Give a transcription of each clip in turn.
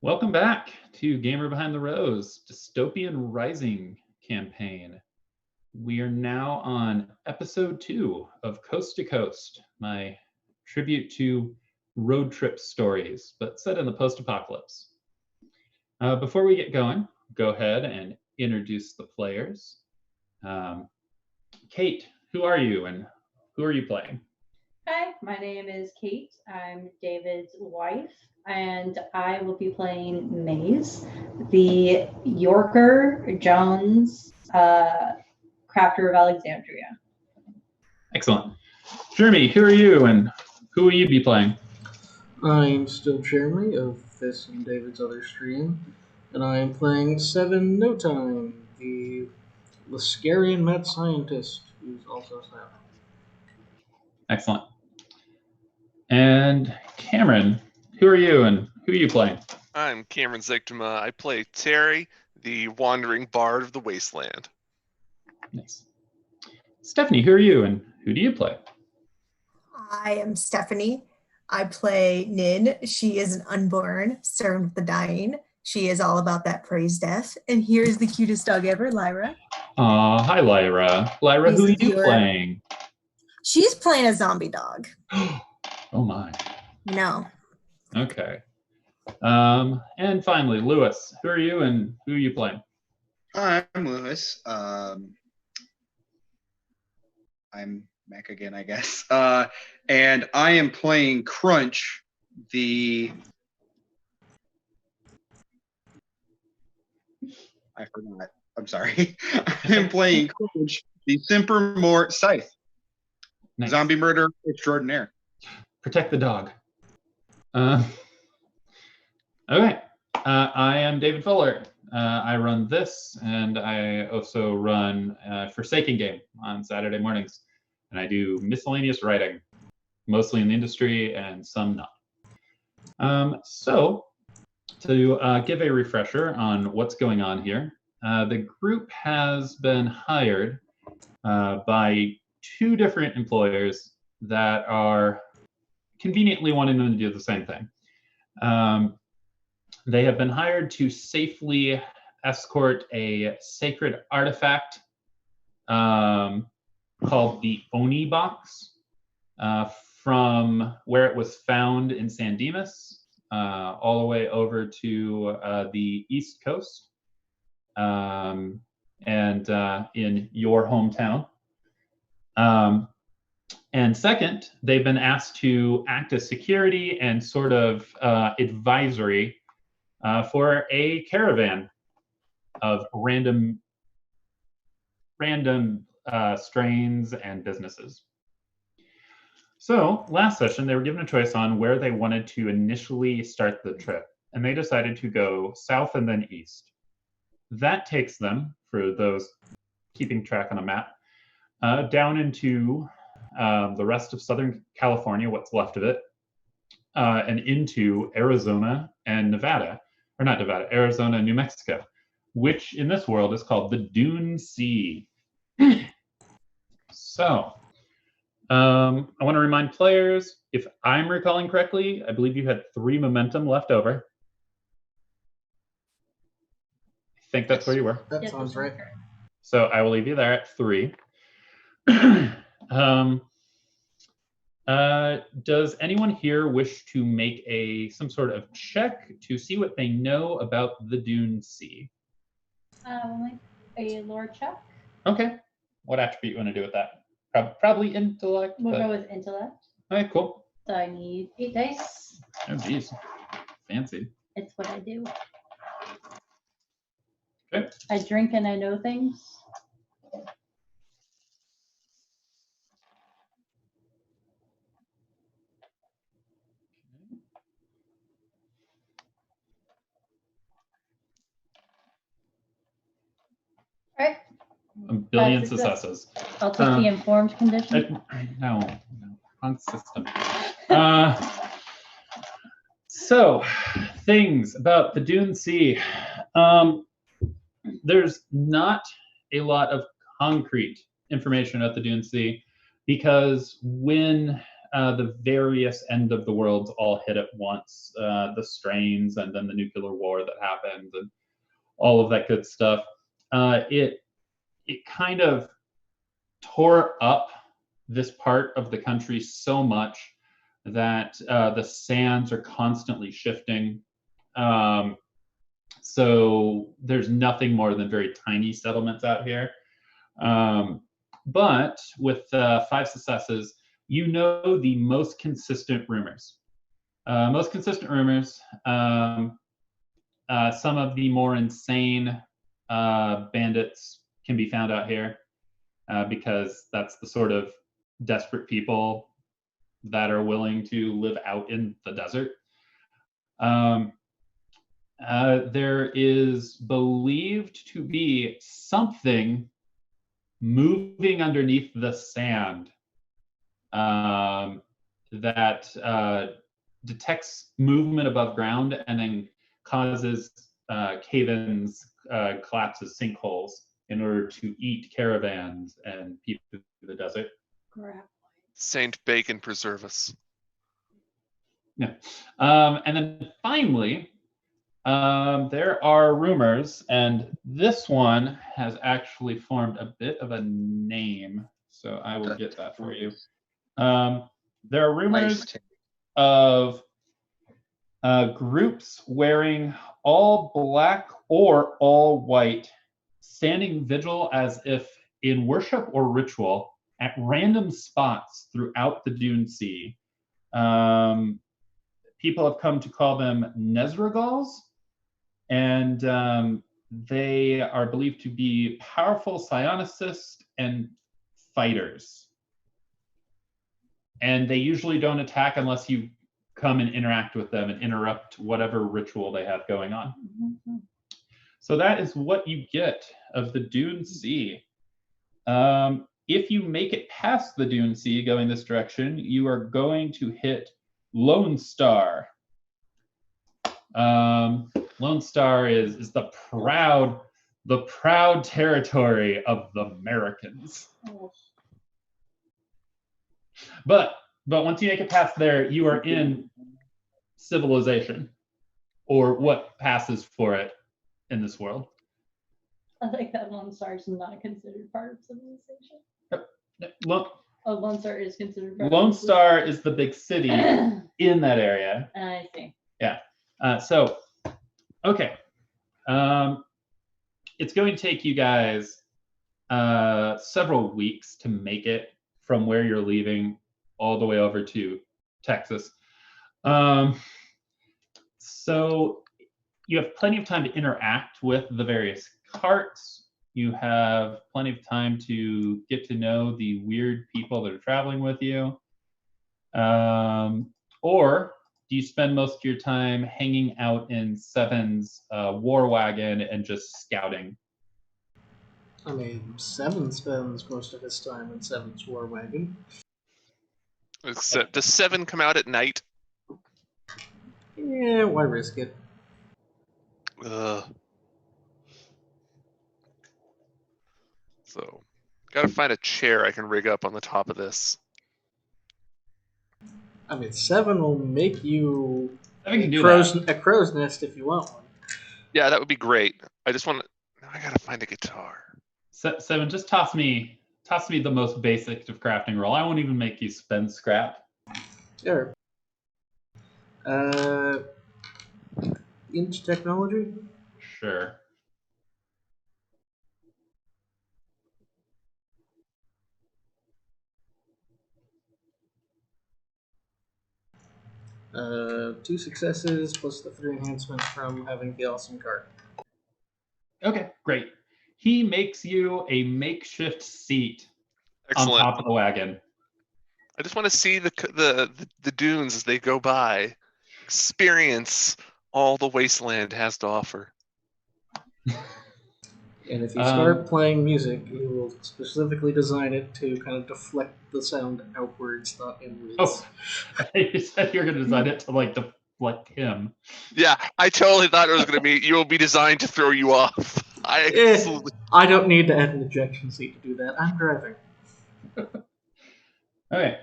Welcome back to Gamer Behind the Rose, Dystopian Rising campaign. We are now on episode 2 of Coast to Coast, my tribute to road trip stories, but set in the post-apocalypse. Before we get going, go ahead and introduce the players. Kate, who are you and who are you playing? Hi, my name is Kate. I'm David's wife, and I will be playing Maze, the Yorker Jones crafter of Alexandria. Excellent. Jeremy, who are you and who will you be playing? I'm still Jeremy of this and David's other stream, and I am playing Seven No Time, the Lascarian mad scientist who's also Sam. Excellent. And Cameron, who are you and who are you playing? I'm Cameron Zictema. I play Terry, the wandering bard of the wasteland. Nice. Stephanie, who are you and who do you play? I am Stephanie. I play Nin. She is an unborn servant of the dying. She is all about that praise death. And here's the cutest dog ever, Lyra. Hi, Lyra. Lyra, who are you playing? She's playing a zombie dog. Oh my. No. Okay. And finally, Lewis, who are you and who are you playing? Hi, I'm Lewis. I'm Mac again, I guess. And I am playing Crunch, I forgot. I'm sorry. I'm playing Crunch, the Simpermore Scythe. Nice. Zombie murder extraordinaire. Protect the dog. Okay. I am David Fuller. I run this, and I also run Forsaken Game on Saturday mornings. And I do miscellaneous writing, mostly in the industry and some not. So, to give a refresher on what's going on here, the group has been hired by 2 different employers that are conveniently wanting them to do the same thing. They have been hired to safely escort a sacred artifact called the Oni Box from where it was found in San Dimas all the way over to the East Coast and in your hometown. And second, they've been asked to act as security and sort of advisory for a caravan of random strains and businesses. So last session, they were given a choice on where they wanted to initially start the trip, and they decided to go south and then east. That takes them, for those keeping track on a map, down into the rest of Southern California, what's left of it, and into Arizona and Nevada, or not Nevada, Arizona and New Mexico, which in this world is called the Dune Sea. So, I want to remind players, if I'm recalling correctly, I believe you had 3 momentum left over. I think that's where you were. That sounds right. So I will leave you there at 3. Does anyone here wish to make some sort of check to see what they know about the Dune Sea? Like a lore check. Okay. What attribute you want to do with that? Probably intellect. We'll go with intellect. All right, cool. So I need 8 dice. Oh, geez. Fancy. It's what I do. Okay. I drink and I know things. All right. A billion That's successes. I'll take the informed condition. No, wrong system. So, things about the Dune Sea. There's not a lot of concrete information about the Dune Sea because when the various end of the worlds all hit at once, the strains and then the nuclear war that happened and all of that good stuff. It kind of tore up this part of the country so much that the sands are constantly shifting. So there's nothing more than very tiny settlements out here. But with 5 successes, you know the most consistent rumors. Some of the more insane bandits can be found out here because that's the sort of desperate people that are willing to live out in the desert. There is believed to be something moving underneath the sand that detects movement above ground and then causes cave-ins, collapses, sinkholes in order to eat caravans and people through the desert. Saint Bacon preserve us. Yeah. And then finally, there are rumors, and this one has actually formed a bit of a name, so I will get that for you. There are rumors of groups wearing all black or all white, standing vigil as if in worship or ritual at random spots throughout the Dune Sea. People have come to call them Nezragals, and they are believed to be powerful psionicists and fighters. And they usually don't attack unless you come and interact with them and interrupt whatever ritual they have going on. Mm-hmm. So that is what you get of the Dune Sea. If you make it past the Dune Sea going this direction, you are going to hit Lone Star. Lone Star is the proud territory of the Americans. But once you make it past there, you are in civilization, or what passes for it in this world. I think that Lone Star is not considered part of civilization. Lone Star is considered part Lone of Star is the big city in that area. I see. Yeah. So, okay. It's going to take you guys several weeks to make it from where you're leaving all the way over to Texas. So you have plenty of time to interact with the various carts. You have plenty of time to get to know the weird people that are traveling with you. Or do you spend most of your time hanging out in Seven's war wagon and just scouting? I mean, Seven spends most of his time in Seven's war wagon. Does Seven come out at night? Yeah, why risk it? So, gotta find a chair I can rig up on the top of this. I mean, Seven will make you a crow's nest if you want one. Yeah, that would be great. I gotta find a guitar. Seven, just toss me the most basic of crafting roll. I won't even make you spend scrap. Sure. Into technology? Sure. Two successes plus the 3 enhancements from having the awesome card. Okay, great. He makes you a makeshift seat Excellent. on top of the wagon. I just want to see the dunes as they go by, experience all the wasteland has to offer. And if you start playing music, you will specifically design it to kind of deflect the sound outwards, not inwards. Oh, you said you're going to design it to deflect him. Yeah, I totally thought it was going to be, you'll be designed to throw you off. I don't need to add an ejection seat to do that. I'm driving. Okay.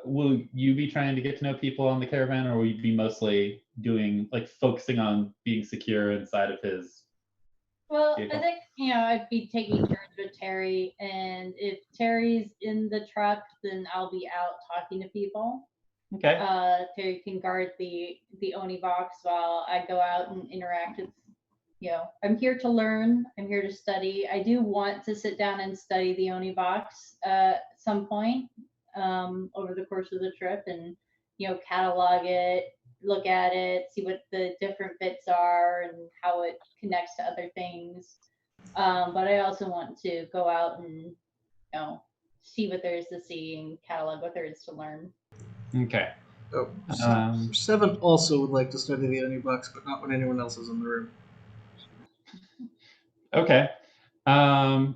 will you be trying to get to know people on the caravan, or will you be mostly doing like focusing on being secure inside of his? Well, vehicle? I think, I'd be taking turns with Terry, and if Terry's in the truck, then I'll be out talking to people. Okay. Terry can guard the Oni box while I go out and interact with, I'm here to learn. I'm here to study. I do want to sit down and study the Oni box at some point over the course of the trip, and catalog it, look at it, see what the different bits are and how it connects to other things. But I also want to go out and see what there is to see and catalog what there is to learn. Okay. Oh, Seven also would like to study the Oni box, but not when anyone else is in the room. Okay. All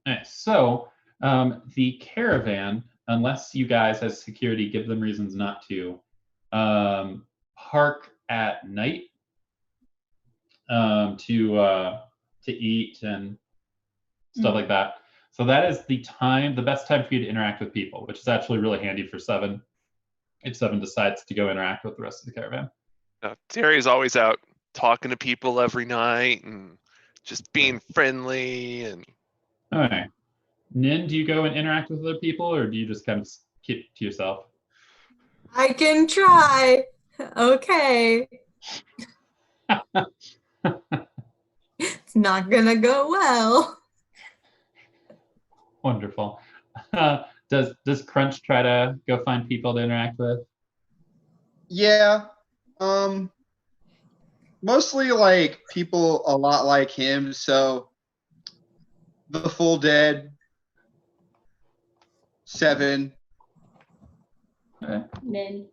right, so the caravan, unless you guys as security give them reasons not to, park at night to eat and stuff like that. So that is the best time for you to interact with people, which is actually really handy for Seven if Seven decides to go interact with the rest of the caravan. Terry's always out talking to people every night and just being friendly. And all right, Nin, do you go and interact with other people, or do you just kind of keep to yourself? I can try. Okay. It's not gonna go well. Wonderful. Does Crunch try to go find people to interact with? Yeah. Mostly like people a lot like him. So the Full Dead, Seven, Nin.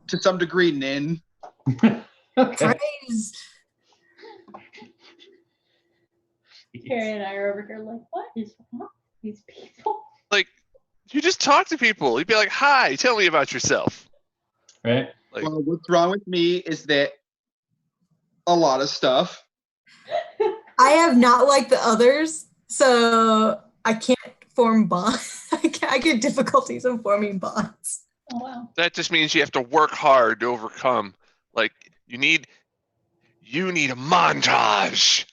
to some degree, Nin. Okay. Praise. Terry and I are over here like, what is wrong with these people? like, you just talk to people. You'd be like, "Hi, tell me about yourself." Right. Like, Well, what's wrong with me is that a lot of stuff. I have not like the others, so I can't form bonds. I get difficulties in forming bonds. Oh, wow. that just means you have to work hard to overcome. Like, you need a montage.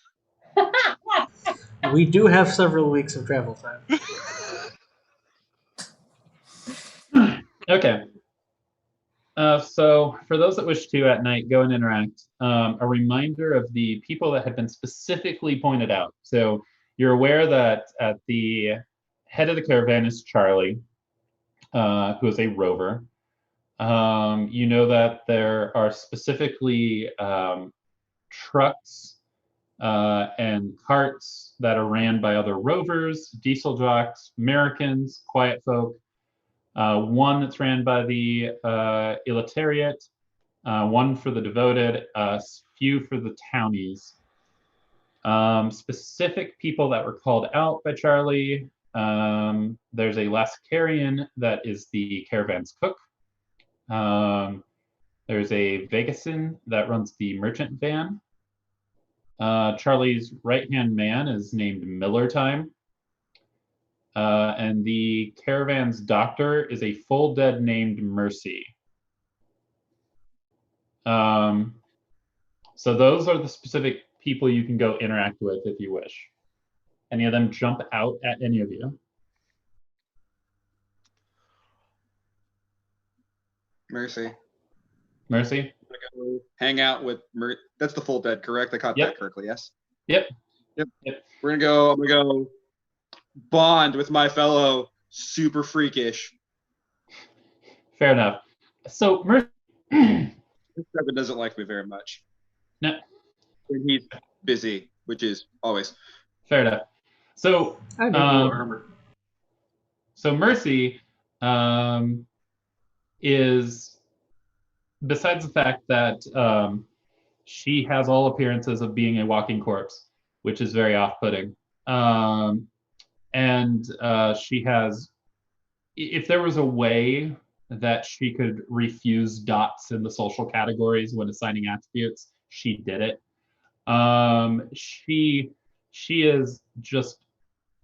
We do have several weeks of travel time. Okay. So for those that wish to at night go and interact, a reminder of the people that have been specifically pointed out. So you're aware that at the head of the caravan is Charlie, who is a rover. You know that there are specifically trucks and carts that are ran by other rovers, diesel jocks, Americans, quiet folk. One that's ran by the Elitariat, one for the Devoted, few for the Townies. Specific people that were called out by Charlie, there's a Lascarian that is the caravan's cook. There's a Vegasin that runs the merchant van. Charlie's right-hand man is named Miller Time. And the caravan's doctor is a full dead named Mercy. So those are the specific people you can go interact with if you wish. Any of them jump out at any of you? Mercy. Mercy? I'm gonna go hang out with That's the Full Dead, correct? I caught Yep. that correctly, yes? Yep. Yep. Yep. I'm gonna go bond with my fellow super freakish. Fair enough. So Mercy. Seven doesn't like me very much. No. And he's busy, which is always. Fair enough. So I need more armor. So Mercy is, besides the fact that she has all appearances of being a walking corpse, which is very off-putting. And she has, if there was a way that she could refuse dots in the social categories when assigning attributes, she did it. She is just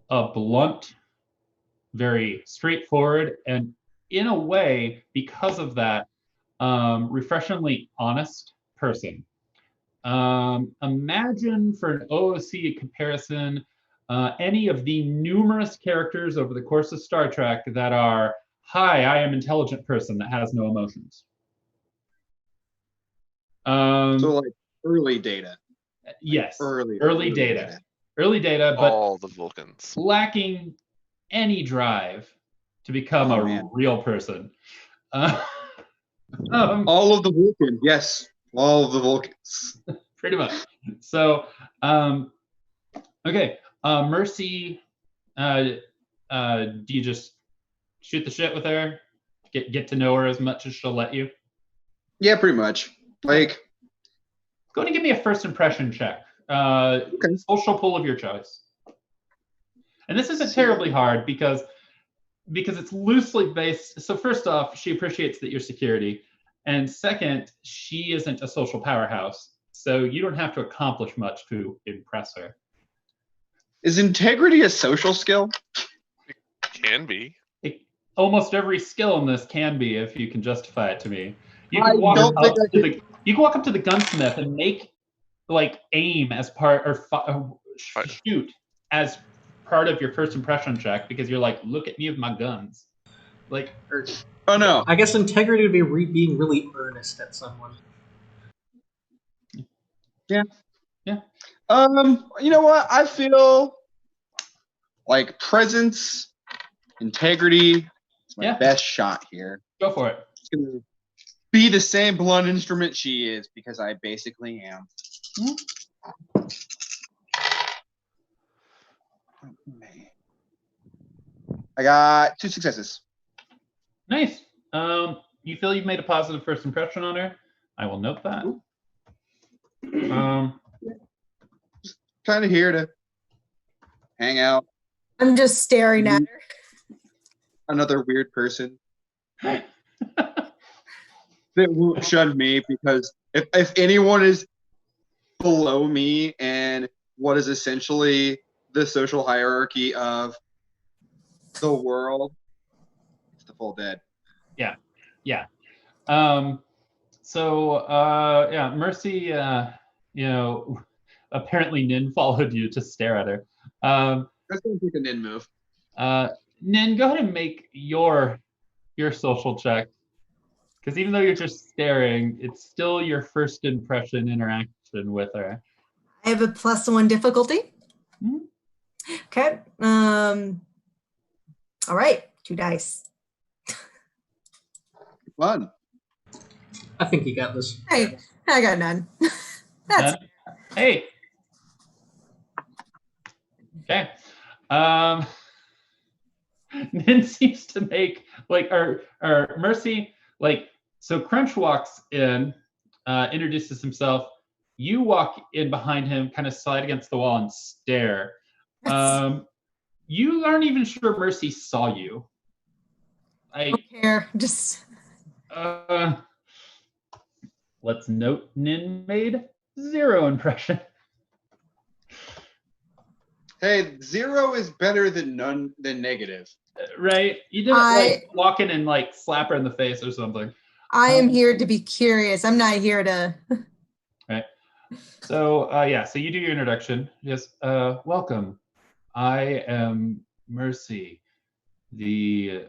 a blunt very straightforward, and in a way, because of that, refreshingly honest person. Imagine for an OOC comparison, any of the numerous characters over the course of Star Trek that are, hi, I am intelligent person that has no emotions. So like early data. Yes, Early data. Early data, but All the Vulcans. lacking any to become Oh, a man. real person. All of the Vulcans, yes. All of the Vulcans. Pretty much. So, okay. Mercy, do you just shoot the shit with her? Get to know her as much as she'll let you? Yeah, pretty much. Like, Go ahead and give me a first impression check. Social pull of your choice. And this isn't terribly hard because it's loosely based. So first off, she appreciates that you're security. And second, she isn't a social powerhouse. So you don't have to accomplish much to impress her. is integrity a social skill? Can be. Almost every skill in this can be, if you can justify it to me. You I can walk don't think up I to the you can walk up to the gunsmith and make like aim as part or shoot as part of your first impression check because you're like, look at me with my guns. Like, Oh no. I guess integrity would be being really earnest at someone. Yeah. Yeah. You know what? I feel like presence, integrity is my best shot here. Go for it. It's gonna be the same blunt instrument she is because I basically am. Mm-hmm. I got 2 successes. Nice. You feel you've made a positive first impression on her? I will note that. Just kind of here to hang out. I'm just staring at her. Another weird person that won't shun me because if anyone is below me and what is essentially the social hierarchy of the world, it's the full dead. Yeah. Mercy, apparently Nin followed you to stare at her. That's gonna take a Nin move. Nin, go ahead and make your social check. Because even though you're just staring, it's still your first impression interaction with her. I have a +1 difficulty. Mm-hmm. Okay. All right. 2 dice. Fun. I think you got this. Hey, I got none. That's Hey. Okay. Nin seems to make or Mercy, so Crunch walks in, introduces himself. You walk in behind him, kind of slide against the wall and stare. You aren't even sure Mercy saw you. I don't care. Just let's note Nin made 0 impression. Hey, 0 is better than none than negative. Right? You didn't walk in and slap her in the face or something. I am here to be curious. I'm not here to. Right. So so you do your introduction. Yes. Welcome. I am Mercy, the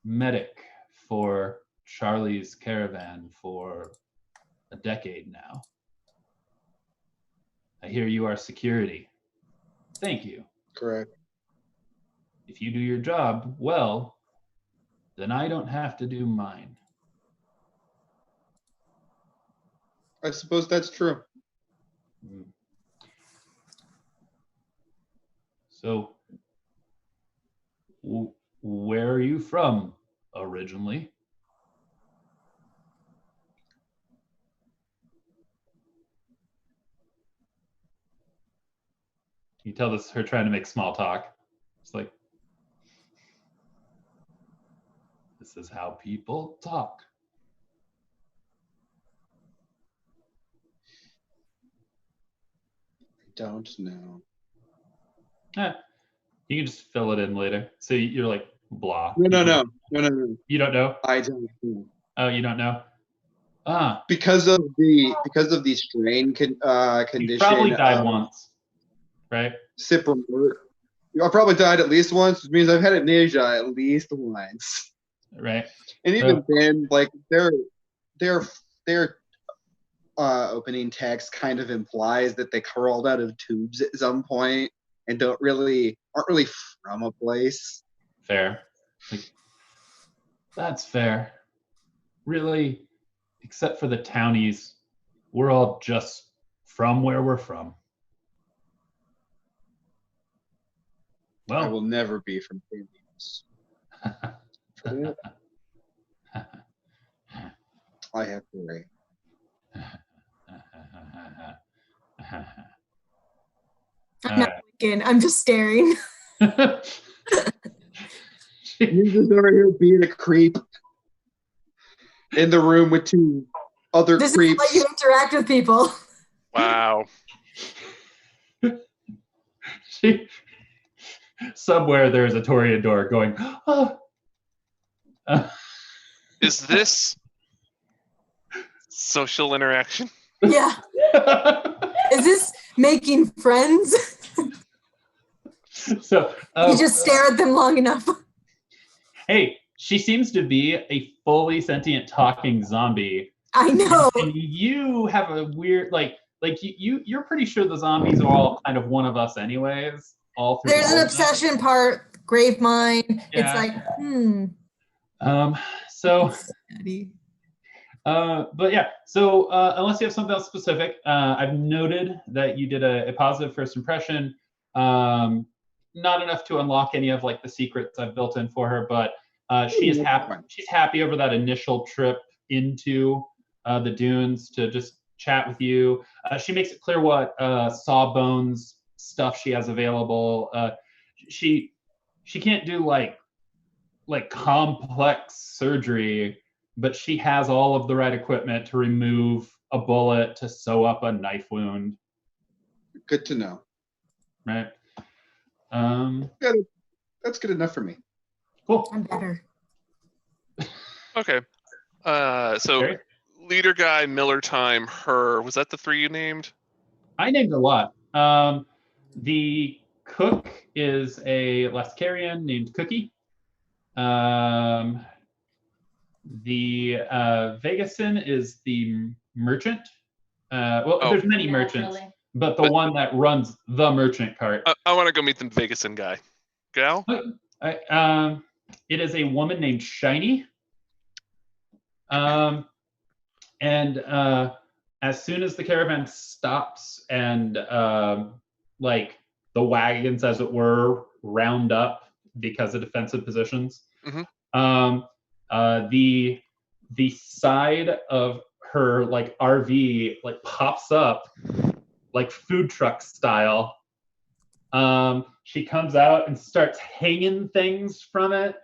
medic for Charlie's Caravan for a decade now. I hear you are security. Thank you. Correct. If you do your job well, then I don't have to do mine. I suppose that's true. So, where are you from originally? You tell this her trying to make small talk. It's like, this is how people talk. I don't know. You can just fill it in later. So you're like, blah. No. You don't know? I don't know. Oh, you don't know? Ah, Because of the strain you condition. probably died once, right? I probably died at least once, which means I've had amnesia at least once. Right. And even then, like their opening text kind of implies that they crawled out of tubes at some point and aren't really from a place. Fair. Like, that's fair. Really, except for the townies, we're all just from where we're from. I Well, will never be from Phoenix. I have to wait. I'm not looking. I'm just staring. You're just over here being a creep in the room with two other This creeps. is how you interact with people. Wow. Somewhere there's a Toreador going, oh. Is this social interaction? Yeah. Is this making friends? So You just stare at them long enough. hey, she seems to be a fully sentient talking zombie. I know. And you have a weird you're pretty sure the zombies are all kind of one of us anyways. All through There's the an whole obsession part, grave mind. Yeah. It's like, So Daddy. but yeah, so unless you have something else specific, I've noted that you did a positive first impression. Not enough to unlock any of like the secrets I've built in for her, but she is happy. She's happy over that initial trip into the dunes to just chat with you. She makes it clear what Sawbones stuff she has available. She can't do like complex surgery, but she has all of the right equipment to remove a bullet, to sew up a knife wound. Good to know. Right. Yeah, that's good enough for me. Cool. I'm better. Okay. So Okay. leader guy, Miller Time, her. Was that the three you named? I named a lot. The cook is a Lascarian named Cookie. The Vegason is the merchant. There's many merchants, but the one that runs the merchant cart. I want to go meet the Vegason guy. Gal? It is a woman named Shiny. And as soon as the caravan stops and like the wagons, as it were, round up because of defensive positions, the side of her like RV like pops up like food truck style. She comes out and starts hanging things from it.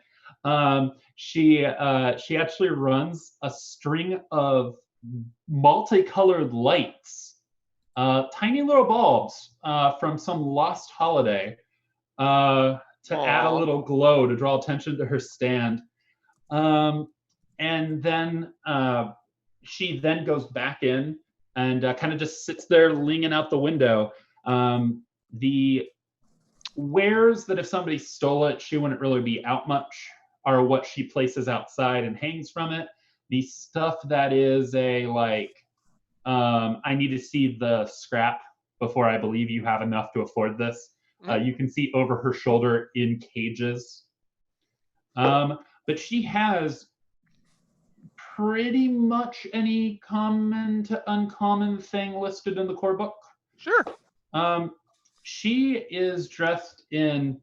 She actually runs a string of multicolored lights, tiny little bulbs from some lost holiday, to add a little glow to draw attention to her stand. And then she then goes back in and kind of just sits there leaning out the window. The wares that if somebody stole it, she wouldn't really be out much, are what she places outside and hangs from it. The stuff that is a like, I need to see the scrap before I believe you have enough to afford this. You can see over her shoulder in cages. But she has pretty much any common to uncommon thing listed in the core book. Sure. She is dressed in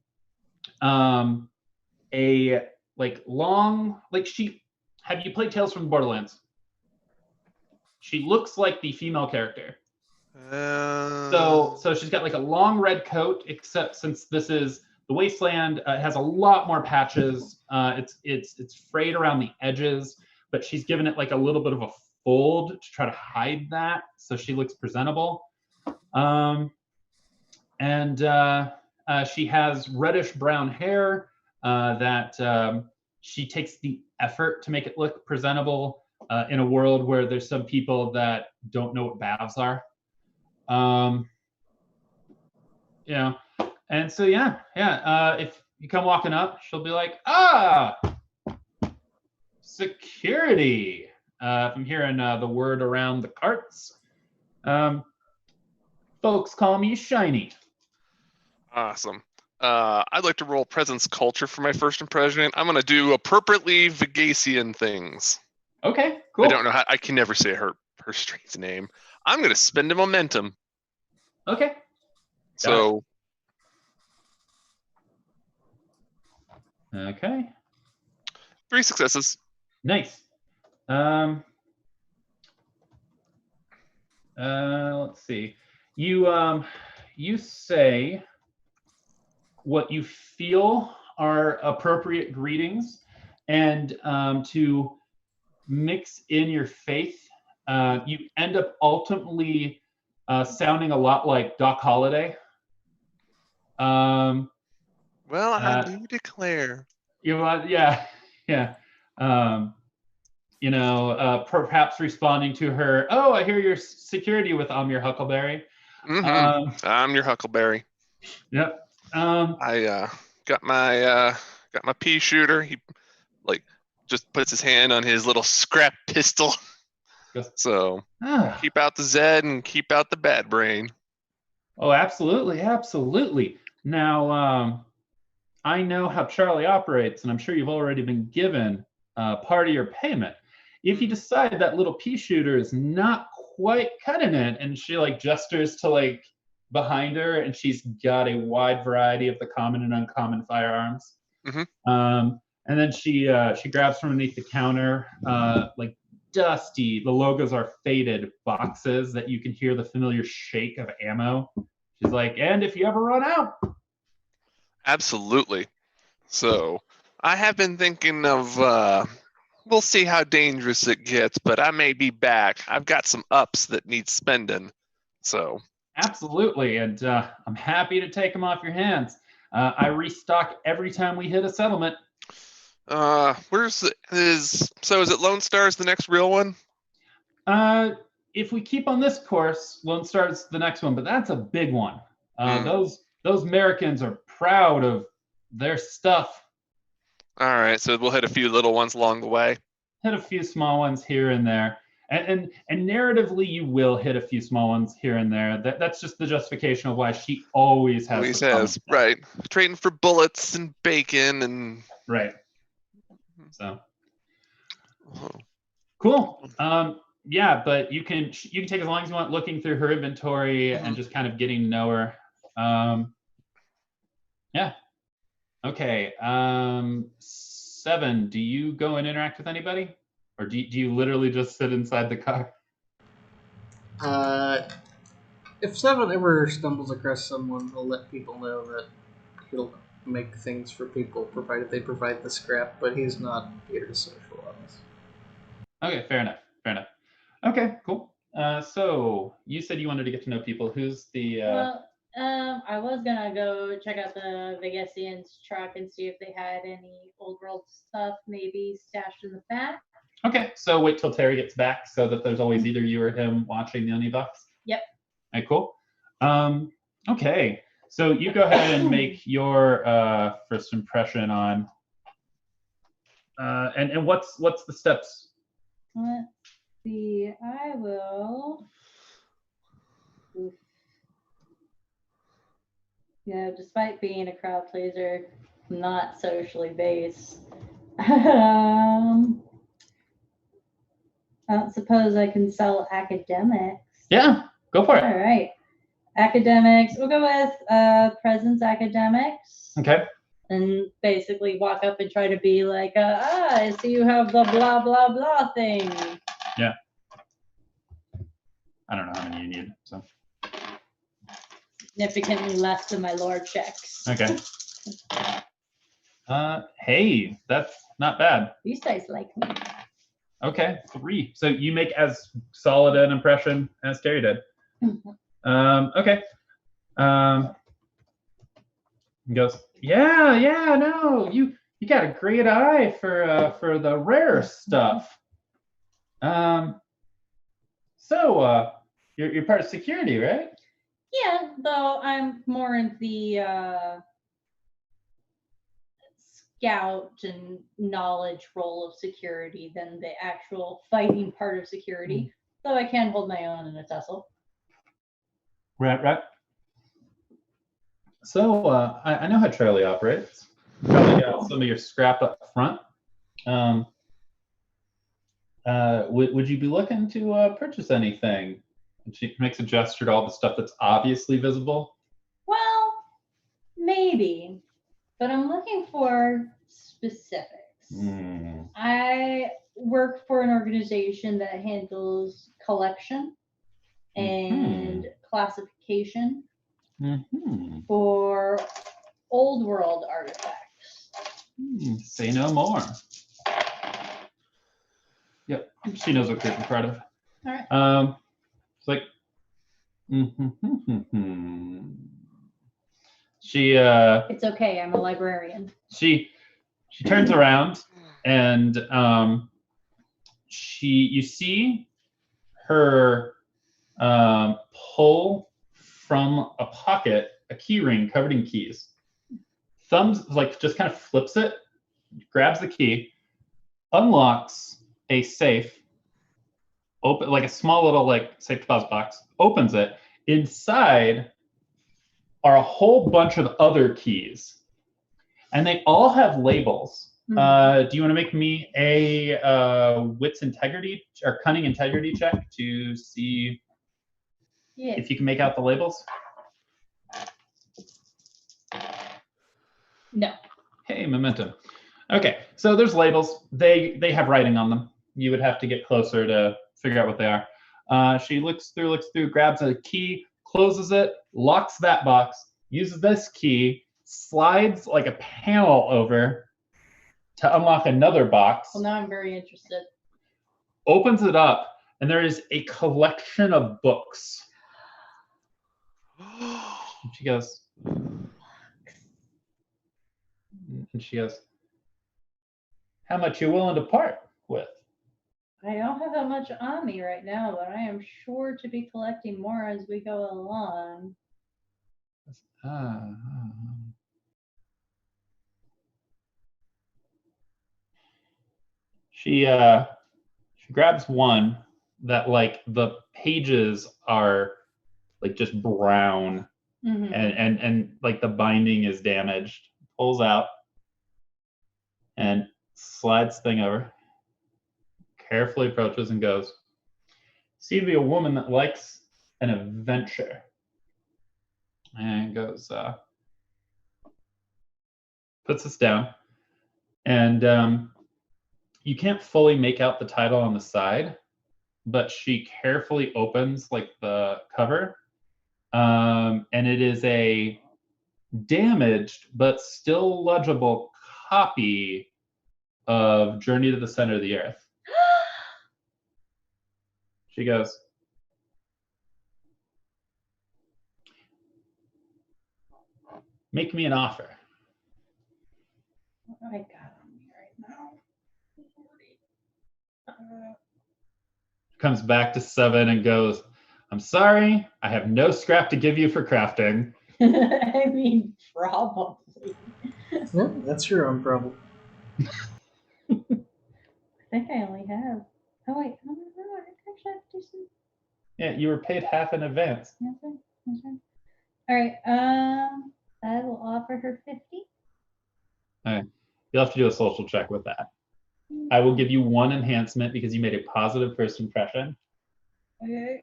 a like long, like have you played Tales from the Borderlands? She looks like the female character. So she's got like a long red coat, except since this is the wasteland, it has a lot more patches. It's frayed around the edges, but she's given it like a little bit of a fold to try to hide that, so she looks presentable. And she has reddish brown hair, that she takes the effort to make it look presentable in a world where there's some people that don't know what baths are. You know, and so if you come walking up, she'll be like, security. If I'm hearing the word around the carts, folks call me Shiny. Awesome. I'd like to roll presence culture for my first impression. I'm going to do appropriately Vegasian things. Okay, cool. I don't know how. I can never say her strange name. I'm going to spend a momentum. Okay. So. Okay. 3 successes. Nice. Let's see. You say what you feel are appropriate greetings, and to mix in your faith, you end up ultimately sounding a lot like Doc Holliday. Well, I do declare. Yeah. Perhaps responding to her, "Oh, I hear you're security with your Huckleberry." Mm-hmm. I'm your Huckleberry. Yep. I got my pea shooter. He just puts his hand on his little scrap pistol. So keep out the Zed and keep out the bad brain. Oh, absolutely. Now, I know how Charlie operates, and I'm sure you've already been given part of your payment. If you decide that little pea shooter is not quite cutting it, and she gestures to behind her, and she's got a wide variety of the common and uncommon firearms. Mm-hmm. And then she grabs from underneath the counter dusty, the logos are faded boxes that you can hear the familiar shake of ammo. She's like, "And if you ever run out." Absolutely. So I have been thinking of we'll see how dangerous it gets, but I may be back. I've got some ups that need spending. So absolutely, and I'm happy to take them off your hands. I restock every time we hit a settlement. Is it Lone Star's the next real one? If we keep on this course, Lone Star's the next one, but that's a big one. Those Americans are proud of their stuff. All right, so we'll hit a few little ones along the way. Hit a few small ones here and there. And narratively, you will hit a few small ones here and there. That's just the justification of why she always has. Right. Trading for bullets and bacon and. Right. So. Cool. Yeah, but you can take as long as you want looking through her inventory and just kind of getting to know her. Yeah. Okay. 7. Do you go and interact with anybody? Or do you literally just sit inside the car? If 7 ever stumbles across someone, he'll let people know that he'll make things for people, provided they provide the scrap, but he's not here to socialize. Okay, fair enough. Okay, cool. So you said you wanted to get to know people. Who's the... I was gonna go check out the Vegasian's truck and see if they had any old world stuff maybe stashed in the back. Okay, so wait till Terry gets back so that there's always either you or him watching the Omnibox. Yep. All right, cool. Okay, so you go ahead and make your first impression on... and what's the steps? Let's see. I will... despite being a crowd pleaser, not socially based. I don't suppose I can sell academics. Yeah, go for it. All right. Academics. We'll go with presence academics. Okay. And basically walk up and try to be like, I see you have the blah, blah, blah thing. Yeah. I don't know how many you need, so. Significantly less than my lore checks. Okay. Hey, that's not bad. These guys like me. Okay, 3. So you make as solid an impression as Terry did. Okay. He goes, yeah, no, you got a great eye for the rare stuff. So you're part of security, right? Yeah, though I'm more in the scout and knowledge role of security than the actual fighting part of security. Though I can hold my own in a tussle. Right. So I know how Charlie operates. Probably got some of your scrap up front. Would you be looking to purchase anything? And she makes a gesture to all the stuff that's obviously visible. Well, maybe, but I'm looking for specifics. I work for an organization that handles collection and classification for old world artifacts. Say no more. Yep, she knows what you're part of. All right. It's like, she. It's okay. I'm a librarian. She turns around and you see her pull from a pocket a key ring covered in keys. Thumbs like just kind of flips it, grabs the key, unlocks a safe, open like a small little like safe deposit box, opens it. Inside are a whole bunch of other keys, and they all have labels. Do you want to make me a wits integrity or cunning integrity check to see if you can make out the labels? No. Hey, momentum. Okay, so there's labels. They have writing on them. You would have to get closer to figure out what they are. She looks through, grabs a key, closes it, locks that box, uses this key, slides like a panel over to unlock another box. Well, now I'm very interested. Opens it up, and there is a collection of books. And she goes, how much you willing to part with? I don't have that much on me right now, but I am sure to be collecting more as we go along. She grabs one that like the pages are like just brown and like the binding is damaged. Pulls out and slides thing over. Carefully approaches and goes, "See to be a woman that likes an adventure." And goes, puts this down, and you can't fully make out the title on the side, but she carefully opens like the cover, and it is a damaged but still legible copy of Journey to the Center of the Earth. She goes, "Make me an offer." What do I got on me right now? Comes back to 7 and goes, "I'm sorry, I have no scrap to give you for crafting." I mean, probably. Yeah, that's your own problem. I think I only have. Oh wait, no, I actually have to do some. Yeah, you were paid half in advance. That's right. All right. I will offer her 50. All right. You'll have to do a social check with that. I will give you 1 enhancement because you made a positive first impression. Okay.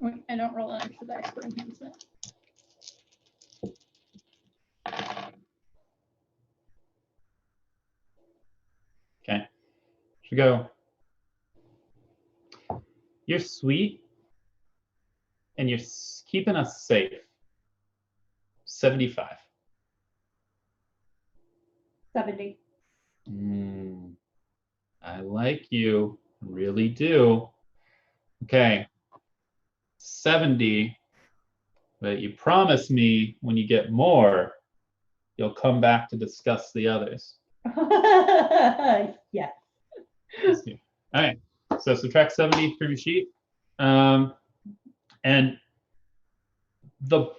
Wait, I don't roll an extra dice for enhancement. Okay. Should go. You're sweet, and you're keeping us safe. 75. 70. I like you. Really do. Okay. 70. But you promise me when you get more, you'll come back to discuss the others. Yes. All right. So subtract 70 from your sheet. And the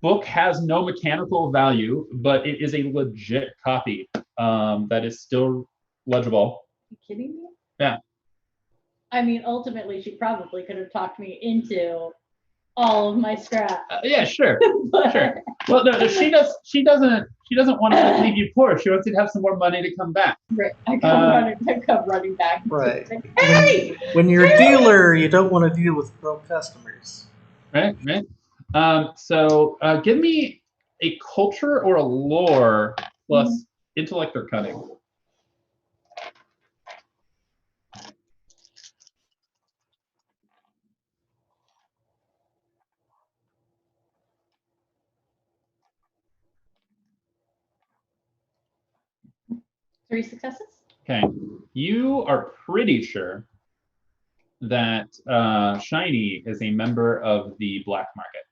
book has no mechanical value, but it is a legit copy that is still legible. Are you kidding me? Yeah. I mean, ultimately, she probably could have talked me into all of my scrap. Yeah, sure. Sure. Well, no, she doesn't want to leave you poor. She wants you to have some more money to come back. Right. I come running back. Right. Like, hey! When you're a dealer, you don't want to deal with broke customers. Right. So give me a culture or a lore plus intellect or cunning. Three successes? Okay. You are pretty sure that Shiny is a member of the black market.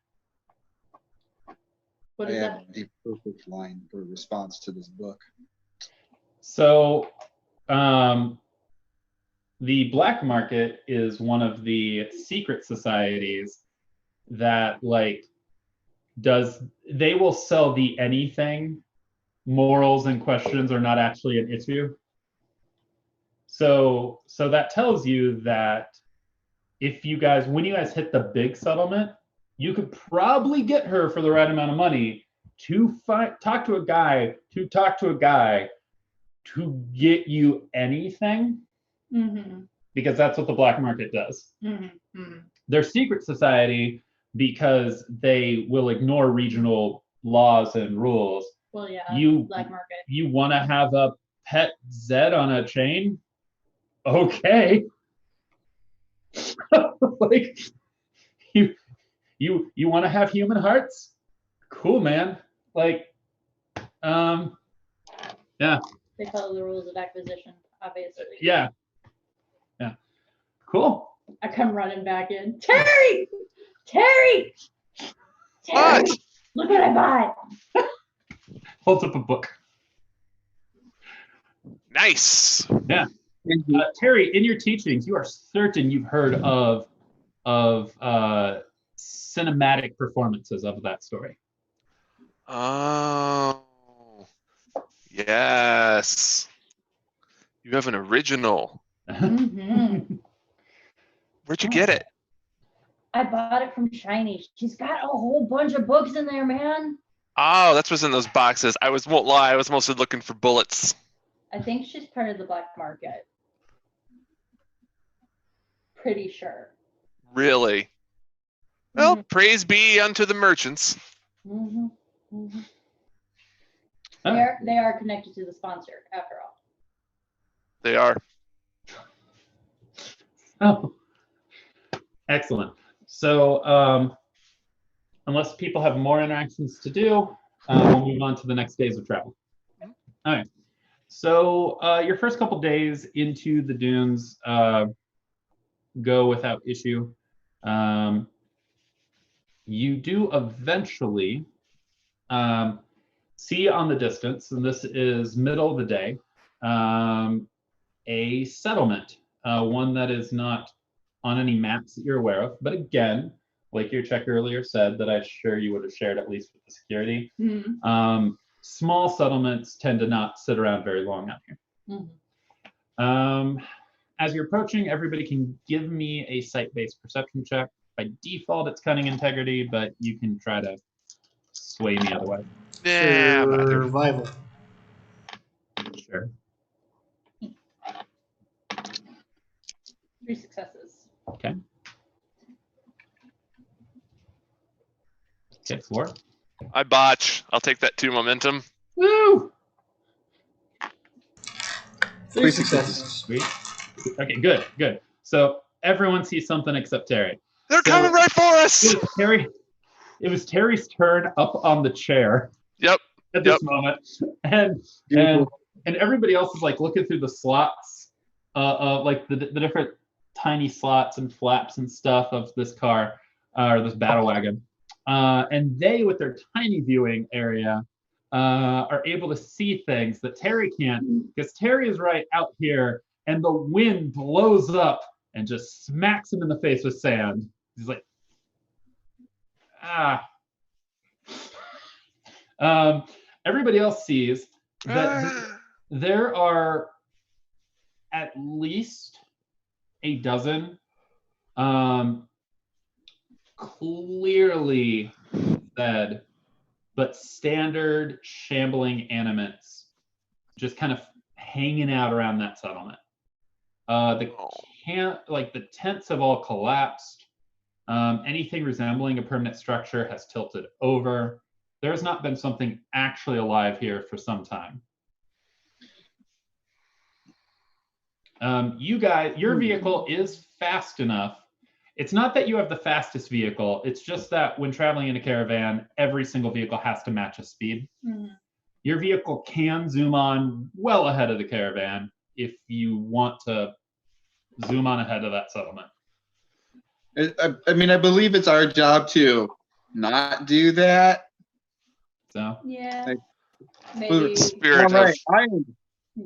What I is have that? the perfect line for response to this book. So the black market is one of the secret societies that they will sell the anything. Morals and questions are not actually an issue. So that tells you that when you guys hit the big settlement, you could probably get her for the right amount of money to talk to a guy to get you anything, because that's what the black market does. They're secret society because they will ignore regional laws and rules. Well, yeah, black market. You want to have a pet Zed on a chain? Okay. Like you want to have human hearts? Cool, man. Like, yeah. They follow the rules of acquisition, obviously. Yeah. Cool. I come running back in. Terry! What? Look what I bought. Holds up a book. Nice. Yeah. Terry, in your teachings, you are certain you've heard of cinematic performances of that story. Oh, yes. You have an original. Where'd you get it? I bought it from Shiny. She's got a whole bunch of books in there, man. Oh, that's what's in those boxes. Won't lie, I was mostly looking for bullets. I think she's part of the black market. Pretty sure. Really? Well, praise be unto the merchants. They are connected to the sponsor, after all. They are. Oh, excellent. So, unless people have more interactions to do, we'll move on to the next days of travel. All right. So, your first couple days into the dunes go without issue. You do eventually see on the distance, and this is middle of the day, a settlement, one that is not on any maps that you're aware of. But again, like your check earlier said, that I'm sure you would have shared at least with the security. Small settlements tend to not sit around very long out here. As you're approaching, everybody can give me a site-based perception check. By default, it's cunning integrity, but you can try to sway me otherwise. Yeah. Survival. Sure. 3 successes. Okay. Okay, 4. I botch. I'll take that 2 momentum. Woo! 3 successes. Sweet. Okay, good. So everyone sees something except Terry. They're coming right for us. It was Terry's turn up on the chair. Yep. At this moment, and everybody else is like looking through the slots, like the different tiny slots and flaps and stuff of this car, or this battle wagon. And they, with their tiny viewing area, are able to see things that Terry can't, because Terry is right out here, and the wind blows up and just smacks him in the face with sand. He's like, ah. Everybody else sees that there are at least a dozen clearly Zed, but standard shambling animates just kind of hanging out around that settlement. The tents have all collapsed. Anything resembling a permanent structure has tilted over. There has not been something actually alive here for some time. You guys, your vehicle is fast enough. It's not that you have the fastest vehicle. It's just that when traveling in a caravan, every single vehicle has to match a speed. Mm-hmm. Your vehicle can zoom on well ahead of the caravan if you want to zoom on ahead of that settlement. I mean, I believe it's our job to not do that. So yeah, like, maybe spirit right.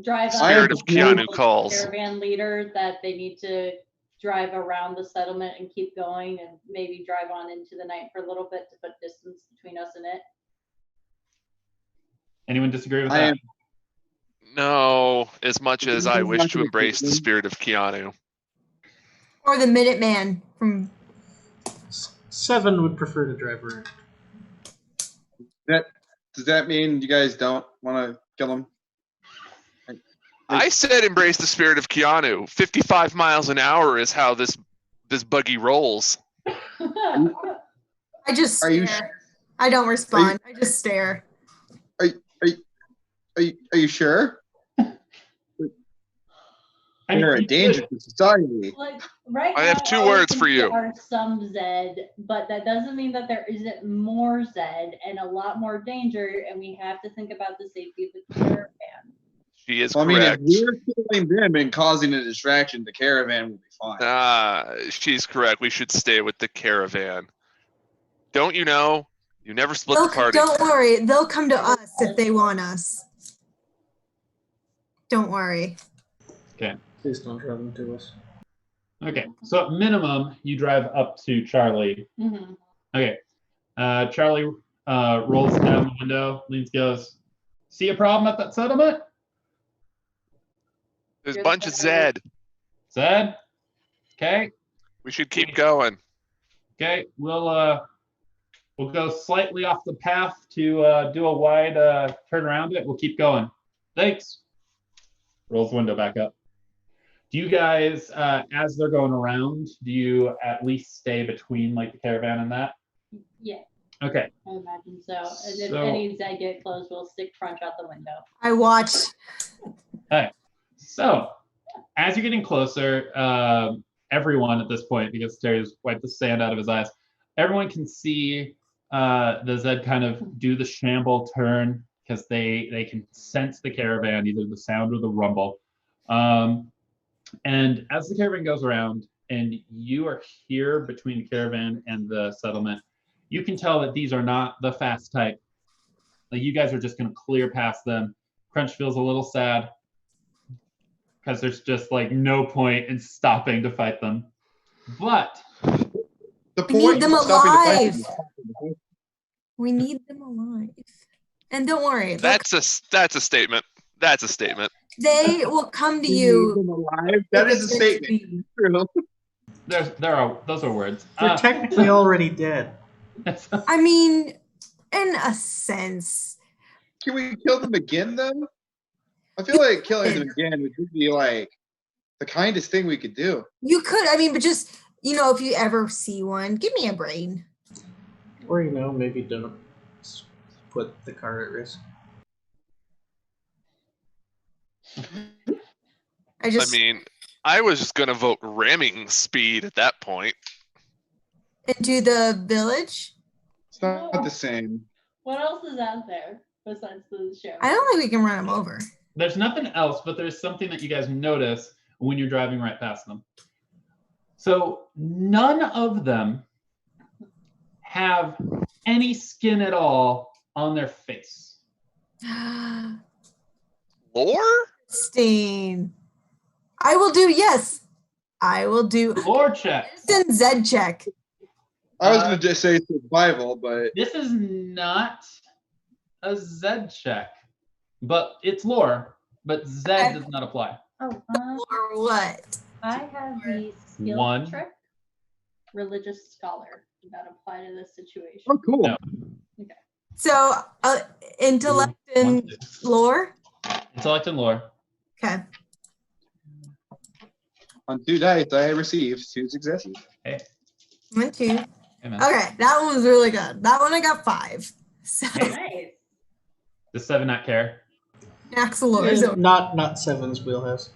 drive spirit of Keanu calls. Caravan leader that they need to drive around the settlement and keep going, and maybe drive on into the night for a little bit to put distance between us and it. Anyone disagree with that? No, as much as I wish to embrace the spirit of Keanu. Or the Minuteman from... 7 would prefer to drive around. Does that mean you guys don't want to kill him? I said embrace the spirit of Keanu. 55 miles an hour is how this buggy rolls. I just stare. Are you sure? I don't respond. I just stare. Are you sure? You're a danger to society. Like, right I have now, 2 words for you. There are some Zed, but that doesn't mean that there isn't more Zed and a lot more danger, and we have to think about the safety of the caravan. She is correct. correct. I mean, if we're killing them and causing a distraction, the caravan will be fine. She's correct. We should stay with the caravan. Don't you know? You never split the party. Don't worry. They'll come to us if they want us. Don't worry. Okay. Please don't drive them to us. Okay, so at minimum, you drive up to Charlie. Mm-hmm. Okay, Charlie rolls down the window, leans, goes, see a problem at that settlement? There's a bunch of Zed. Zed? Okay. We should keep going. Okay, we'll go slightly off the path to do a wide turn around it. We'll keep going. Thanks. Rolls the window back up. Do you guys, as they're going around, do you at least stay between like the caravan and that? Yeah. Okay. I imagine so. And if any Zed get close, we'll stick Crunch out the window. I watch. All right. So, as you're getting closer, everyone at this point, because Terry's wiped the sand out of his eyes, everyone can see the Zed kind of do the shamble turn because they can sense the caravan, either the sound or the rumble. And as the caravan goes around and you are here between the caravan and the settlement, you can tell that these are not the fast type. Like, you guys are just going to clear past them. Crunch feels a little sad because there's just like no point in stopping to fight them. But we need them alive. We need them alive. And don't worry. That's a statement. That's a statement. They will come to you. Alive? That is a statement. Those are words. They're technically already dead. I mean, in a sense. Can we kill them again, though? I feel like killing them again would be like the kindest thing we could do. You could, I mean, but just, if you ever see one, give me a brain. Or, maybe don't put the car at risk. I was just going to vote ramming speed at that point. Into the village? It's not the same. What else is out there besides the show? I don't think we can run them over. There's nothing else, but there's something that you guys notice when you're driving right past them. So none of them have any skin at all on their face. Lore? Stain. I will do, yes. I will do Lore check. instant Zed check. I was going to just say survival, but This is not a Zed check, but it's lore. But Zed does not apply. Oh, Or what? I have the skill One. trick, religious scholar, that apply to this situation. oh, cool. No. So, intellect and lore? Intellect and lore. Okay. On 2 dice, I received 2 successes. Hey. 1, 2. Hey, man. Okay, that one was really good. That one I got 5. So, Nice. Does 7 not care? max lore is over. Not Seven's wheelhouse.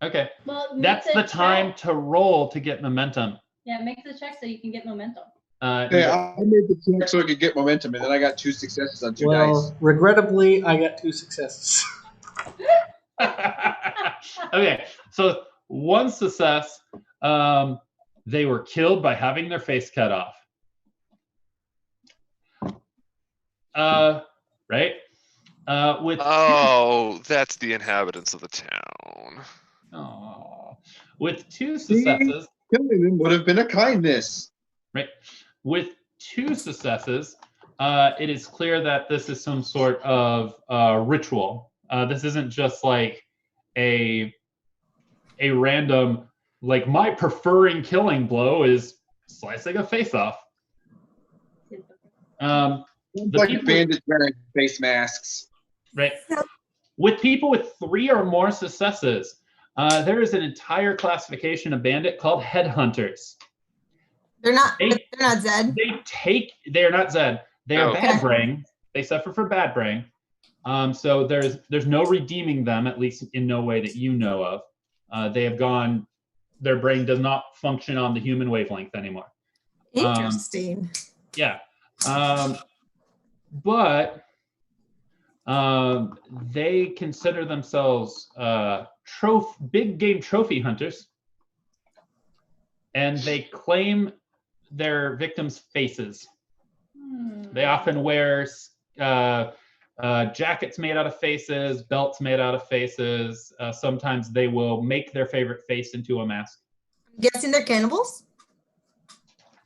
Okay. Well, make That's the time check. to roll to get momentum. Yeah, make the check so you can get momentum. Hey, I made the check so I could get momentum, and then I got 2 successes on 2 dice. Well, regrettably, I got 2 successes. Okay, so 1 success. They were killed by having their face cut off. Right? With Oh, that's the inhabitants of the town. with 2 successes, Killing them would have been a kindness. right? With 2 successes, it is clear that this is some sort of ritual. This isn't just like a random, like my preferring killing blow is slicing a face off. Like people- bandits wearing face masks. Right. With people with 3 or more successes, there is an entire classification of bandit called headhunters. They're not Zed. They are not Zed. They are Oh. bad brain. They suffer from bad brain. So there's no redeeming them, at least in no way that you know of. They have gone, their brain does not function on the human wavelength anymore. Interesting. Yeah. But they consider themselves big game trophy hunters, and they claim their victims' faces. They often wear jackets made out of faces, belts made out of faces. Sometimes they will make their favorite face into a mask. I'm guessing they're cannibals?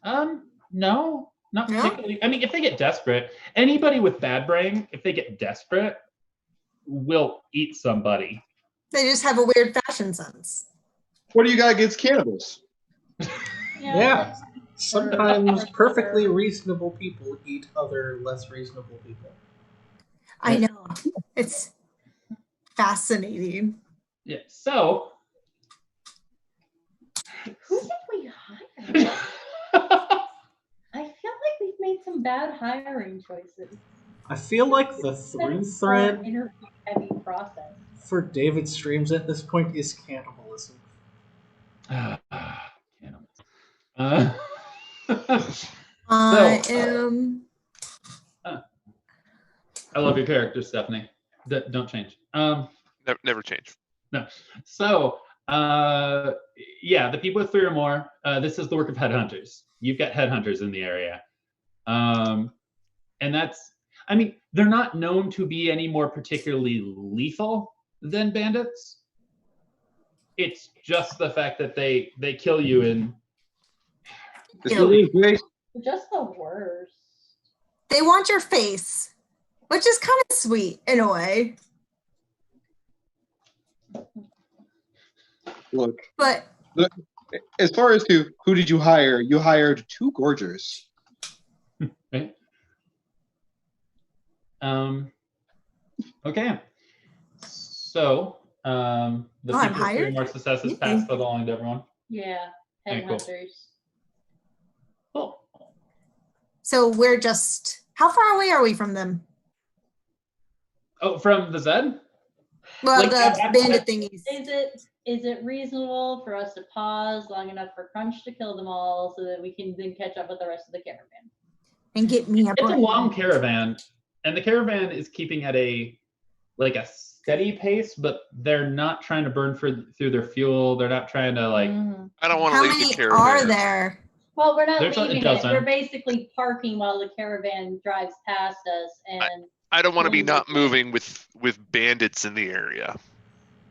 No, not No? particularly. I mean, if they get desperate, anybody with bad brain, if they get desperate, will eat somebody. They just have a weird fashion sense. What do you got against cannibals? Yeah. Sometimes perfectly reasonable people eat other less reasonable people. I know. It's fascinating. Yeah. So. Who did we hire? I feel like we've made some bad hiring choices. I feel like the through thread Interview heavy process. for David streams at this point is cannibalism. Cannibals. I am. I love your character, Stephanie. Don't change. Never change. No. So, yeah, the people with 3 or more, this is the work of headhunters. You've got headhunters in the area. And that's, I mean, they're not known to be any more particularly lethal than bandits. It's just the fact that they kill you in. They're just the worst. They want your face, which is kind of sweet in a way. Look, But as far as to who did you hire, you hired 2 gorgers. Right? Okay. So, the I'm people with 3 or hired? more successes pass that along to everyone. Yeah, Okay, cool. headhunters. Cool. so we're just. How far away are we from them? Oh, from the Zed? Well, Like, the bandit thingies. Is it reasonable for us to pause long enough for Crunch to kill them all so that we can then catch up with the rest of the caravan? And get me a It's a brain. long caravan, and the caravan is keeping at a like a steady pace, but they're not trying to burn through their fuel. They're not trying to like. I don't want to How leave the many caravan. are there? Well, we're not There's a leaving it. dozen. We're basically parking while the caravan drives past us, and I don't want to be not moving with bandits in the area.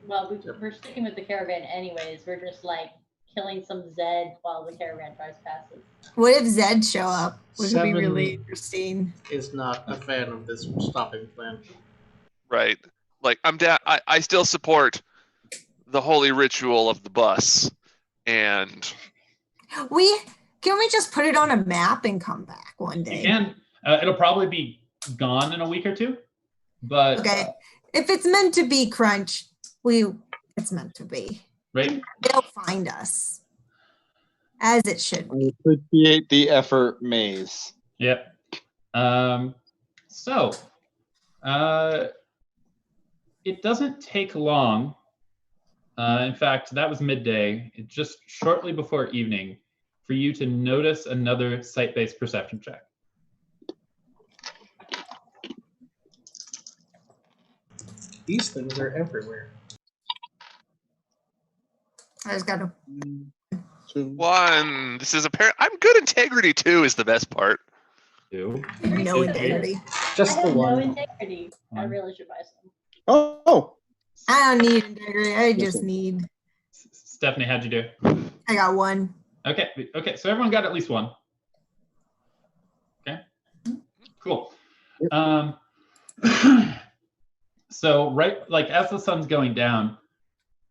well, we're sticking with the caravan anyways. We're just like killing some Zed while the caravan drives past us. What if Zed show up? Would be Seven really interesting. is not a fan of this stopping plan. Right. Like I'm down. I still support the holy ritual of the bus, and Can we just put it on a map and come back one day? You can. It'll probably be gone in a week or two, but Okay. If it's meant to be, Crunch, it's meant to be. right. They'll find us. As it should I be. appreciate the effort, Maze. Yep. So, it doesn't take long. In fact, that was midday. Just shortly before evening, for you to notice another site-based perception check. These things are everywhere. I just gotta. one. This is apparent. I'm good. Integrity too is the best part. Two. No integrity. Just I the have no one. integrity. I One. really should buy some. Oh, I don't need integrity. I just need. Stephanie, how'd you do? I got one. Okay. Okay. So everyone got at least one. Okay. Cool. So right, like as the sun's going down,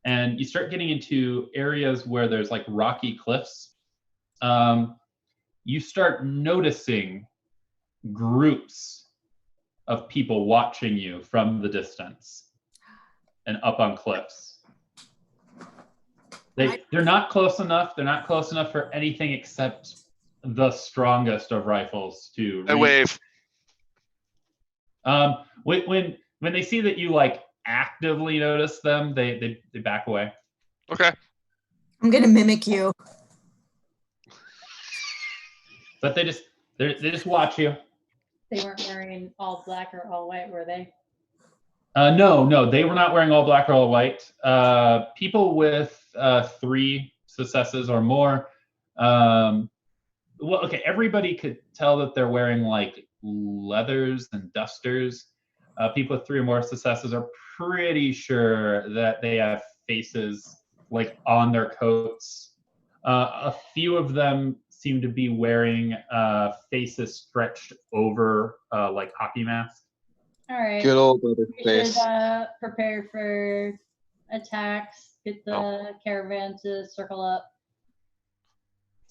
and you start getting into areas where there's like rocky cliffs, you start noticing groups of people watching you from the distance and up on cliffs. They're not close enough. They're not close enough for anything except the strongest of rifles to I wave. When they see that you like actively notice them, they back away. Okay. I'm gonna mimic you. But they just watch you. They weren't wearing all black or all white, were they? No, they were not wearing all black or all white. People with 3 successes or more. Well, okay, everybody could tell that they're wearing like leathers and dusters. People with 3 or more successes are pretty sure that they have faces like on their coats. A few of them seem to be wearing faces stretched over like hockey masks. All right. good old brother We face. should prepare for attacks. Get the caravan to circle up.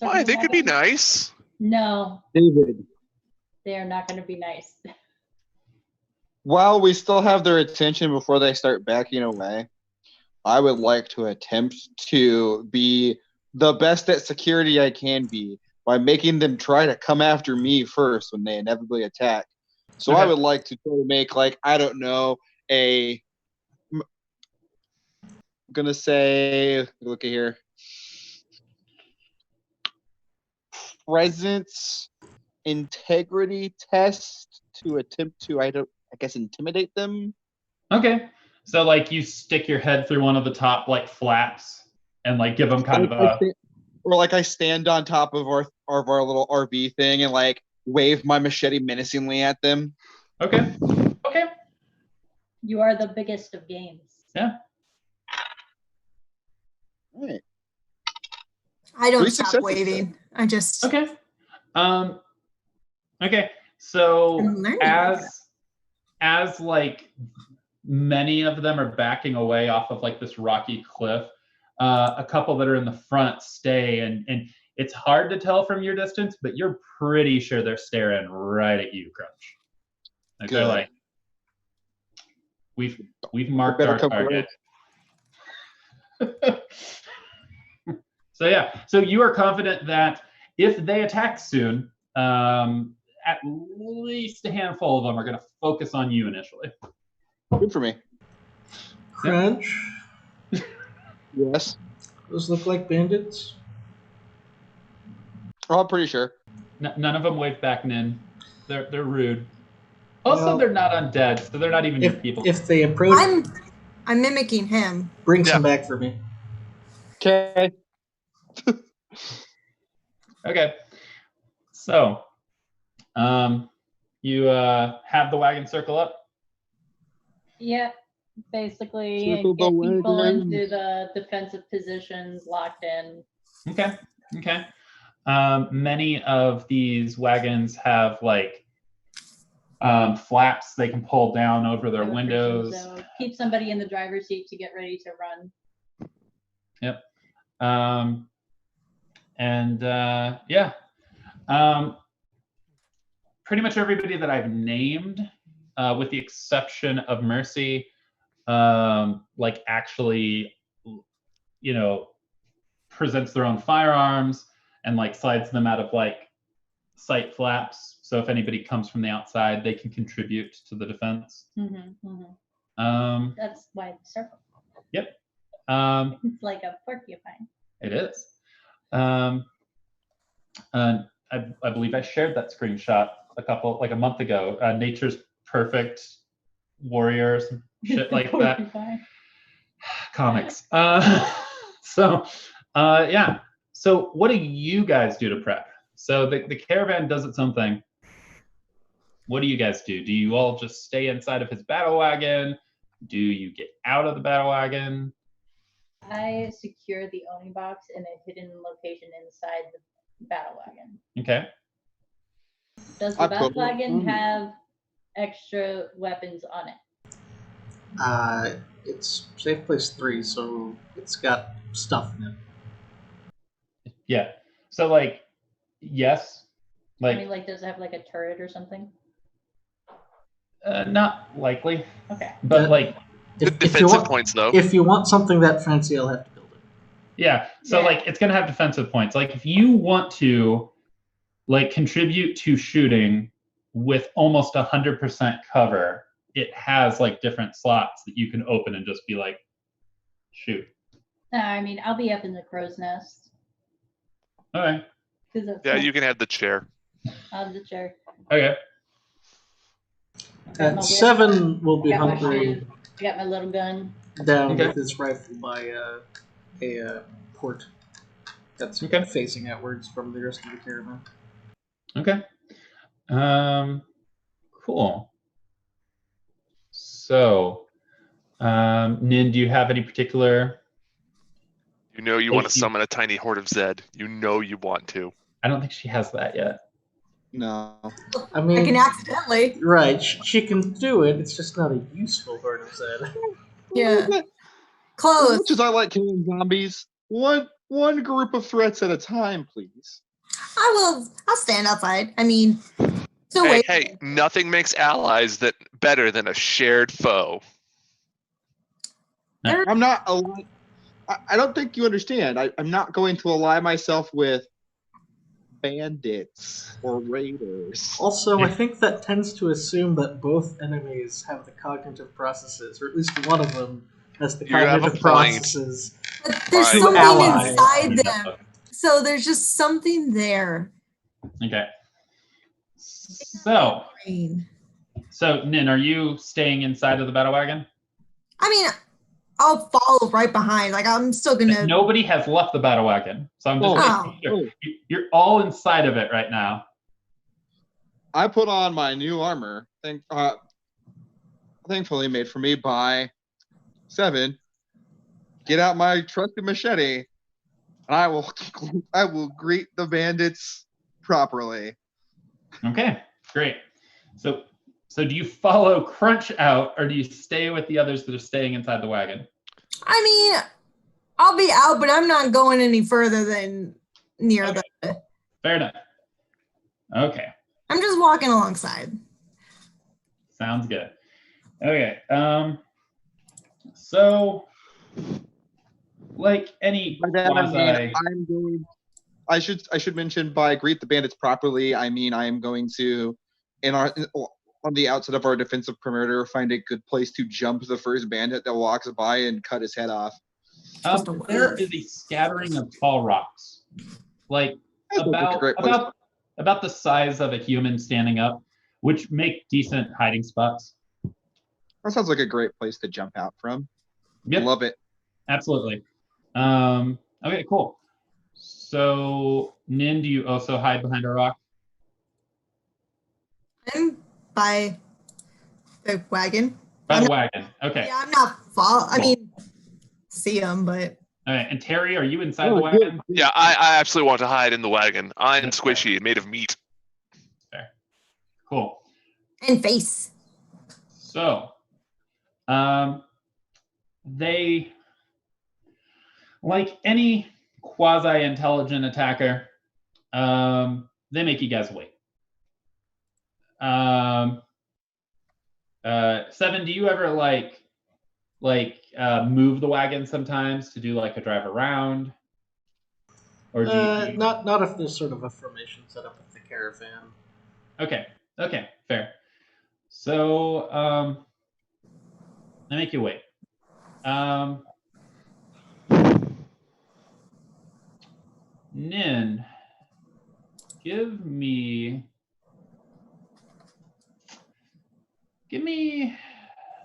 Why? They could be Circle up. nice. No, David, they are not going to be nice. while we still have their attention before they start backing away, I would like to attempt to be the best at security I can be by making them try to come after me first when they inevitably attack. So I Okay. would like to try to make, like, I don't know, I'm going to say, look at here, presence integrity test to attempt to, I guess, intimidate them. Okay. So like you stick your head through one of the top like flaps and like give them kind of a Or like I stand on top of our little RV thing and like wave my machete menacingly at them. okay. Okay. You are the biggest of games. Yeah. All right. I don't 3 stop successes. waving. I just. Okay. Okay. So I'm learning. as like many of them are backing away off of like this rocky cliff, a couple that are in the front stay, and it's hard to tell from your distance, but you're pretty sure they're staring right at you, Crunch. Like they're Good. like, we've marked Better our come target. So yeah, so you are confident that if they attack soon, at least a handful of them are going to focus on you initially. Good for me. Crunch. Yes. Those look like bandits. Oh, I'm pretty sure. None of them wave back, Nin. They're rude. Also, Well, they're not undead, so they're not even your people. If they approach, I'm mimicking him. bring some back for me. Okay. Okay. So, you have the wagon circle up? Yep. Basically, Circle the get people wagon. into the defensive positions, locked in. Okay. Okay. Many of these wagons have like flaps they can pull down over their windows. So keep somebody in the driver's seat to get ready to run. Yep. Yeah. Pretty much everybody that I've named, with the exception of Mercy, like actually, you know, presents their own firearms and like slides them out of like sight flaps. So if anybody comes from the outside, they can contribute to the defense. That's why the circle. Yep. It's like a porcupine. It is. I believe I shared that screenshot a month ago. Nature's Perfect Warriors, shit like that. Comics. Yeah. So what do you guys do to prep? So the caravan does its own thing. What do you guys do? Do you all just stay inside of his battle wagon? Do you get out of the battle wagon? I secure the Oni box in a hidden location inside the battle wagon. Okay. Does the battle wagon have extra weapons on it? It's safe place 3, so it's got stuff in it. Yeah. So like, yes. Like, I mean, like, does it have like a turret or something? Not likely. Okay. But like, defensive points though. If you want something that fancy, I'll have to build it. Yeah. So like, it's gonna have defensive points. Like, if you want to, like, contribute to shooting with almost 100% cover, it has like different slots that you can open and just be like, shoot. I mean, I'll be up in the crow's nest. All right. Yeah, you can have the chair. I'll have the chair. Okay. 7 will be I got my hungry shoe. I got my little gun. down with his rifle by a port that's facing outwards from the rest of the caravan. Okay. Cool. So, Nin, do you have any particular? You know you want to summon a tiny horde of Zed. You know you want to. I don't think she has that yet. No. I mean, I can accidentally. Right, she can do it. It's just not a useful horde of Zed. Yeah. Close. As much as I like killing zombies, one group of threats at a time, please. I'll stand outside. I mean, so wait. Hey, nothing makes allies better than a shared foe. I'm not. I don't think you understand. I'm not going to ally myself with bandits or raiders. Also, I think that tends to assume that both enemies have the cognitive processes, or at least one of them has the cognitive processes. But there's something inside them. So there's just something there. Okay. So, Nin, are you staying inside of the battle wagon? I mean, I'll follow right behind. Like, I'm still gonna. Nobody has left the battle wagon, so I'm just making sure. You're all inside of it right now. I put on my new armor, thankfully made for me by 7. Get out my trusted machete, and I will greet the bandits properly. Okay, great. So do you follow Crunch out, or do you stay with the others that are staying inside the wagon? I mean, I'll be out, but I'm not going any further than near the. Fair enough. Okay. I'm just walking alongside. Sounds good. Okay. So, like any quasi... I should mention by greet the bandits properly. I mean I am going to on the outside of our defensive perimeter find a good place to jump the first bandit that walks by and cut his head off. There is a scattering of tall rocks, like about the size of a human standing up, which make decent hiding spots. That sounds like a great place to jump out from. Yep. Love it. Absolutely. Okay, cool. So, Nin, do you also hide behind a rock? I'm by the wagon. By the wagon. Okay. Yeah, I'm not far. I Cool. mean, see them, but. All right. And Terry, are you inside the wagon? Yeah, I absolutely want to hide in the wagon. I'm squishy, made of meat. Fair. Cool. And face. So, they, like any quasi-intelligent attacker, they make you guys wait. 7, do you ever move the wagon sometimes to do like a drive around? Or do you... Not if there's sort of a formation set up with the caravan. Okay, fair. So, I make you wait. Nin, give me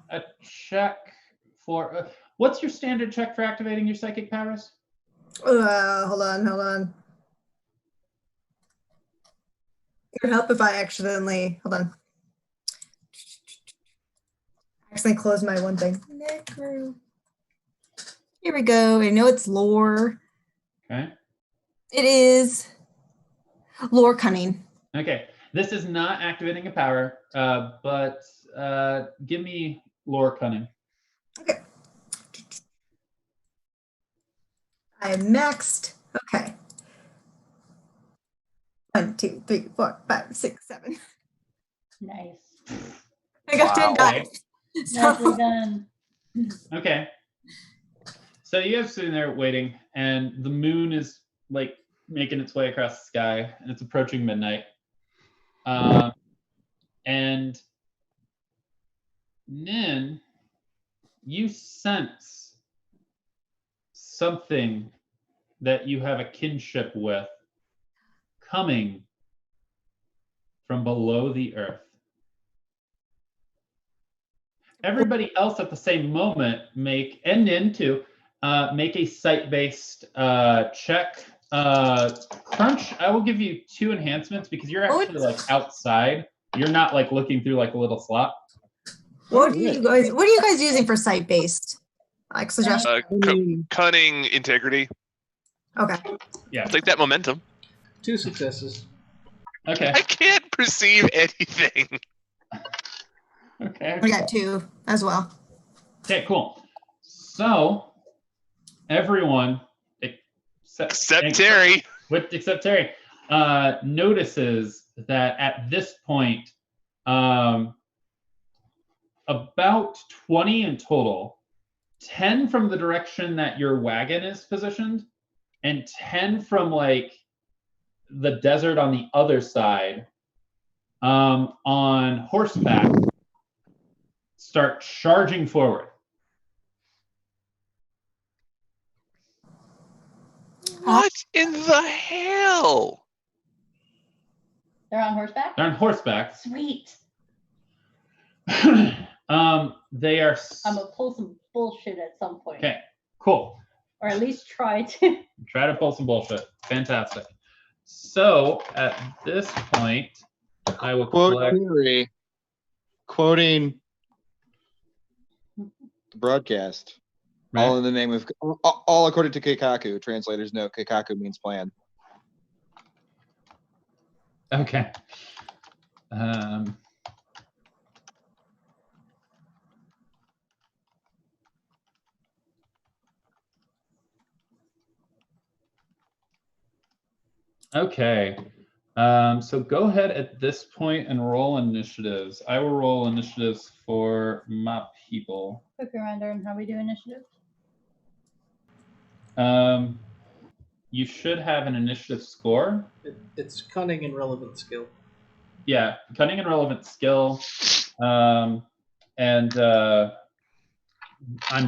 a check for what's your standard check for activating your psychic powers? Hold on. It would help if I accidentally, hold on. Accidentally close my one thing. Necro. Here we go. I know it's lore. Okay. It is lore cunning. Okay. This is not activating a power, but give me lore cunning. Okay. I am maxed. Okay. 1, 2, 3, 4, 5, 6, 7. Nice. I got 10 dice. Nicely done. Okay. So you guys sitting there waiting, and the moon is like making its way across the sky, and it's approaching midnight. And Nin, you sense something that you have a kinship with coming from below the earth. Everybody else at the same moment and Nin too, make a sight-based check. Crunch, I will give you 2 enhancements because you're actually like outside. You're not like looking through like a little slot. What are you guys using for sight-based? Like suggestion? Cunning, integrity. Okay. Yeah. Take that momentum. 2 successes. Okay. I can't perceive anything. Okay. I got 2 as well. Okay, cool. So everyone except Terry notices that at this point, about 20 in total, 10 from the direction that your wagon is positioned, and 10 from like the desert on the other side, on horseback, start charging forward. What in the hell? They're on horseback? They're on horseback. Sweet. They are. I'm gonna pull some bullshit at some point. Okay, cool. Or at least try to. Try to pull some bullshit. Fantastic. So at this point, I will collect. Quoting the broadcast. Right. All in the name of, all according to Keikaku. Translators note Keikaku means plan. Okay. Okay. So go ahead at this point and roll initiatives. I will roll initiatives for my people. Quick reminder on how we do initiative. You should have an initiative score. It's cunning and relevant skill. Yeah, cunning and relevant skill. I'm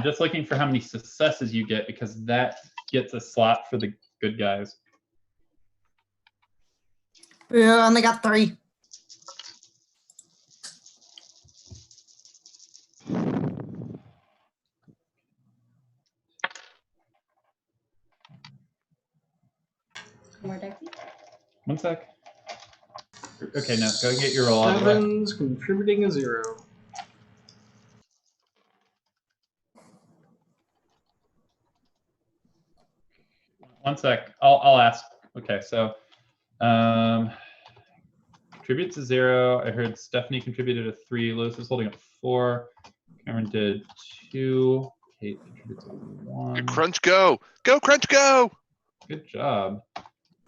just looking for how many successes you get because that gets a slot for the good guys. Yeah, I only got 3. 1 sec. Okay, now go get your roll out of the way. Sevens contributing a 0. One sec. I'll ask. Okay, so contributes a 0. I heard Stephanie contributed a 3. Lewis is holding a 4. Cameron did 2. Kate contributes a 1. Crunch go! Go, Crunch, go! Good job.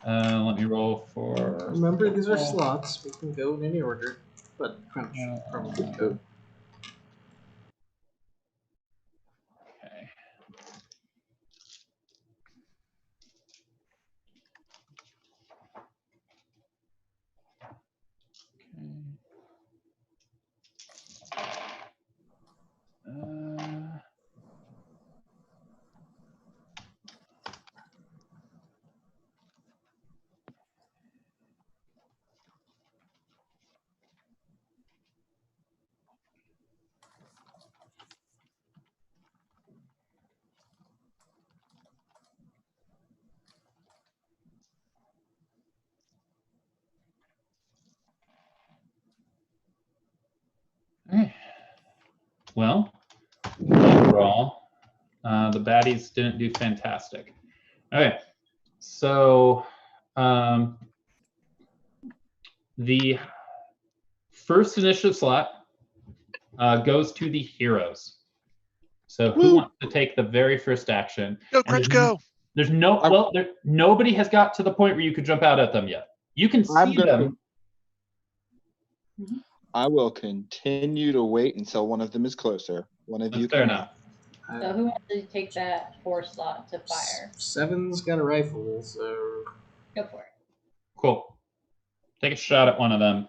Let me roll for. Remember, these are slots. We can go in any order, but Crunch probably go. Okay. Okay. Well, overall, the baddies didn't do fantastic. Okay, so the first initiative slot goes to the heroes. So who wants to take the very first action? Go, Crunch, go! There's no, nobody has got to the point where you could jump out at them yet. You can see them. I will continue to wait until one of them is closer. One of you. Fair enough. So who wants to take that 4 slot to fire? Seven's got a rifle, so Go for it. Cool. Take a shot at one of them.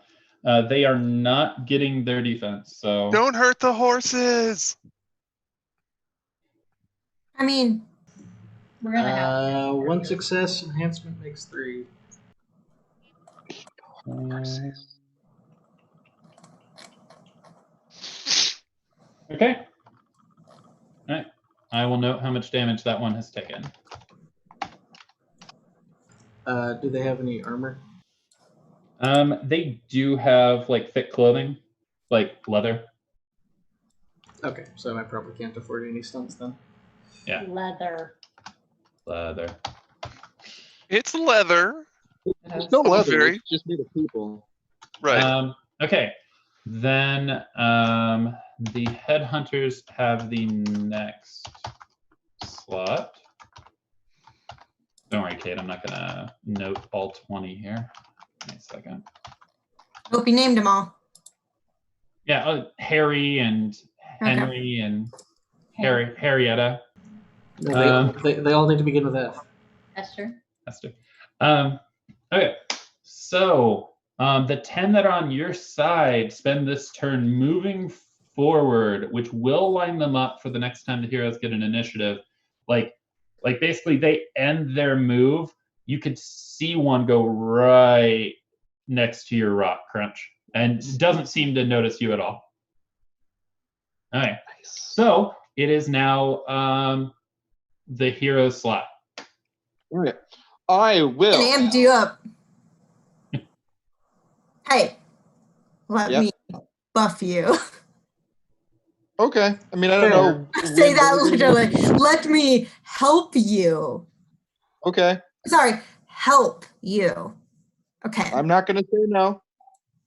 They are not getting their defense, so. Don't hurt the horses! I mean, We're gonna have 1 success, enhancement makes 3. Okay. All right. I will note how much damage that one has taken. Do they have any armor? They do have like thick clothing, like leather. Okay, so I probably can't afford any stunts then. Yeah. leather. Leather. It's leather. It's no leather. Very- It's just made of people. Right. Okay. Then the headhunters have the next slot. Don't worry, Kate. I'm not gonna note all 20 here. Give me a second. hope you named them all. Yeah, Harry and Henry and Harrietta. No, they all need to begin with F. Esther. Esther. Okay, so the 10 that are on your side spend this turn moving forward, which will line them up for the next time the heroes get an initiative. Like basically they end their move. You could see one go right next to your rock, Crunch, and doesn't seem to notice you at all. All right, so it is now the hero slot. All right. I will. And amped you up. Hey, let Yep. me buff you. Okay. I mean, I don't know. Say that literally. Let me help you. Okay. Sorry, help you. Okay. I'm not going to say no.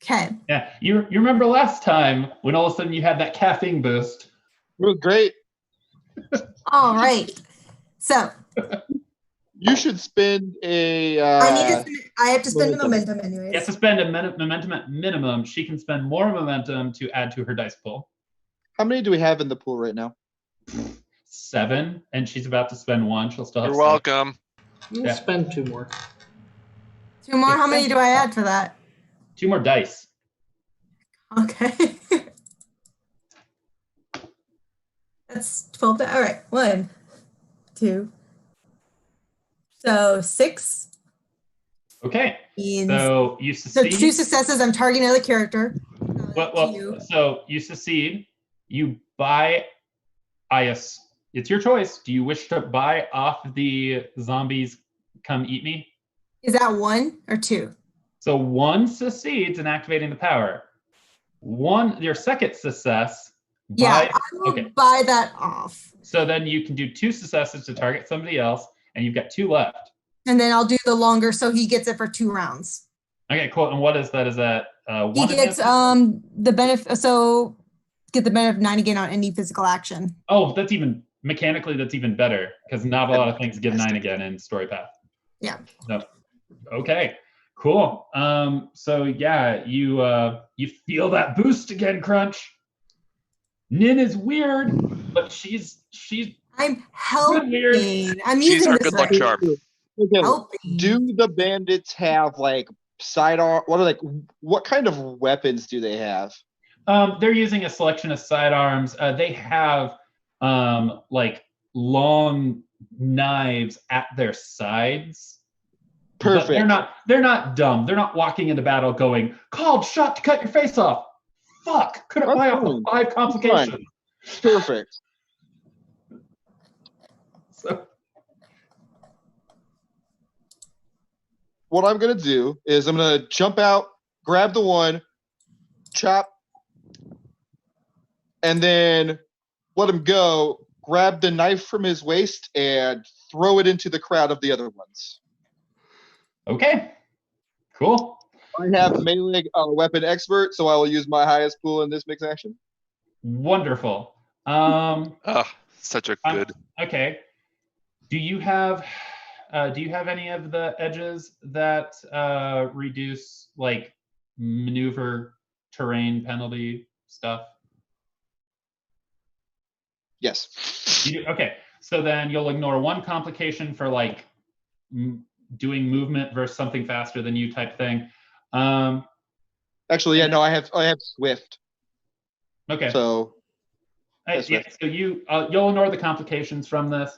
Okay. Yeah, you remember last time when all of a sudden you had that caffeine boost. It was great. All right. So You should spend a. I have to spend a momentum. momentum You have anyways. to spend a momentum at minimum. She can spend more momentum to add to her dice pool. How many do we have in the pool right now? 7, and she's about to spend 1. She'll still have You're 6. welcome. We'll Yeah. spend 2 more. 2 more. How many do I add for that? 2 more dice. Okay. That's 12. All right. 1, 2. So 6 Okay. means So you so succeed. 2 successes. I'm targeting another character. Well, so you succeed. You buy Ias. It's your choice. Do you wish to buy off the zombies come eat me? Is that 1 or 2? So one succeeds in activating the power. Your second success. Yeah, I will buy that off. So then you can do 2 successes to target somebody else, and you've got 2 left. And then I'll do the longer, so he gets it for 2 rounds. Okay, cool. And what is that? Is that one? He gets the benefit. So get the benefit of 9 again on any physical action. Oh, that's even mechanically. That's even better because not a lot of things give 9 again in Story Path. Yeah. So, okay. Cool. So yeah, you feel that boost again, Crunch. Nin is weird, but she's I'm helping. weird. I'm She's using our this good luck right. charm. Okay. Helping. Do the bandits have like sidearm? What kind of weapons do they have? They're using a selection of sidearms. They have like long knives at their sides. Perfect. But they're not dumb. They're not walking into battle going, called shot to cut your face off. Fuck. Couldn't buy off of 5 complications. Perfect. So What I'm gonna do is I'm gonna jump out, grab the one, chop, and then let him go, grab the knife from his waist, and throw it into the crowd of the other ones. okay. Cool. I have melee weapon expert, so I will use my highest pool in this mix action. Wonderful. Such a good. Okay. Do you have any of the edges that reduce like maneuver terrain penalty stuff? Yes. You do? Okay. So then you'll ignore 1 complication for like doing movement versus something faster than you type thing. Actually, yeah, no, I have Swift. Okay. So Yeah, so you'll ignore the complications from this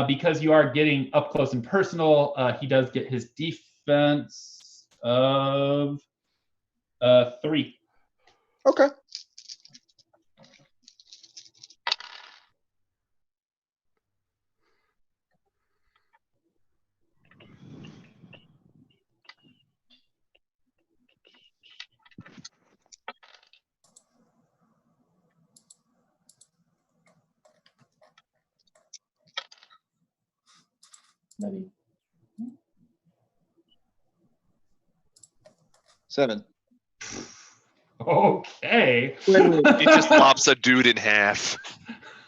because you are getting up close and personal. He does get his defense of 3. Okay. Maybe. 7. Okay. He just lops a dude in half.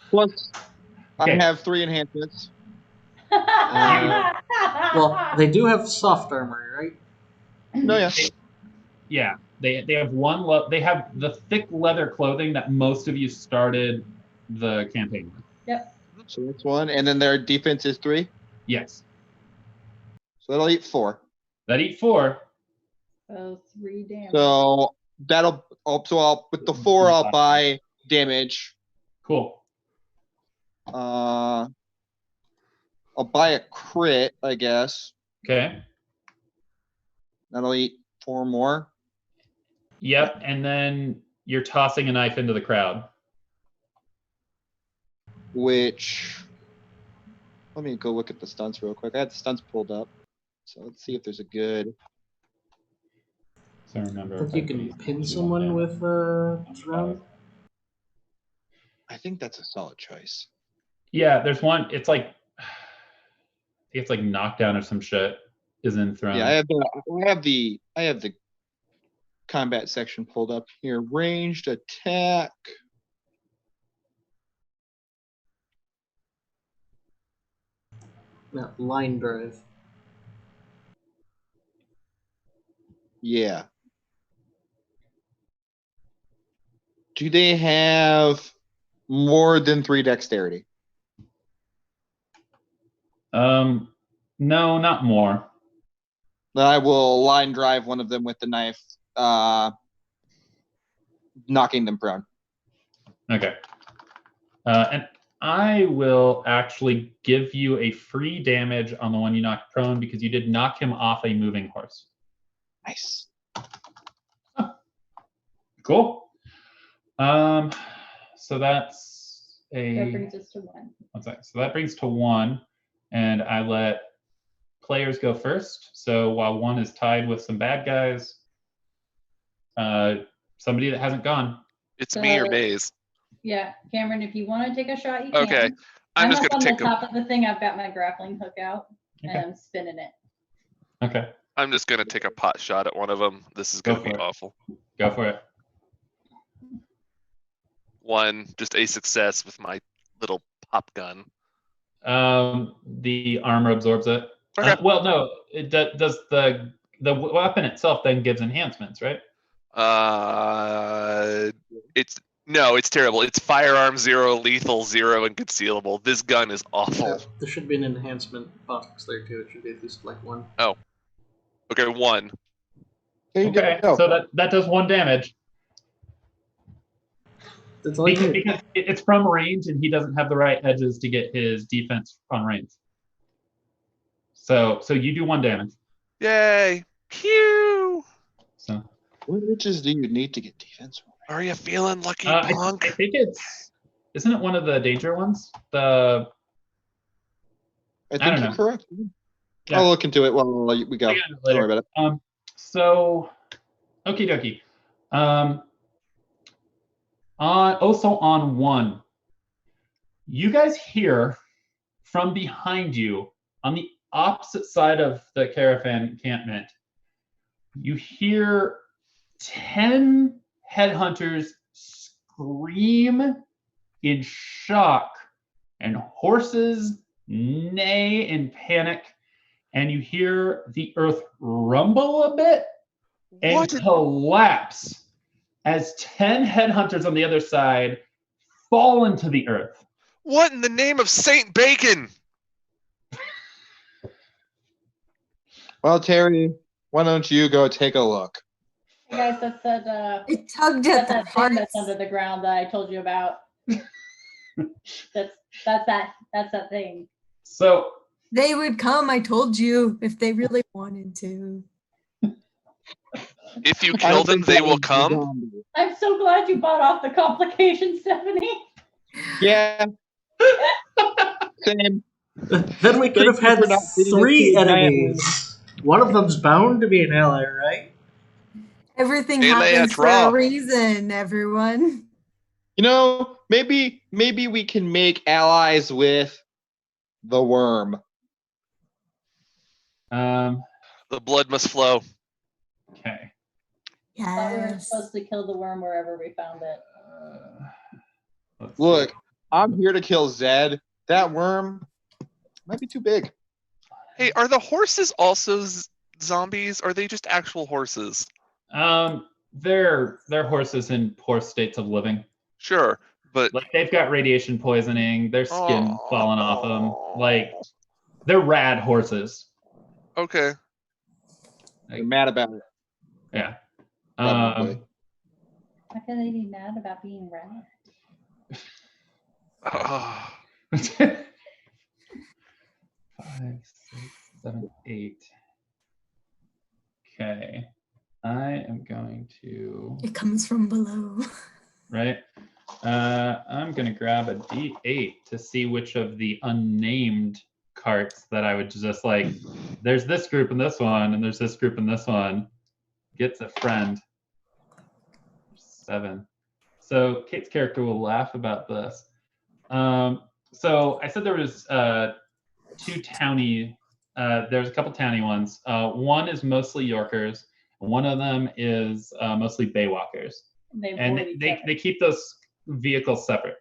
Plus, Okay. I have 3 enhancements. Well, they do have soft armor, right? No, yeah. Yeah, they have they have the thick leather clothing that most of you started the campaign with. Yep. So that's 1, and then their defense is 3. Yes. So that'll eat 4. That eat 4. So 3 damage. So I'll with the 4 I'll buy damage. Cool. I'll buy a crit, I guess. Okay. That'll eat 4 more. Yep, and then you're tossing a knife into the crowd. Which, let me go look at the stunts real quick. I had the stunts pulled up. So let's see if there's a good. So remember, I think you can pin someone with drown. I think that's a solid choice. Yeah, there's one. It's like knockdown or some shit is in thrown. Yeah, I have the combat section pulled up here. Ranged attack. No, line drive. Yeah. Do they have more than 3 dexterity? No, not more. Then I will line drive one of them with the knife, knocking them prone. Okay. And I will actually give you a free damage on the one you knocked prone because you did knock him off a moving horse. Nice. Huh. Cool. So that's That brings us to 1. One second. So that brings to 1, and I let players go first. So while one is tied with some bad guys, somebody that hasn't gone. It's me or So- Maze. Yeah, Cameron, if you want to take a shot, you Okay. can. I'm just up gonna on take the top of the thing. I've got my grappling hook out, and Okay. I'm spinning it. Okay, I'm just gonna take a pot shot at one of them. This is Go gonna be for it. awful. go for it. One, just a success with my little pop gun. The armor absorbs it. Okay. Well, no, it does the weapon itself then gives enhancements, right? It's terrible. It's firearm 0, lethal 0, and concealable. This gun is awful. Yeah, there should be an enhancement box there too. It should be at least like one. Okay, 1. There you Okay, go. so that does 1 damage. That's all I Because, can. because it's from range, and he doesn't have the right edges to get his defense on range. So you do 1 damage. Yay! Pew! So What riches do you need to get defense? Are you feeling lucky, I punk? think isn't it one of the danger ones? The I don't think know. you're correct. Yeah. I'll look into it while we go. I'll get it Don't worry later. about it. So okie dokie. Also on 1, you guys hear from behind you on the opposite side of the caravan encampment, you hear 10 headhunters scream in shock, and horses neigh in panic, and you hear the earth rumble a bit and What? collapse as 10 headhunters on the other side fall into the earth. What in the name of Saint Bacon? Well, Terry, why don't you go take a look? Hey guys, that's that. It tugged That's at the that thing that's parts. under the ground that I told you about. That's that thing. So They would come, I told you, if they really wanted to. If you I kill don't them, think they that will was the come. zombie. I'm so glad you bought off the complication, Stephanie. Yeah. Same. Then we could Thank have you had for not feeding us 3 to a giant enemies. One of them's bound to be an ally, right? Everything Melee happens at for a raw. reason, everyone. You know, maybe we can make allies with the worm. The blood must flow. okay. Thought we were Yes. supposed to kill the worm wherever we found it. Let's Look, see. I'm here to kill Zed. That worm might be too big. Hey, are the horses also zombies? Or are they just actual horses? They're horses in poor states of living. Sure, but Like they've got radiation poisoning, their skin Oh. falling off them. Like they're rad horses. okay. They're mad about it. Yeah. Probably. How can they be mad about being red? Ah. 5, 6, 7, 8. Okay. I am going to It comes from below. right. I'm gonna grab a D8 to see which of the unnamed carts that I would just like. There's this group in this one, and there's this group in this one. Gets a friend. 7. So Kate's character will laugh about this. So I said there was 2 towny. There's a couple towny ones. One is mostly Yorkers. One of them is mostly Baywalkers. And they keep those vehicles separate.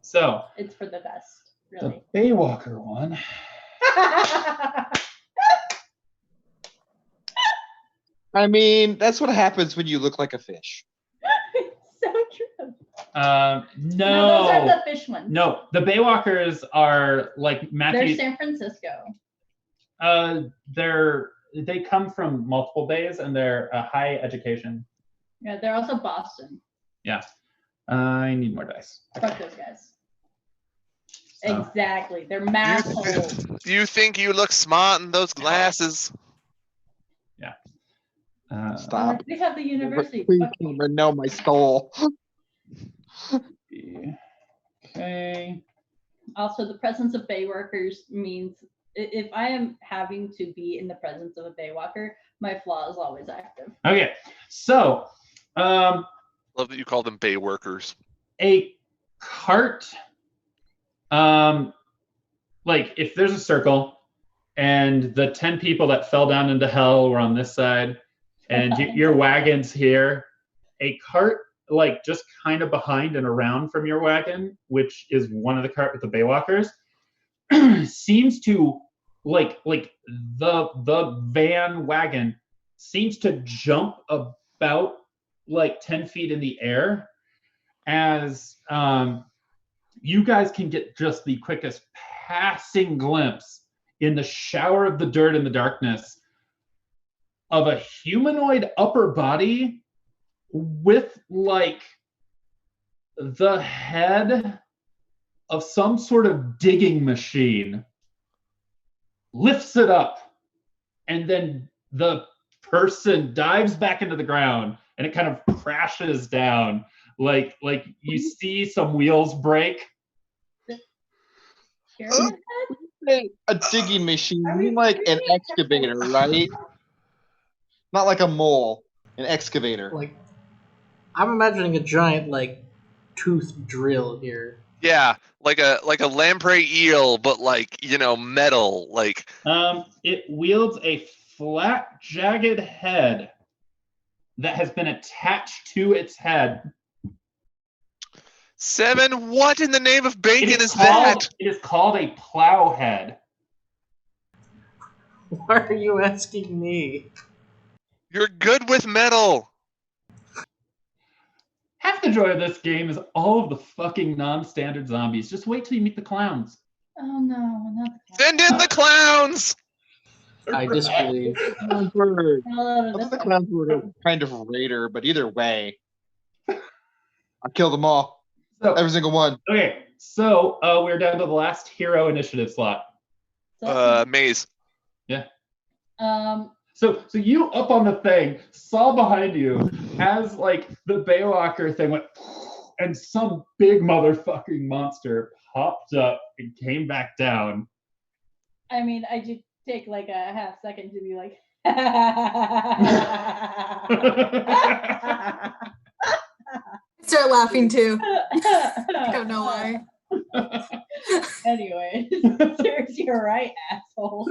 So It's for the best, really. the Baywalker one. I mean, that's what happens when you look like a fish. So true. No, Those are the fish ones. no, the Baywalkers are like They're Matthew. San Francisco. They come from multiple bays and they're high education. Yeah, they're also Boston. Yeah. I need more dice. Fuck those guys. So, Exactly. They're math holes. You think you look smart in those glasses? Stop. We have the university. Please Fuck don't me. even know my soul. okay. Also, the presence of Bay workers means if I am having to be in the presence of a Baywalker, my flaw is always active. Okay, so Love that you call them bay workers. a cart, like if there's a circle and the 10 people that fell down into hell were on this side and your wagon's here, a cart like just kind of behind and around from your wagon, which is one of the cart with the Baywalkers, seems to like the van wagon seems to jump about like 10 feet in the air as you guys can get just the quickest passing glimpse in the shower of the dirt in the darkness of a humanoid upper body with like the head of some sort of digging machine, lifts it up, and then the person dives back into the ground and it kind of crashes down. Like you see some wheels break. A digging machine, you mean like an excavator, right? Not like a mole, an excavator. Like, I'm imagining a giant like toothed drill here. Yeah, like a lamprey eel, but like, you know, metal. Like It wields a flat, jagged head that has been attached to its head. 7, what in the name of bacon is called, that? It is called a plow head. Why are you asking me? You're good with metal. Half the joy of this game is all of the fucking non-standard zombies. Just wait till you meet the clowns. Oh no, not the Send in the clowns! I disbelieve. I thought the clowns were a kind of raider, but either way, I killed them all. So, Every single one. okay, so we're down to the last hero initiative slot. Maze. Yeah. Um, So you up on the thing, saw behind you as like the Baywalker thing went, and some big motherfucking monster popped up and came back down. I mean, I did take like a half second to be like, Start laughing too. I don't know why. Anyway, serves you right, asshole.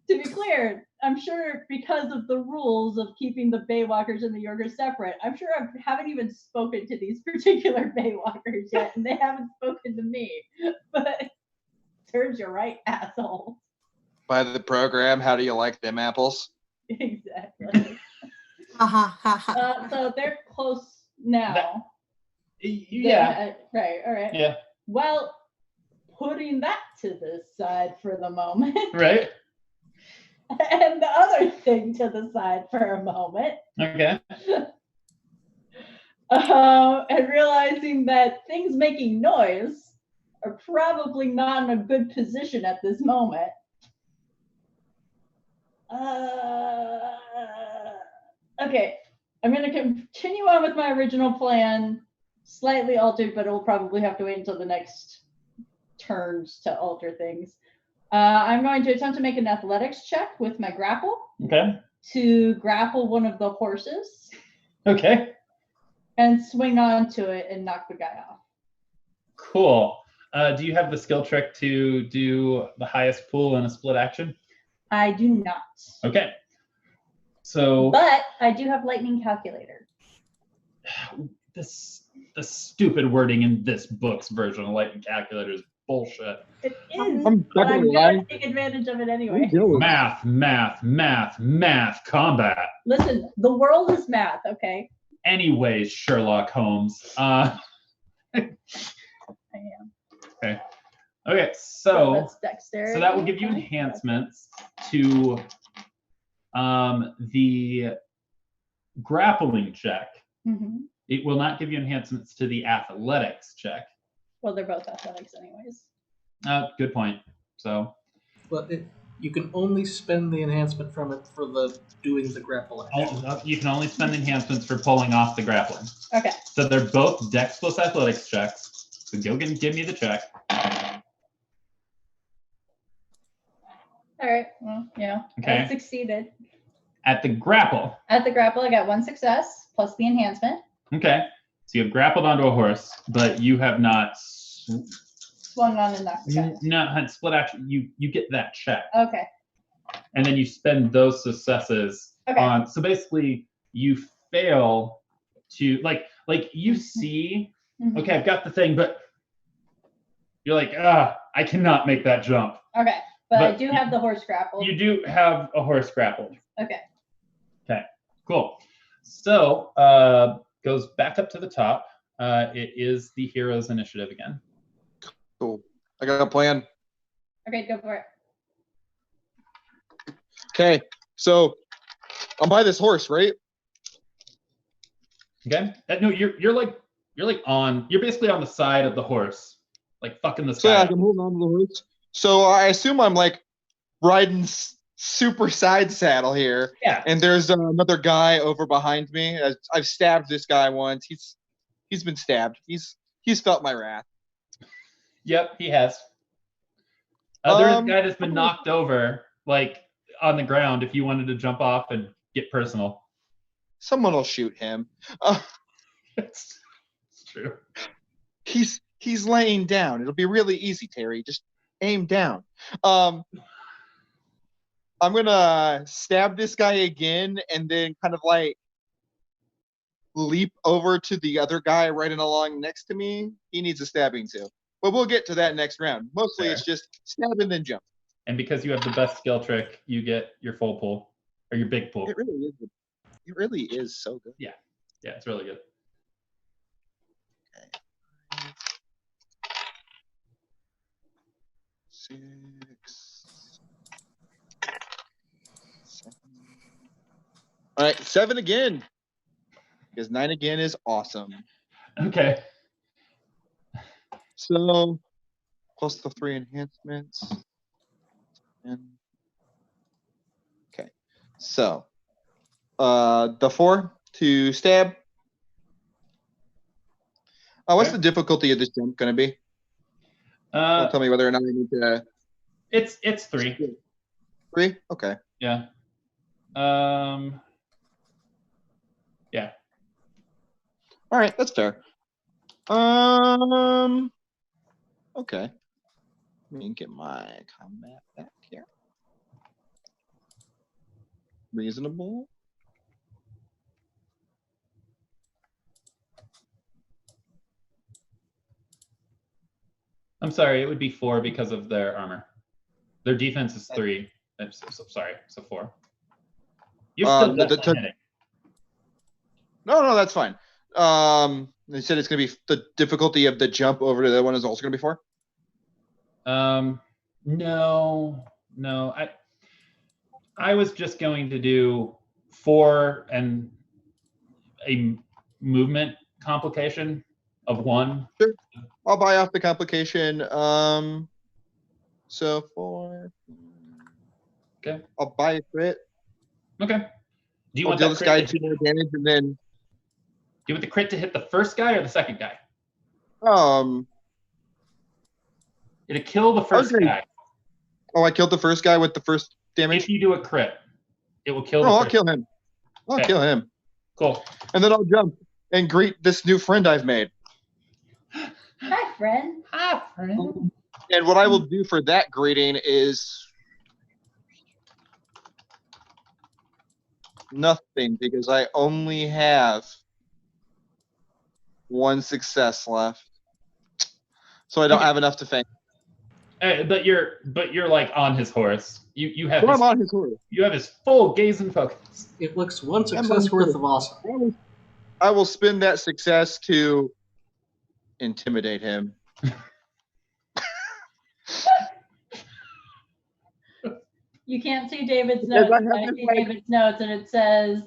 To be clear, I'm sure because of the rules of keeping the Baywalkers and the Yorkers separate, I'm sure I haven't even spoken to these particular Baywalkers yet, and they haven't spoken to me. But serves you right, asshole. By the program, how do you like them apples? Exactly. So they're close now. Yeah. Right, all right. Yeah. Well, putting that to the side for the moment. Right. And the other thing to the side for a moment. Okay. And realizing that things making noise are probably not in a good position at this moment. Okay, I'm going to continue on with my original plan, slightly altered, but it'll probably have to wait until the next turns to alter things. I'm going to attempt to make an athletics check with my grapple. Okay. To grapple one of the horses. Okay. And swing onto it and knock the guy off. Cool. Do you have the skill trick to do the highest pull in a split action? I do not. Okay. So. But I do have lightning calculator. The stupid wording in this book's version of lightning calculator is bullshit. It is, I'm but I'm going to take advantage of it anyway. Math, combat. Listen, the world is math, okay? Anyways, Sherlock Holmes. I am. Okay. Okay, so that's dexterity. So that will give you enhancements to the grappling check. Mm-hmm. It will not give you enhancements to the athletics check. Well, they're both athletics anyways. Good point. So. Well, you can only spend the enhancement from it for the doing the grapple action. You can only spend enhancements for pulling off the grappling. Okay. So they're both Dex plus athletics checks. So go give me the check. All right. Well, Okay. I succeeded. At the grapple. At the grapple, I got 1 success plus the enhancement. Okay. So you have grappled onto a horse, but you have not Swung on the next guy. No, split action. You get that check. Okay. And then you spend those successes on. So basically, you fail to like you see. Okay, I've got the thing, but you're like, I cannot make that jump. Okay, but I do have the horse grappled. You do have a horse grappled. Okay. Okay, cool. So goes back up to the top. It is the hero's initiative again. Cool. I got a plan. Okay, go for it. Okay, so I'm by this horse, right? Okay. No, you're basically on the side of the horse, like fucking the sky. So yeah, up. I'm holding on to the horse. So I assume I'm like riding super side saddle here. Yeah. And there's another guy over behind me. I've stabbed this guy once. He's been stabbed. He's felt my wrath. Yep, he has. There's a guy that's been knocked over, like on the ground. If you wanted to jump off and get personal, someone will shoot him. It's true. He's laying down. It'll be really easy, Terry. Just aim down. I'm gonna stab this guy again, and then kind of like leap over to the other guy right along next to me. He needs a stabbing too. But we'll get to that next round. Mostly It's just stab and then jump. And because you have the best skill trick, you get your full pull or your big pull. It really is. It really is so good. Yeah, it's really good. Okay. 6, 7. All right, 7 again. Because 9 again is awesome. Okay. So, plus the 3 enhancements. And okay. So, the 4 to stab. What's the difficulty of this jump going to be? Don't tell me whether or not I need to. It's 3. 3? Okay. Yeah. Yeah. All right, that's fair. Okay. Let me get my combat back here. Reasonable. I'm sorry, it would be 4 because of their armor. Their defense is 3. Sorry, so 4. You're still hitting. No, that's fine. They said it's going to be the difficulty of the jump over to the other one is also going to be 4. No. I was just going to do 4 and a movement complication of 1. Sure. I'll buy off the complication. So 4. Okay. I'll buy a crit. Okay. Do you I'll want deal that this guy crit 2 more damage and then. Do you want the crit to hit the first guy or the second guy? It'll kill the first guy. Oh, I killed the first guy with the first damage? If you do a crit, it will kill I'll kill him. I'll kill him. Cool. And then I'll jump and greet this new friend I've made. Hi, friend. Hi, friend. And what I will do for that greeting is nothing because I only have 1 success left. So I don't have enough to thank. But you're like on his horse. You have. I'm on his horse. You have his full gaze and focus. It looks 1 success worth of awesome. I will spend that success to intimidate him. You can't see David's notes. I see David's notes, and it says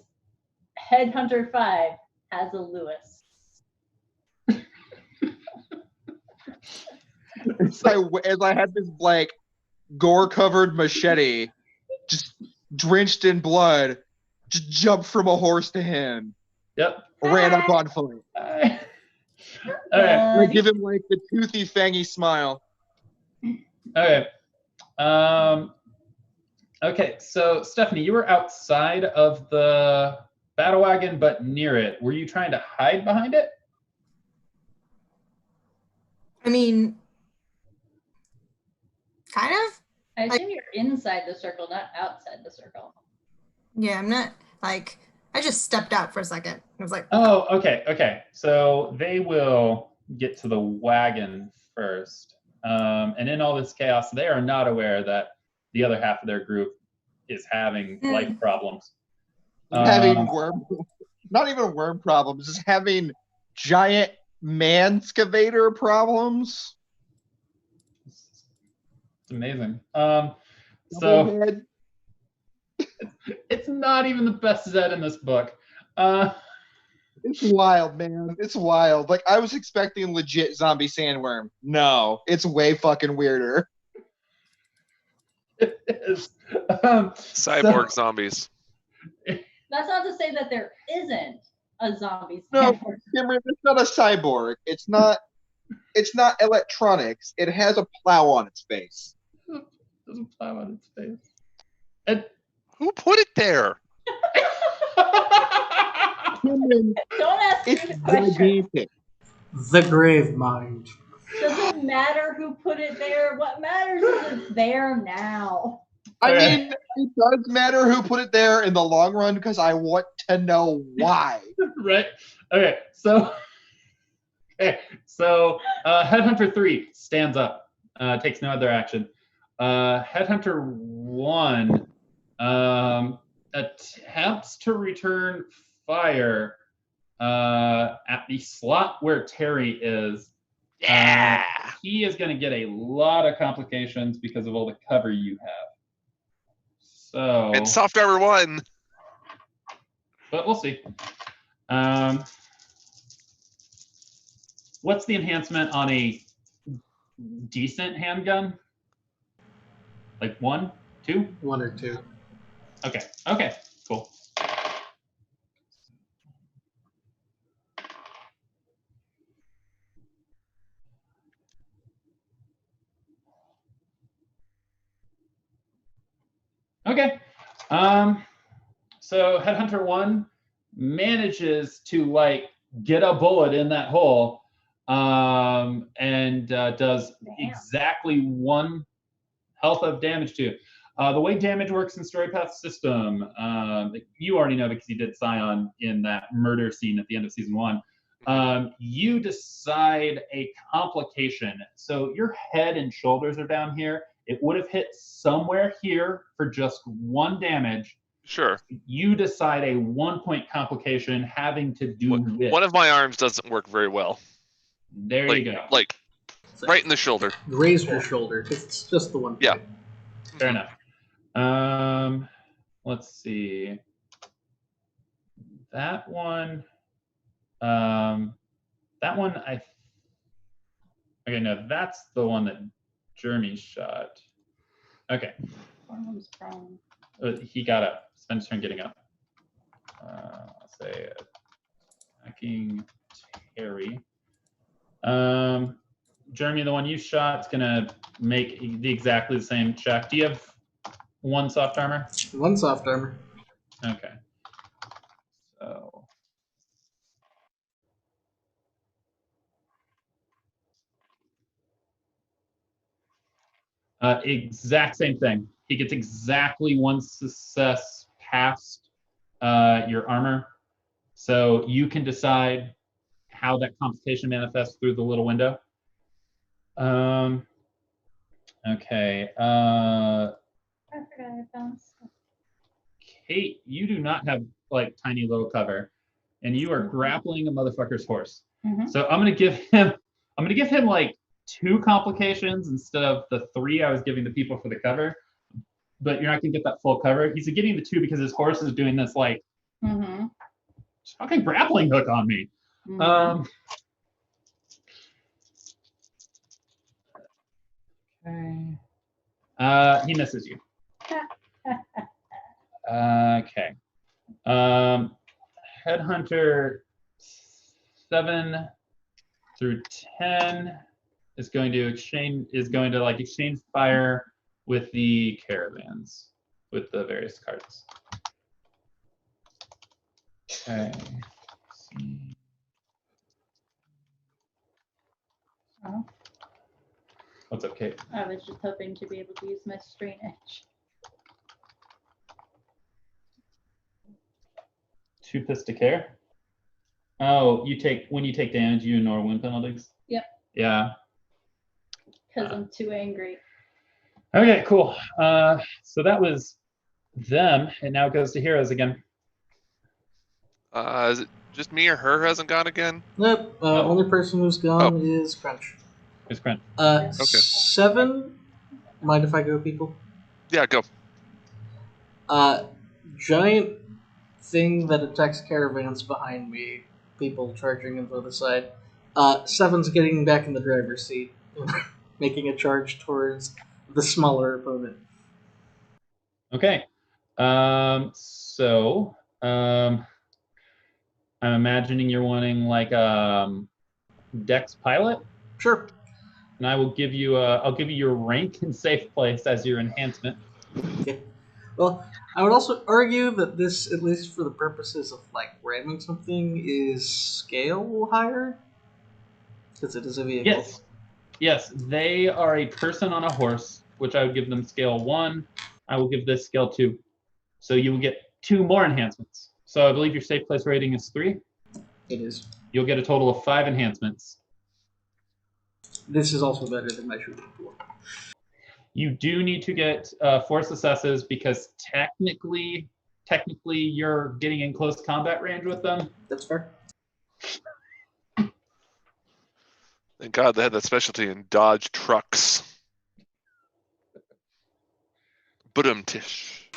Headhunter 5 has a Lewis. As I had this like gore-covered machete, just drenched in blood, just jumped from a horse to him. Yep. Ran up on foot. All right. I give him like the toothy, fangy smile. Okay. Okay, so Stephanie, you were outside of the battle wagon, but near it. Were you trying to hide behind it? I mean, kind of. I assume you're inside the circle, not outside the circle. Yeah, I'm not like. I just stepped out for a second. I was like, Oh, okay. So they will get to the wagon first. And in all this chaos, they are not aware that the other half of their group is having life problems. Having worm, not even worm problems, just having giant manskavator problems. It's amazing. So it's not even the best Zed in this book. It's wild, man. It's wild. Like, I was expecting legit zombie sandworm. No, it's way fucking weirder. It is. Cyborg zombies. That's not to say that there isn't a zombie. No, Cameron, it's not a cyborg. It's not electronics. It has a plow on its face. There's a plow on its face. And Who put it there? Cameron, Don't ask me it's the question. gigantic. The grave mind. Doesn't matter who put it there. What matters is it's there now. I mean, it does matter who put it there in the long run because I want to know why. right. Okay. So Headhunter 3 stands up, takes no other action. Headhunter 1 attempts to return fire at the slot where Terry is. Yeah. He is going to get a lot of complications because of all the cover you have. So, And soft armor 1. but we'll see. What's the enhancement on a decent handgun? Like 1, 2? 1 or 2. Okay, cool. Okay. So Headhunter 1 manages to like get a bullet in that hole and does exactly 1 health of damage to you. The way damage works in Storypath system, you already know because you did Scion in that murder scene at the end of season 1. You decide a complication. So your head and shoulders are down here. It would have hit somewhere here for just 1 damage. Sure. You decide a 1-point complication having to do with. One of my arms doesn't work very well. There you go. Like, right in the shoulder. Raise your shoulder, because it's just the one. Yeah. Fair enough. Let's see. That one. Okay, no, that's the one that Jeremy shot. Okay. He got up. Spend his turn getting up. I'll say attacking Terry. Jeremy, the one you shot is gonna make exactly the same check. Do you have 1 soft armor? 1 soft armor. Okay. So. Exact same thing. He gets exactly 1 success past your armor. So you can decide how that complication manifests through the little window. Okay. I forgot I found stuff. Kate, you do not have like tiny little cover, and you are grappling a motherfucker's horse. Mm-hmm. So I'm gonna give him like 2 complications instead of the 3 I was giving the people for the cover. But you're not gonna get that full cover. He's getting the 2 because his horse is doing this like fucking grappling hook on me. Mm-hmm. Okay. He misses you. Okay. Headhunter 7 through 10 is going to exchange fire with the caravans. with the various cards. Okay. Oh, What's up, Kate? I was just hoping to be able to use my strain edge. 2 piss to care. Oh, when you take damage, you ignore wound penalties. Yep. Yeah. Because I'm too angry. Okay, cool. So that was them, and now it goes to heroes again. Is it just me or her hasn't gone again? Nope. Only person who's gone is Crunch. Who's Crunch? Okay. 7. Mind if I go, people? Yeah, go. Giant thing that attacks caravans behind me. People charging into the side. 7's getting back in the driver's seat, making a charge towards the smaller opponent. Okay. I'm imagining you're wanting like Dex pilot, Sure. and I'll give you your rank and safe place as your enhancement. Okay. Well, I would also argue that this, at least for the purposes of like ramming something, is scale higher because it is a vehicle. Yes, they are a person on a horse, which I would give them scale 1. I will give this scale 2. So you will get 2 more enhancements. So I believe your safe place rating is 3. It is. You'll get a total of 5 enhancements. This is also better than my shooting pool. You do need to get 4 successes because technically you're getting in close combat range with them. That's fair. Thank God they had that specialty in Dodge trucks. Tish.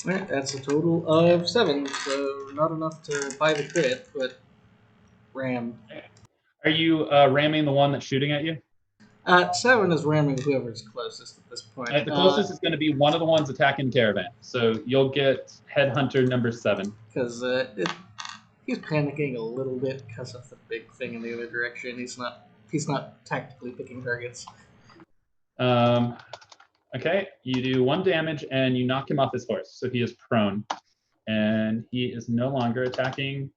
Alright, that's a total of 7, so not enough to buy the crit, but ram. Are you ramming the one that's shooting at you? 7 is ramming whoever's closest at this point. The closest is going to be one of the ones attacking caravan. So you'll get headhunter number 7. Because he's panicking a little bit because of the big thing in the other direction. He's not tactically picking targets. Okay, you do 1 damage and you knock him off his horse, so he is prone, and he is no longer attacking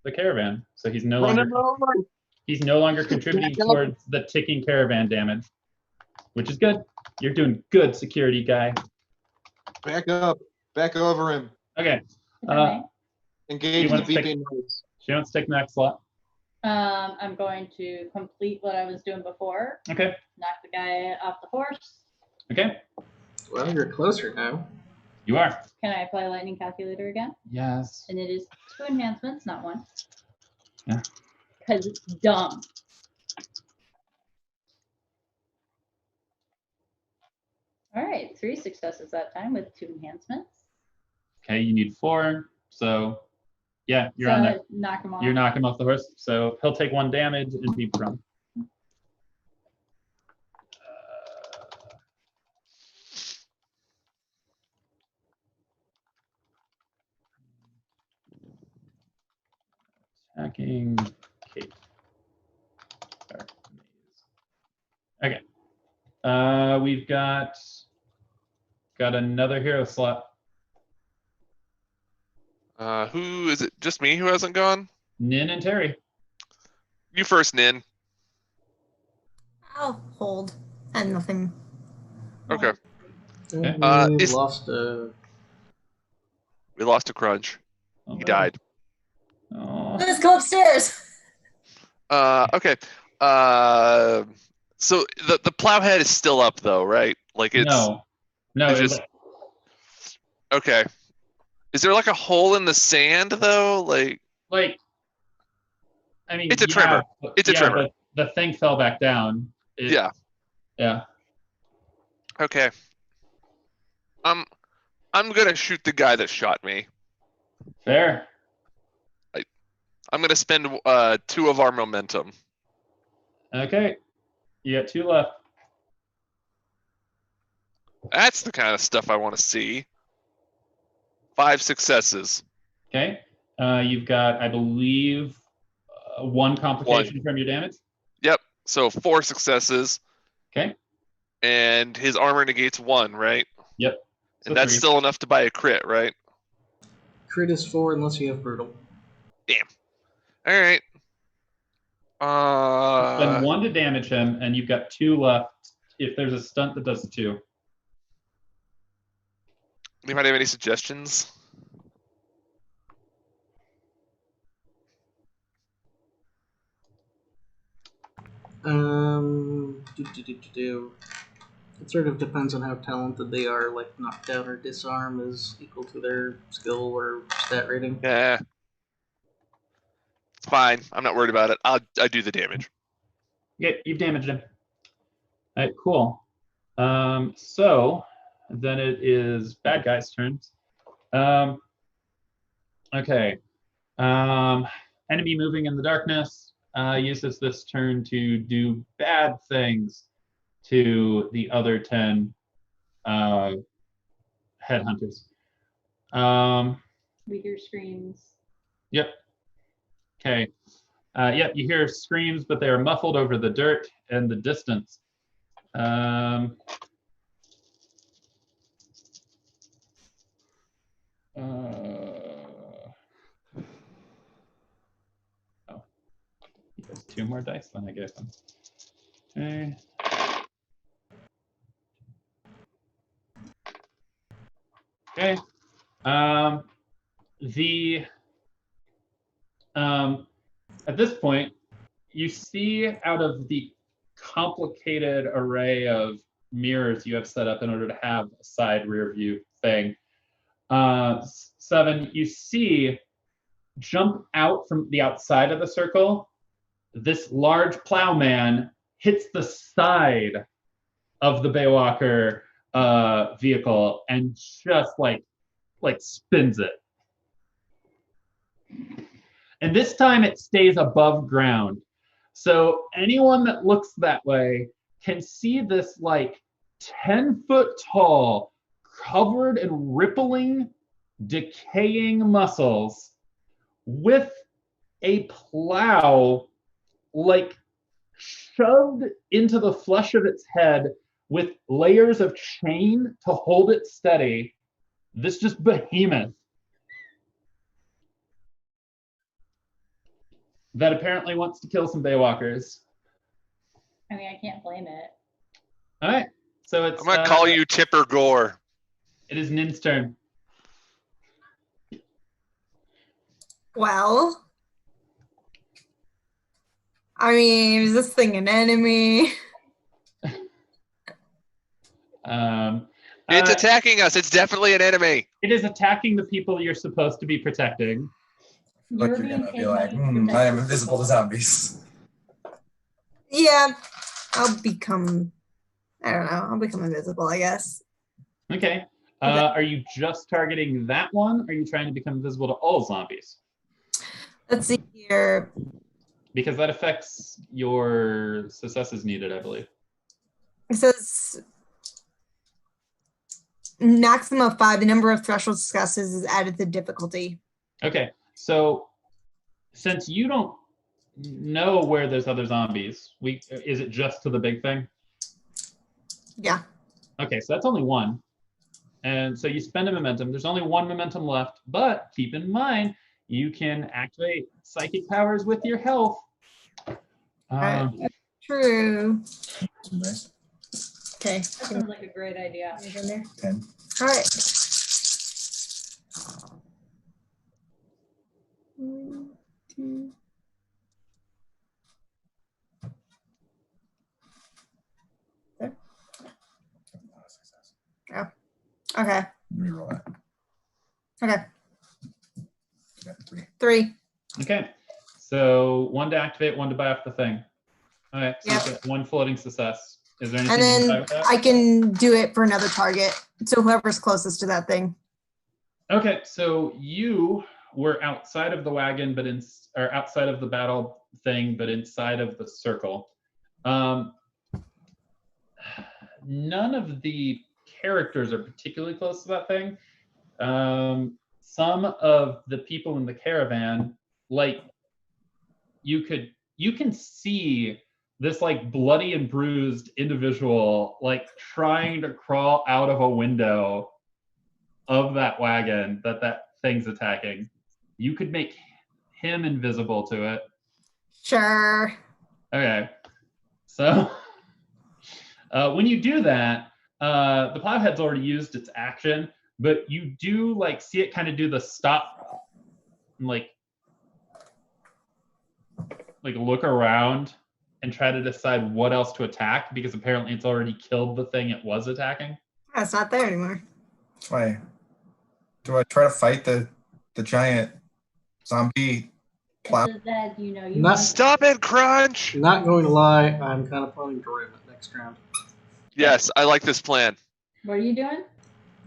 the caravan. So he's no longer contributing towards the ticking caravan damage, which is good. You're doing good, security guy. Back up. Back over him. Okay. Engage the beeping noise. She wants to take the next slot. I'm going to complete what I was doing before. Okay. Knock the guy off the horse. Okay. Well, you're closer now. You are. Can I apply lightning calculator again? Yes. And it is 2 enhancements, not 1. Yeah. Because it's dumb. All right, 3 successes that time with 2 enhancements. Okay, you need 4. So, yeah, you're on there. Knock him off. You're knocking him off the horse. So he'll take 1 damage and be prone. Attacking Kate. Okay. We've got another hero slot. Who is it? Just me who hasn't gone? Nin and Terry. You first, Nin. I'll hold. And nothing. Okay. We lost a... We lost a Crunch. Oh, He died. Oh. Let's go upstairs. Okay. So the plowhead is still up though, right? Like it's No. it's just okay. Is there like a hole in the sand though? Like I mean, it's a trimmer. It's a trimmer. But the thing fell back down. Yeah. Okay. I'm gonna shoot the guy that shot me. Fair. I'm gonna spend 2 of our momentum. Okay. You got 2 left. That's the kind of stuff I want to see. 5 successes. Okay. You've got, I believe, 1 complication from your damage. Yep. So 4 successes. Okay. And his armor negates 1, right? Yep. And that's 3. still enough to buy a crit, right? Crit is 4 unless you have brutal. Damn. All right. Spend 1 to damage him, and you've got 2 left if there's a stunt that does 2. Anybody have any suggestions? It sort of depends on how talented they are. Like knockdown or disarm is equal to their skill or stat rating. Yeah. It's fine. I'm not worried about it. I do the damage. Yeah, you've damaged him. All right, cool. So then it is bad guy's turns. Okay. Enemy moving in the darkness uses this turn to do bad things to the other 10 headhunters. We hear screams. Yep. Okay. Yep, you hear screams, but they are muffled over the dirt and the distance. He has 2 more dice than I gave him. Okay. Okay. At this point, you see out of the complicated array of mirrors you have set up in order to have a side rear view thing. 7, you see jump out from the outside of the circle. This large plowman hits the side of the Baywalker vehicle and just like spins it. And this time it stays above ground. So anyone that looks that way can see this like 10-foot tall, covered in rippling, decaying muscles with a plow like shoved into the flesh of its head with layers of chain to hold it steady. This just behemoth that apparently wants to kill some Baywalkers. I mean, I can't blame it. All right, so it's. I'm gonna call you Tipper Gore. It is Nin's turn. Well, I mean, is this thing an enemy? It's attacking us. It's definitely an enemy. It is attacking the people you're supposed to be protecting. Look, you're gonna be like, I am invisible to zombies. Yeah, I'll become invisible, I guess. Okay. Are you just targeting that one? Or are you trying to become invisible to all zombies? Let's see here. Because that affects your successes needed, I believe. It says maximum of 5. The number of threshold successes is added to difficulty. Okay, so since you don't know where there's other zombies, is it just to the big thing? Yeah. Okay, so that's only 1. And so you spend a momentum. There's only 1 momentum left, but keep in mind, you can activate psychic powers with your health. True. Nice. Okay. That sounds like a great idea. 10. All right. Oh. Okay. Reroll that. Okay. Yeah, 3. 3. Okay, so 1 to activate, 1 to buy off the thing. All right, so Yep. you get 1 floating success. Is there anything And you can buy then with that? I can do it for another target. So whoever's closest to that thing. Okay, so you were outside of the wagon, or outside of the battle thing, but inside of the circle. None of the characters are particularly close to that thing. Some of the people in the caravan, like you can see this like bloody and bruised individual like trying to crawl out of a window of that wagon that thing's attacking. You could make him invisible to it. Sure. Okay. So when you do that, the plowhead's already used its action, but you do like see it kind of do the stop, like look around and try to decide what else to attack, because apparently it's already killed the thing it was attacking. It's not there anymore. Why? Do I try to fight the giant zombie plow? It says that, you Not- want- Stop it, Crunch! Not going to lie, I'm kind of planning to ram it next round. Yes, I like this plan. What are you doing?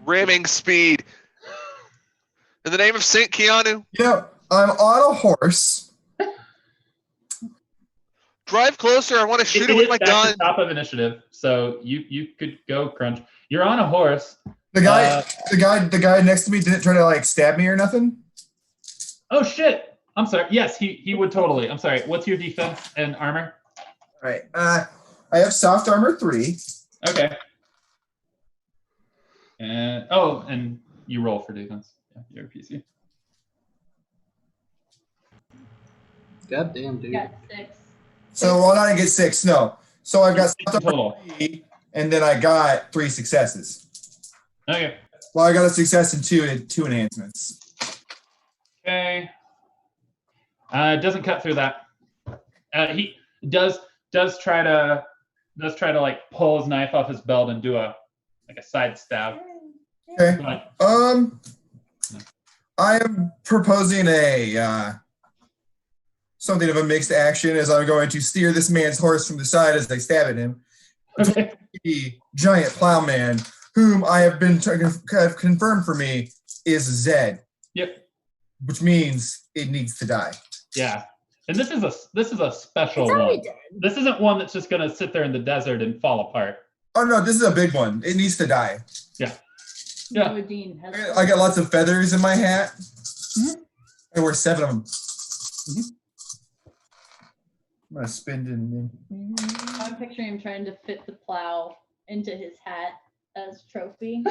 Ramming speed. In the name of Saint Keanu, You know, I'm on a horse. drive closer. I want to shoot it with my That's gun. the top of initiative, so you could go, Crunch. You're on a horse. The guy next to me didn't try to like stab me or nothing. Oh shit! I'm sorry. Yes, he would totally. I'm sorry. What's your defense and armor? All right. I have soft armor 3. Okay. And and you roll for defense. Yeah, you're a PC. God damn, dude. Got 6. So well, I didn't get 6. No. So I've got Six soft armor total. 3, and then I got 3 successes. Okay. Well, I got a success and two enhancements. Okay. Doesn't cut through that. He does try to like pull his knife off his belt and do a side stab. Okay. But, I am proposing something of a mixed action, as I'm going to steer this man's horse from the side as I stab at him. okay. The giant plowman, whom I have been have confirmed for me is Zed. Yep. Which means it needs to die. Yeah. And this is a special It's already one. dead. This isn't one that's just gonna sit there in the desert and fall apart. Oh no, this is a big one. It needs to die. Yeah. Noah Dean has I got lots of feathers in my hat. Mhm. I wear 7 of them. Mhm. I'm gonna spend in. I'm picturing him trying to fit the plow into his hat as trophy.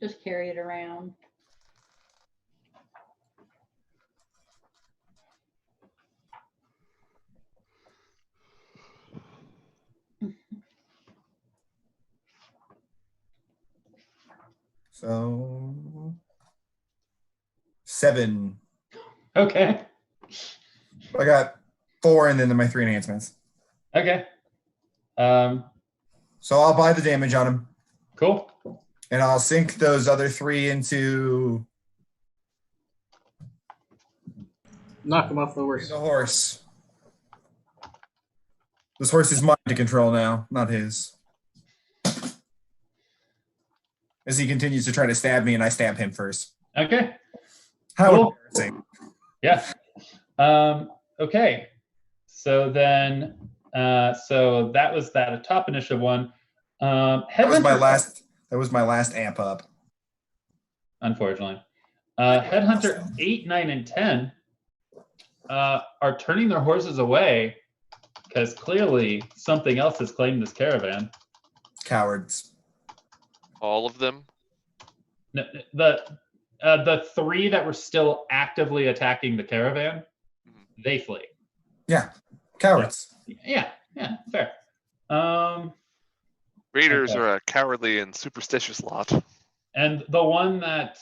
Just carry it around. So 7. Okay. I got 4 and then my 3 enhancements. Okay. So I'll buy the damage on him. Cool. And I'll sink those other 3 into Knock him off the horse. the horse. This horse is mine to control now, not his. As he continues to try to stab me and I stab him first. Okay. How Cool. embarrassing. Yeah. Okay. So then, so that was that top initiative one. That was my last amp up. Unfortunately. Headhunter 8, 9, and 10 are turning their horses away because clearly something else has claimed this caravan. Cowards. All of them. No, the 3 that were still actively attacking the caravan, they flee. Yeah. Cowards. Yeah, fair. Raiders Okay. are a cowardly and superstitious lot. And the one that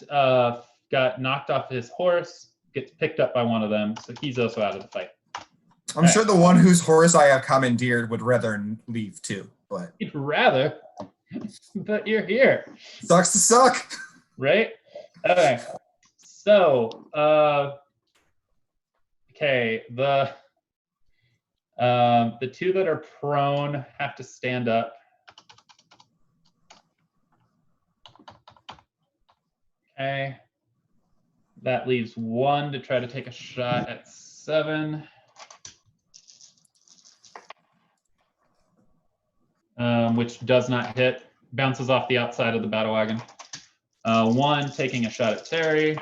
got knocked off his horse gets picked up by one of them, so he's also out of the fight. I'm sure the one whose horse I have commandeered would rather leave too, but You'd rather, but you're here, sucks to suck. right? Okay. So, okay, the 2 that are prone have to stand up. Okay. That leaves 1 to try to take a shot at 7. Which does not hit. Bounces off the outside of the battle wagon. 1 taking a shot at Terry.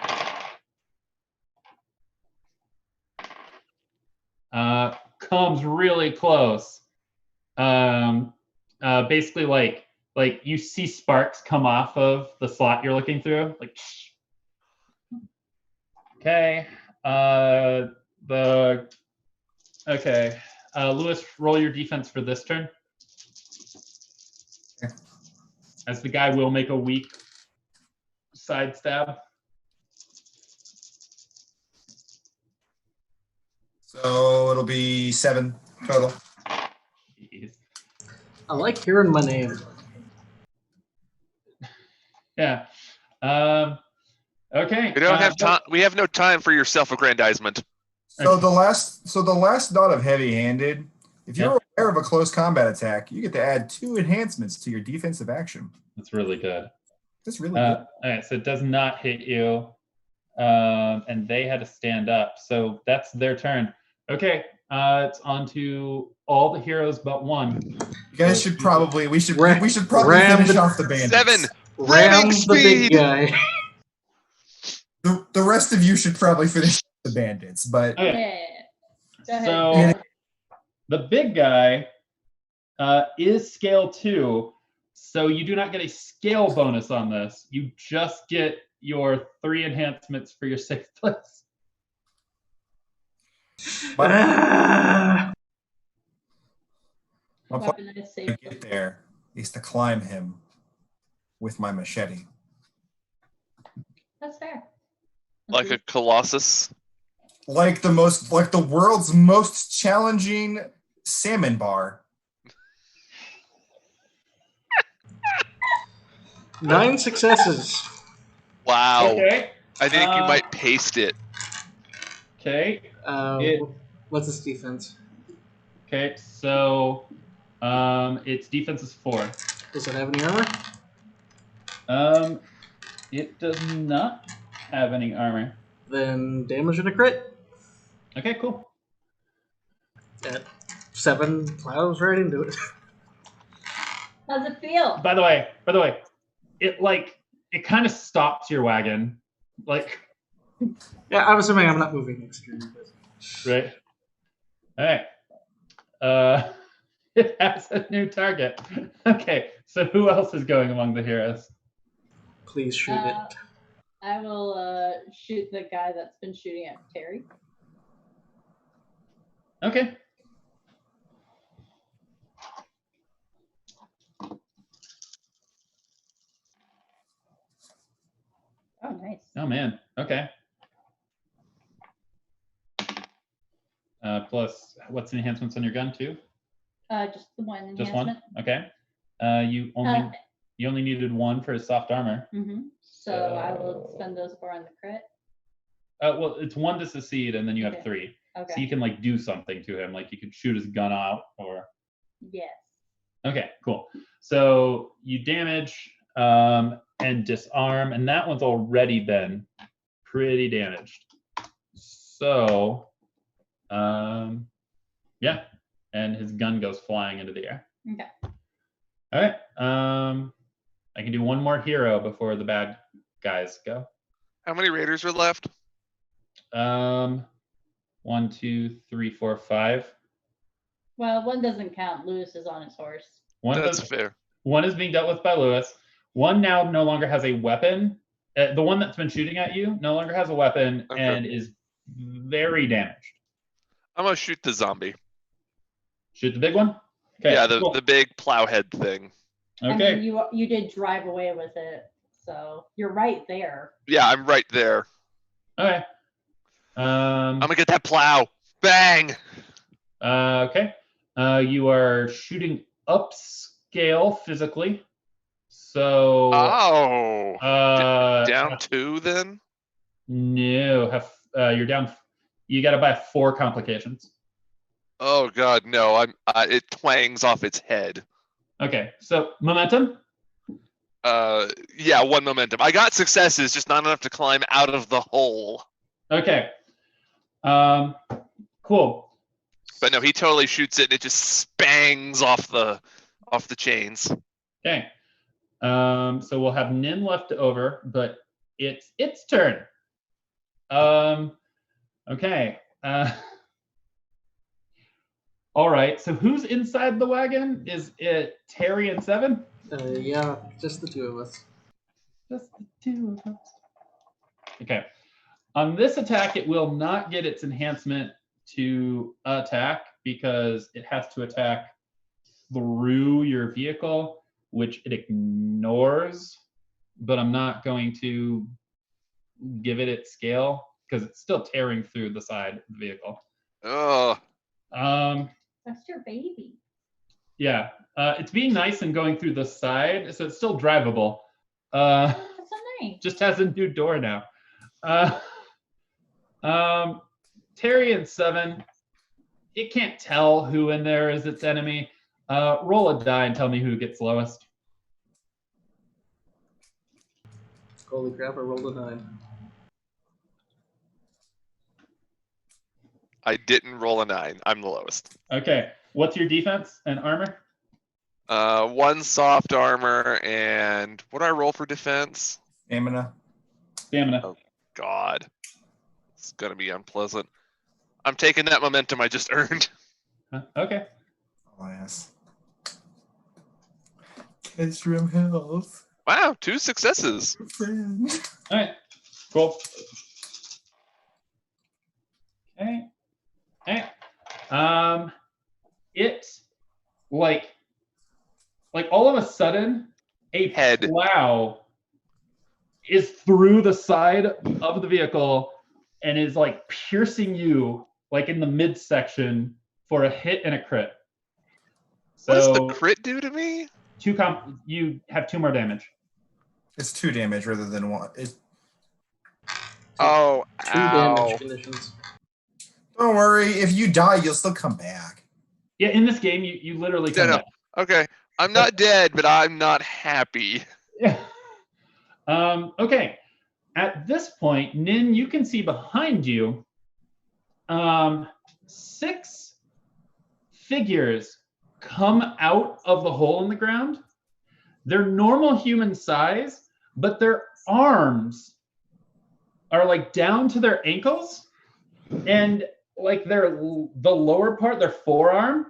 comes really close, basically like you see sparks come off of the slot you're looking through, like. Okay. Lewis, roll your defense for this turn. Okay. As the guy will make a weak side stab. So it'll be 7 total. Jeez. I like hearing my name. Yeah. Okay. We don't have time. We have no time for your self-aggrandizement. So the last dot of heavy-handed, if you're Yeah. aware of a close combat attack, you get to add 2 enhancements to your defensive action. That's really good. That's really good. All right, so it does not hit you, and they had to stand up, so that's their turn. Okay, it's on to all the heroes but one. You guys should probably we should Ram finish the- off the bandits. 7. Ram Ramming the big speed. guy. The rest of you should probably finish the bandits, but Okay. Go ahead. So the big guy is scale 2, so you do not get a scale bonus on this. You just get your 3 enhancements for your 6th place. Ah. my plan Weaponized to safe. get there is to climb him with my machete. That's fair. Like a colossus. Like the world's most challenging salmon bar. 9 successes. Wow. Okay. I think you might paste it. Okay. It- What's his defense? Okay. So its defense is 4. Does it have any armor? It does not have any armor. Then damage and a crit. Okay, cool. At 7 plows right into it. How's it feel? By the way, it kind of stops your wagon, like, Yeah, I'm assuming I'm not moving next turn. But... right? All right. It has a new target. Okay, so who else is going among the heroes? Please shoot it. I will shoot the guy that's been shooting at Terry. Okay. Oh, nice. Oh man. Okay. Plus, what's the enhancements on your gun too? Just the one Just enhancement. one. Okay. You only needed 1 for his soft armor. So I will spend those 4 on the crit. Well, it's 1 to succeed, and then you have Okay. 3. Okay. So you can like do something to him, like you could shoot his gun out, or. Yes. Okay, cool. So you damage and disarm, and that one's already been pretty damaged. So, yeah, and his gun goes flying into the air. Okay. All right. I can do 1 more hero before the bad guys go. How many raiders are left? 1, 2, 3, 4, 5. Well, 1 doesn't count. Lewis is on his horse. That's fair. 1 is being dealt with by Lewis. 1 now no longer has a weapon. The one that's been shooting at you no longer has a weapon and is very damaged. I'm gonna shoot the zombie. Shoot the big one? Okay, Yeah, cool. the big plowhead thing. Okay. I mean, you did drive away with it, so you're right there. Yeah, I'm right there. Okay. I'm gonna get that plow. Bang! Okay. You are shooting upscale physically. So Down 2 then? No, you're down. You got to buy 4 complications. Oh god, no! It twangs off its head. Okay, so momentum. Yeah, 1 momentum. I got successes, just not enough to climb out of the hole. Okay. Cool. But no, he totally shoots it and it just spangs off the chains. Okay. So we'll have Nin left over, but it's its turn. Okay. All right. So who's inside the wagon? Is it Terry and Seven? Yeah, just the two of us. Just the two of us. Okay. On this attack, it will not get its enhancement to attack because it has to attack through your vehicle, which it ignores. But I'm not going to give it its scale because it's still tearing through the side of the vehicle. Oh, That's your baby. Yeah, it's being nice and going through the side, so it's still drivable. That's so nice. Just has a new door now. Terry and Seven, it can't tell who in there is its enemy. Roll a die and tell me who gets lowest. Holy crap, I rolled a 9. I didn't roll a 9. I'm the lowest. Okay, what's your defense and armor? 1 soft armor, and what do I roll for defense? Stamina. Stamina. Oh, God. It's going to be unpleasant. I'm taking that momentum I just earned. Okay. Oh, yes. Castrum Health. Wow, 2 successes. Friend. All right, cool. Okay. Okay. It like all of a sudden a Head. plow is through the side of the vehicle and is like piercing you like in the midsection for a hit and a crit. So What does the crit do to me? you have 2 more damage. It's 2 damage rather than 1. Oh, 2 ow. damage conditions. Don't worry, if you die, you'll still come back. Yeah, in this game you literally come No. back. Okay, I'm not dead, but I'm not happy. Yeah. Okay. At this point, Nin, you can see behind you 6 figures come out of the hole in the ground. They're normal human size, but their arms are like down to their ankles, and like the lower part, their forearm,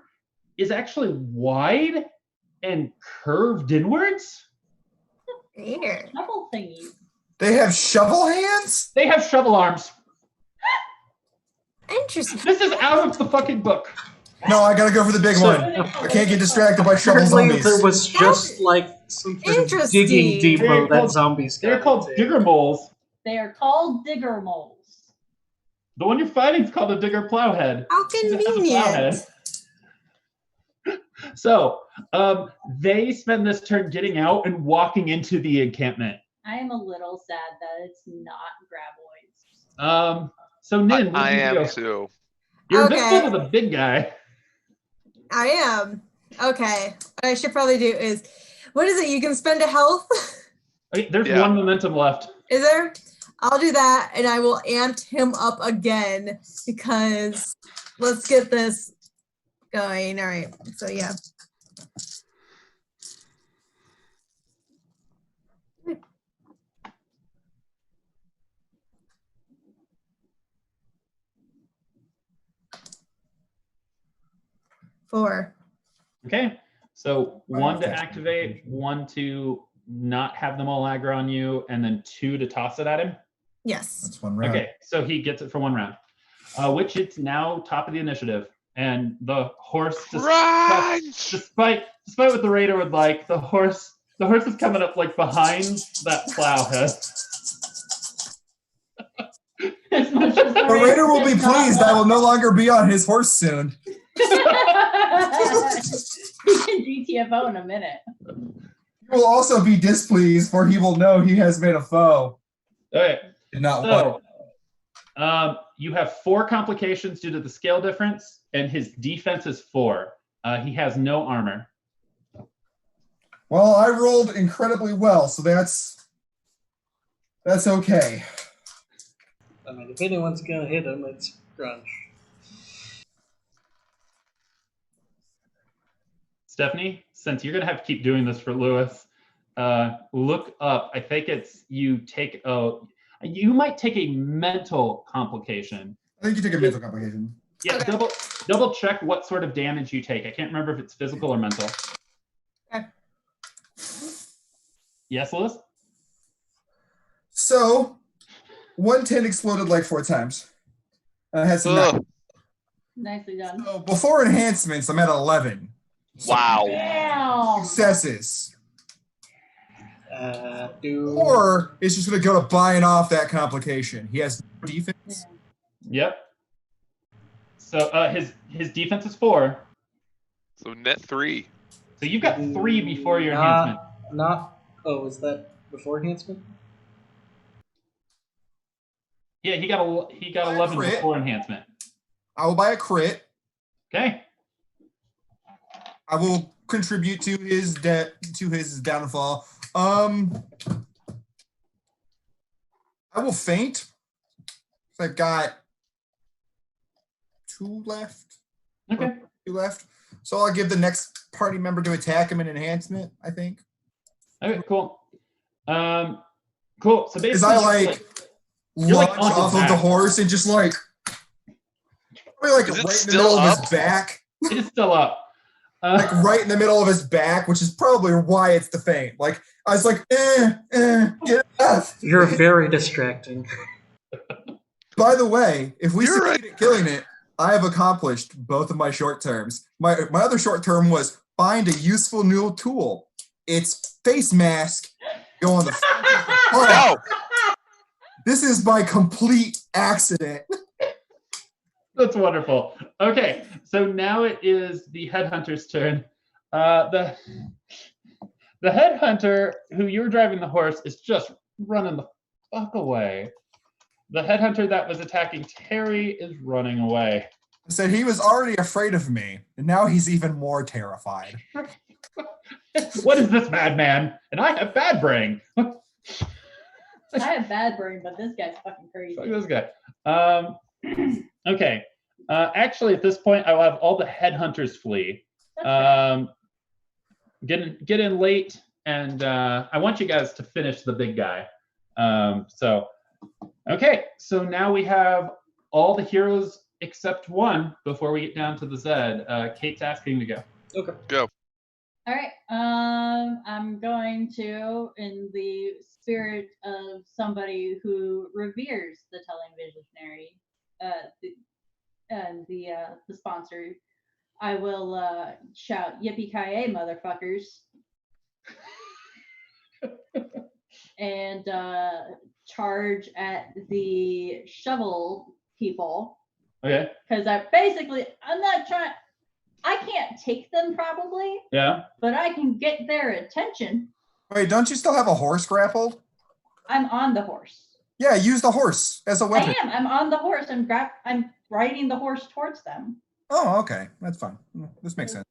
is actually wide and curved inwards. Weird. Double thingy. They have shovel hands? They have shovel arms. Interesting. This is out of the fucking book. No, I gotta go for the big one. I can't get distracted by shovel Apparently zombies. there was just like some kind of Interesting. digging depot They're that called- zombies got They're called into. digger moles. They are called digger moles. The one you're fighting is called a digger plowhead. How It has a convenient. plowhead. So they spend this turn getting out and walking into the encampment. I am a little sad that it's not graboids. So Nin, what I do you am do? too. You're Okay. invisible to the big guy. I am. Okay. What I should probably do is, what is it? You can spend a health? Okay, there's Yeah. 1 momentum left. Is there? I'll do that, and I will amp him up again because let's get this going. All right. So yeah. Four. Okay. So 1 to Okay. activate, 1 to not have them all aggro on you, and then 2 to toss it at him. Yes. That's 1 round. Okay, so he gets it for 1 round, which it's now top of the initiative. And the horse, Run! despite what the raider would like, the horse is coming up like behind that plowhead. As much as The raider will be does not pleased. I will want- no longer be on his horse soon. He can GTFO in a minute. He will also be displeased, for he will know he has made a foe. Okay, And not one. so you have 4 complications due to the scale difference, and his defense is 4. He has no armor. Well, I rolled incredibly well, so that's okay. I mean, if anyone's gonna hit him, it's Grunch. Stephanie, since you're gonna have to keep doing this for Lewis, look up. I think it's you might take a mental complication. I think you take a mental complication. Yeah, double check what sort of damage you take. I can't remember if it's physical or mental. Okay. Yes, Liz? So, 110 exploded like 4 times. I had some. Nicely done. So before enhancements, I'm at 11. Wow. Damn. Successes. Do Or it's just going to go to buying off that complication. He has no defense. Yep. So his defense is 4. So net 3. So you've got 3 before your enhancement. Oh, is that before enhancement? Yeah, he got 11 crit. before enhancement. I will buy a crit. Okay. I will contribute to his downfall. I will faint. I've got 2 left. Okay. 2 left. So I'll give the next party member to attack him an enhancement, I think. Okay, cool. Cool. So basically, Because I launch off of the horse and just like right in the middle of his back. It is still up. Like right in the middle of his back, which is probably why it's the faint. Like I was like, get off. You're very distracting. By the way, if we succeed at killing it, I have accomplished both of my short terms. My other short term was find a useful new tool. It's face mask. Go on the. No. This is my complete accident. That's wonderful. Okay, so now it is the headhunter's turn. The headhunter, who you're driving the horse, is just running the fuck away. The headhunter that was attacking Terry is running away. So he was already afraid of me, and now he's even more terrified. What is this madman? And I have bad brain. I have bad brain, but this guy's fucking crazy. Fuck this guy. Okay. Actually, at this point, I will have all the headhunters flee. Get in late, and I want you guys to finish the big guy. Okay. So now we have all the heroes except one before we get down to the Zed. Kate's asking to go. Okay. Go. All right. I'm going to, in the spirit of somebody who reveres the Telling Visionary, the sponsor, I will shout "Yippee-ki-yay, motherfuckers!" and charge at the shovel people. Okay. Because I can't take them probably. Yeah. But I can get their attention. Wait, don't you still have a horse grappled? I'm on the horse. Yeah, use the horse as a weapon. I am. I'm on the horse. I'm riding the horse towards them. Oh, okay. That's fine. This makes sense.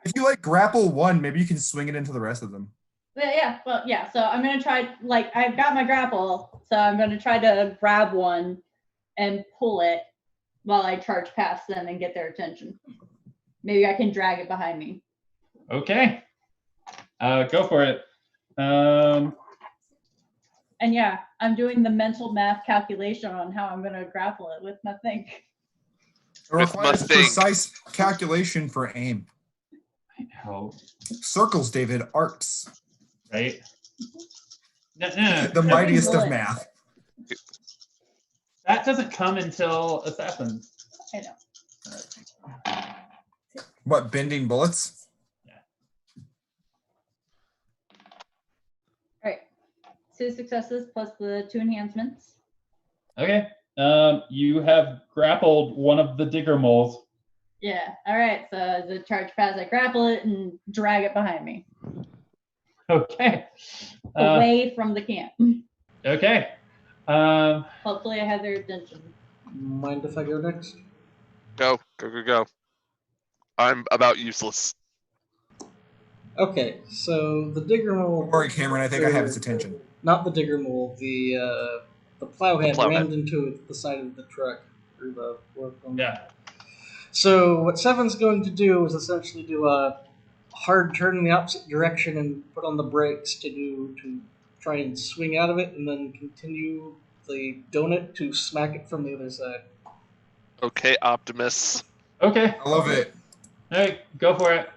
If you grapple one, maybe you can swing it into the rest of them. Yeah. Well, yeah. So I'm gonna try. I've got my grapple, so I'm gonna try to grab one and pull it while I charge past them and get their attention. Maybe I can drag it behind me. Okay. Go for it. And yeah, I'm doing the mental math calculation on how I'm going to grapple it with my thing. It requires precise calculation for aim. I know. Circles, David, arcs. Right? The mightiest of math. That doesn't come until Assassins. I know. What, bending bullets? Yeah. All right. 2 successes plus the 2 enhancements. Okay. You have grappled one of the digger moles. Yeah. All right. So the charge pass, I grapple it and drag it behind me. Okay. Away from the camp. Okay. Hopefully I have their attention. Mind if I go next? Go. I'm about useless. Okay, so the digger mole. Don't worry, Cameron, I think I have its attention. Not the digger mole, the plowhead Plowhead. rammed into the side of the truck. Or the work on Yeah. So what Seven's going to do is essentially do a hard turn in the opposite direction and put on the brakes to try and swing out of it, and then continue the donut to smack it from the other side. Okay, Optimus. Okay. I love it. Hey, go for it.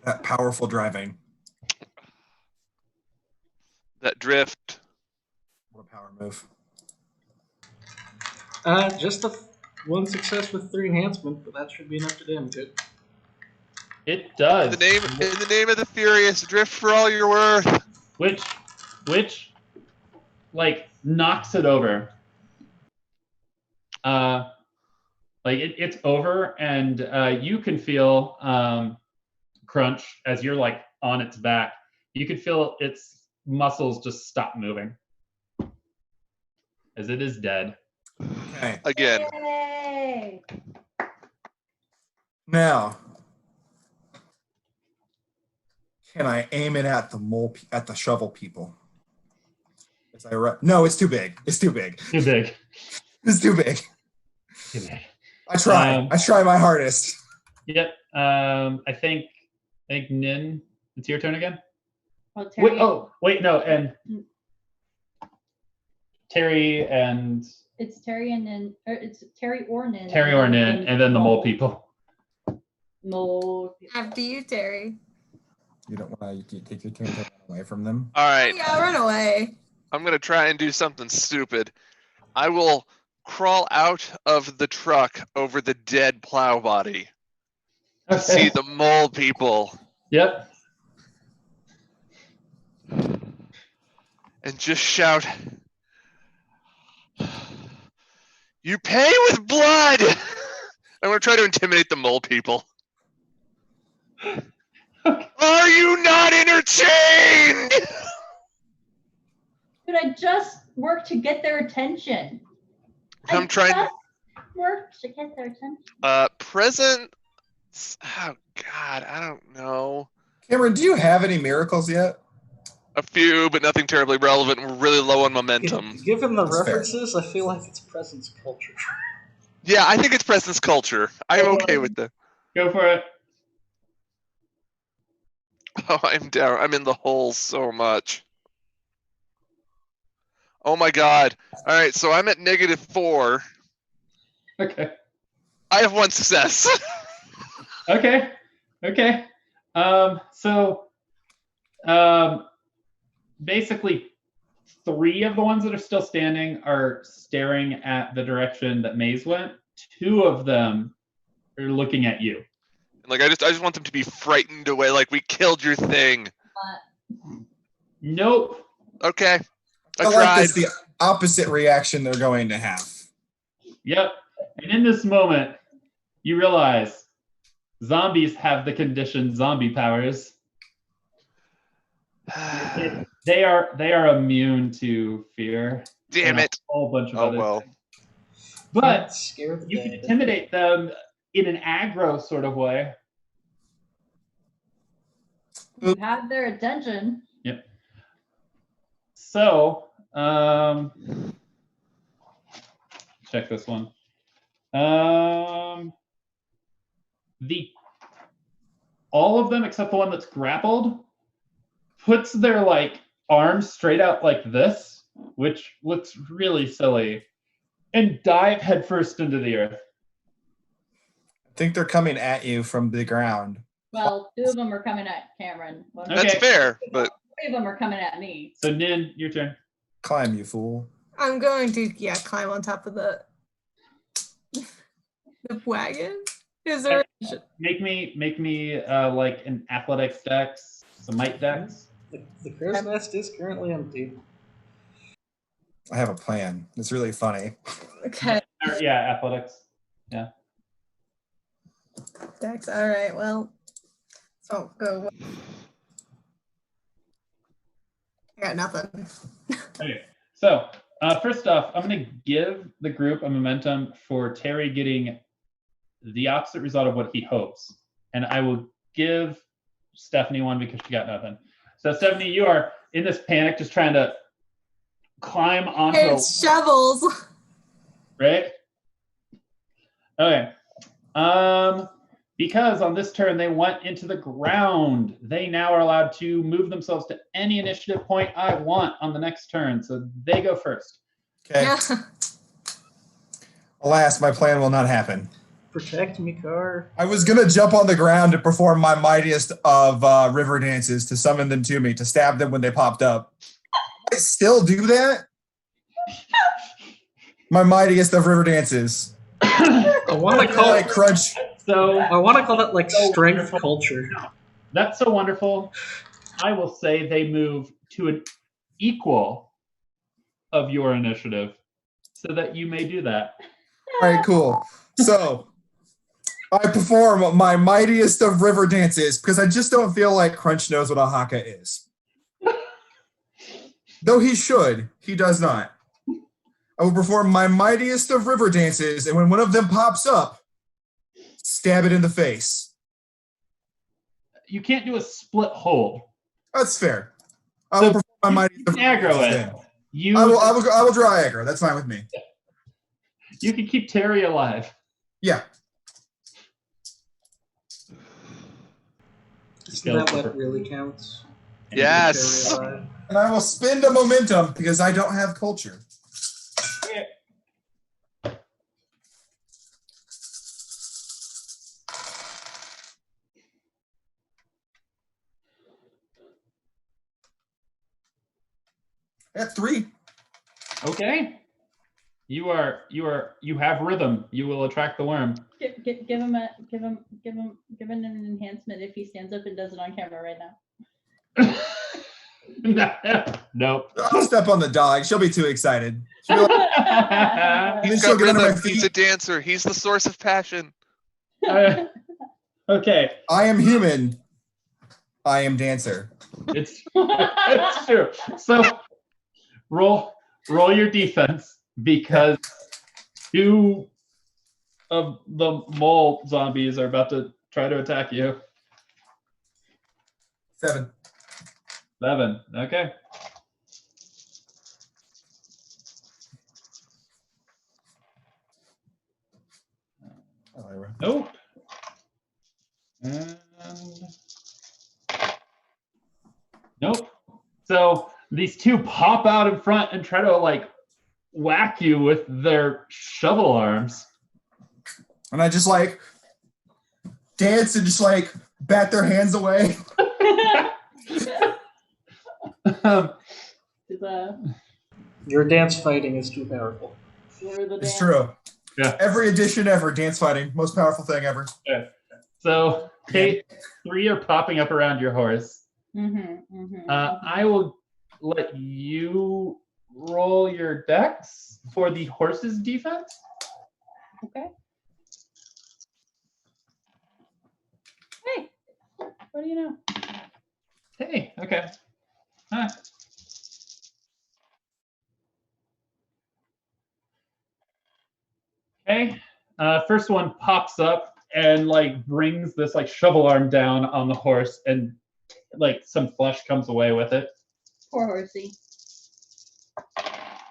That powerful driving. That drift. What a power move. Just one success with 3 enhancement, but that should be enough to damage it. It does. In the name of the Furious, drift for all you're worth. Which like knocks it over. Like it's over, and you can feel Crunch as you're like on its back. You can feel its muscles just stop moving as it is dead. Okay. Again. Yay! Now, can I aim it at the shovel people? No, it's too big. It's too big. Too big. It's too big. Too big. I try. I try my hardest. Yep. I think Nin, it's your turn again. Well, Terry, Wait, no, and Terry and it's Terry and Nin, or it's Terry or Nin. Terry or Nin, and then the mole people. Mole. After you, Terry. You don't want to take your turn to run away from them? All right. Yeah, run away. I'm going to try and do something stupid. I will crawl out of the truck over the dead plow body to see the mole people. Yep. And just shout, "You pay with blood!" I'm going to try to intimidate the mole people. Are you not entertained? Dude, I just worked to get their attention. I'm trying to work to get their attention. Present. Oh God, I don't know. Cameron, do you have any miracles yet? A few, but nothing terribly relevant. We're really low on momentum. Given the That's references, I feel like it's presence culture. Yeah, I think it's presence culture. I'm okay with that. Go for it. Oh, I'm down. I'm in the hole so much. Oh my God. All right, so I'm at -4. Okay. I have 1 success. Okay. Basically 3 of the ones that are still standing are staring at the direction that Maze went. 2 of them are looking at you. Like I just want them to be frightened away. Like, we killed your thing. Nope. Okay. I like tried. this, the opposite reaction they're going to have. Yep. And in this moment, you realize zombies have the conditioned zombie powers. They are immune to fear. Damn and it. A whole bunch of other well. things. But Scared you can intimidate them in an aggro sort of way. You have their attention. Yep. So, check this one. All of them except the one that's grappled puts their like arms straight out like this, which looks really silly, and dive headfirst into the earth. I think they're coming at you from the ground. Well, 2 of them are coming at Cameron. That's fair, but 3 of them are coming at me. So Nin, your turn. Climb, you fool. I'm going to, climb on top of the wagon. Is there? Make me like an athletics dex, some might dex. The crow's nest is currently empty. I have a plan. It's really funny. Okay. Yeah, athletics. Yeah. Dex. All right. Well, so go. I got nothing. Okay. So first off, I'm going to give the group a momentum for Terry getting the opposite result of what he hopes, and I will give Stephanie one because she got nothing. So Stephanie, you are in this panic, just trying to climb onto It's shovels. Right? Okay. Because on this turn they went into the ground, they now are allowed to move themselves to any initiative point I want on the next turn. So they go first. Okay. Yeah. Alas, my plan will not happen. Protect me, Car. I was gonna jump on the ground to perform my mightiest of river dances to summon them to me, to stab them when they popped up. I still do that? My mightiest of river dances. I want to call it crunch. So I want to call that like so strength wonderful. culture. That's so wonderful. I will say they move to an equal of your initiative so that you may do that. All right, cool. So I perform my mightiest of river dances because I just don't feel like Crunch knows what a haka is. Though he should, he does not. I will perform my mightiest of river dances, and when one of them pops up, stab it in the face. You can't do a split hold. That's fair. I will perform my mightiest of river aggro dances it. then. I will draw aggro. That's fine with me. You can keep Terry alive. Yeah. Isn't that what really counts? Yes. And I will spend a momentum because I don't have culture. At 3. Okay. You have rhythm. You will attract the worm. Give him an enhancement if he stands up and does it on camera right now. Nope. I'll step on the dog. She'll be too excited. She'll be like, He's she'll got get under my rhythm. feet. He's a dancer. He's the source of passion. Okay. I am human. I am dancer. It's true. So roll your defense because 2 of the mole zombies are about to try to attack you. 7. 7. Okay. Nope. And nope. So these 2 pop out in front and try to like whack you with their shovel arms. And I just like dance and just like bat their hands away. Your dance fighting is too powerful. It's true. Yeah. Every edition ever, dance fighting. Most powerful thing ever. Yeah. So, Kate, 3 are popping up around your horse. I will let you roll your dex for the horse's defense. Okay. Hey, what do you know? Hey, okay. Huh. Okay. First one pops up and like brings this like shovel arm down on the horse, and like some flesh comes away with it. Poor horsey.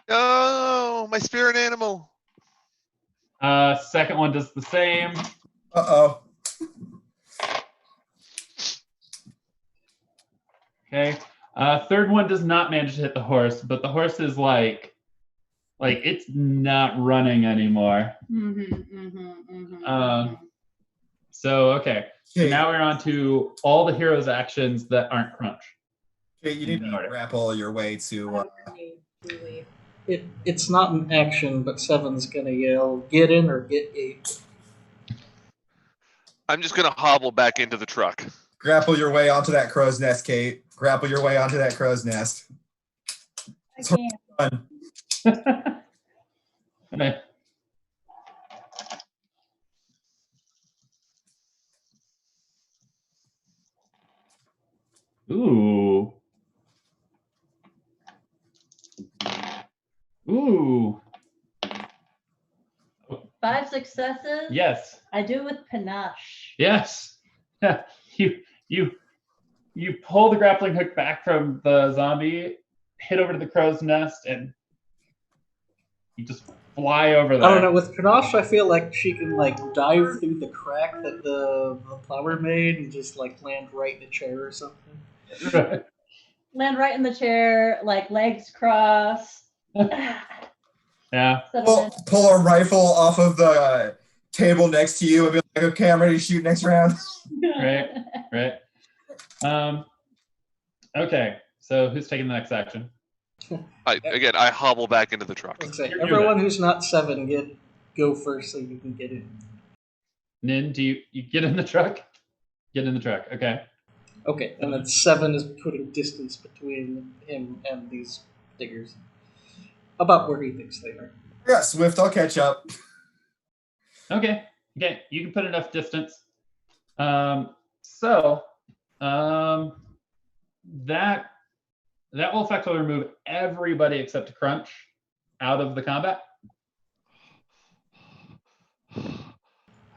Oh, my spirit animal. Second one does the same. Uh-oh. Okay. Third one does not manage to hit the horse, but the horse is like it's not running anymore. So okay. So now we're on to all the heroes' actions that aren't crunch. Okay, you need to grapple your way to. It's not an action, but 7's gonna yell, "Get in or get ate." I'm just gonna hobble back into the truck. Grapple your way onto that crow's nest, Kate. Grapple your way onto that crow's nest. I can't. Fun. Okay. Ooh. Ooh. 5 successes. Yes. I do it with panache. Yes. You pull the grappling hook back from the zombie, hit over to the crow's nest, and you just fly over there. I don't know. With panache, I feel like she can like dive through the crack that the flower made and just like land right in the chair or something. Land right in the chair, like legs crossed. Yeah. Pull a rifle off of the table next to you and be like, okay, I'm ready to shoot next round. Right. Okay, so who's taking the next action? I hobble back into the truck. Say, everyone who's not 7, go first so you can get in. Nin, do you get in the truck? Get in the truck, okay. Okay, and then 7 is putting distance between him and these diggers. About where he thinks they are. Yeah, Swift, I'll catch up. Okay, you can put enough distance. That will effectively remove everybody except Crunch out of the combat.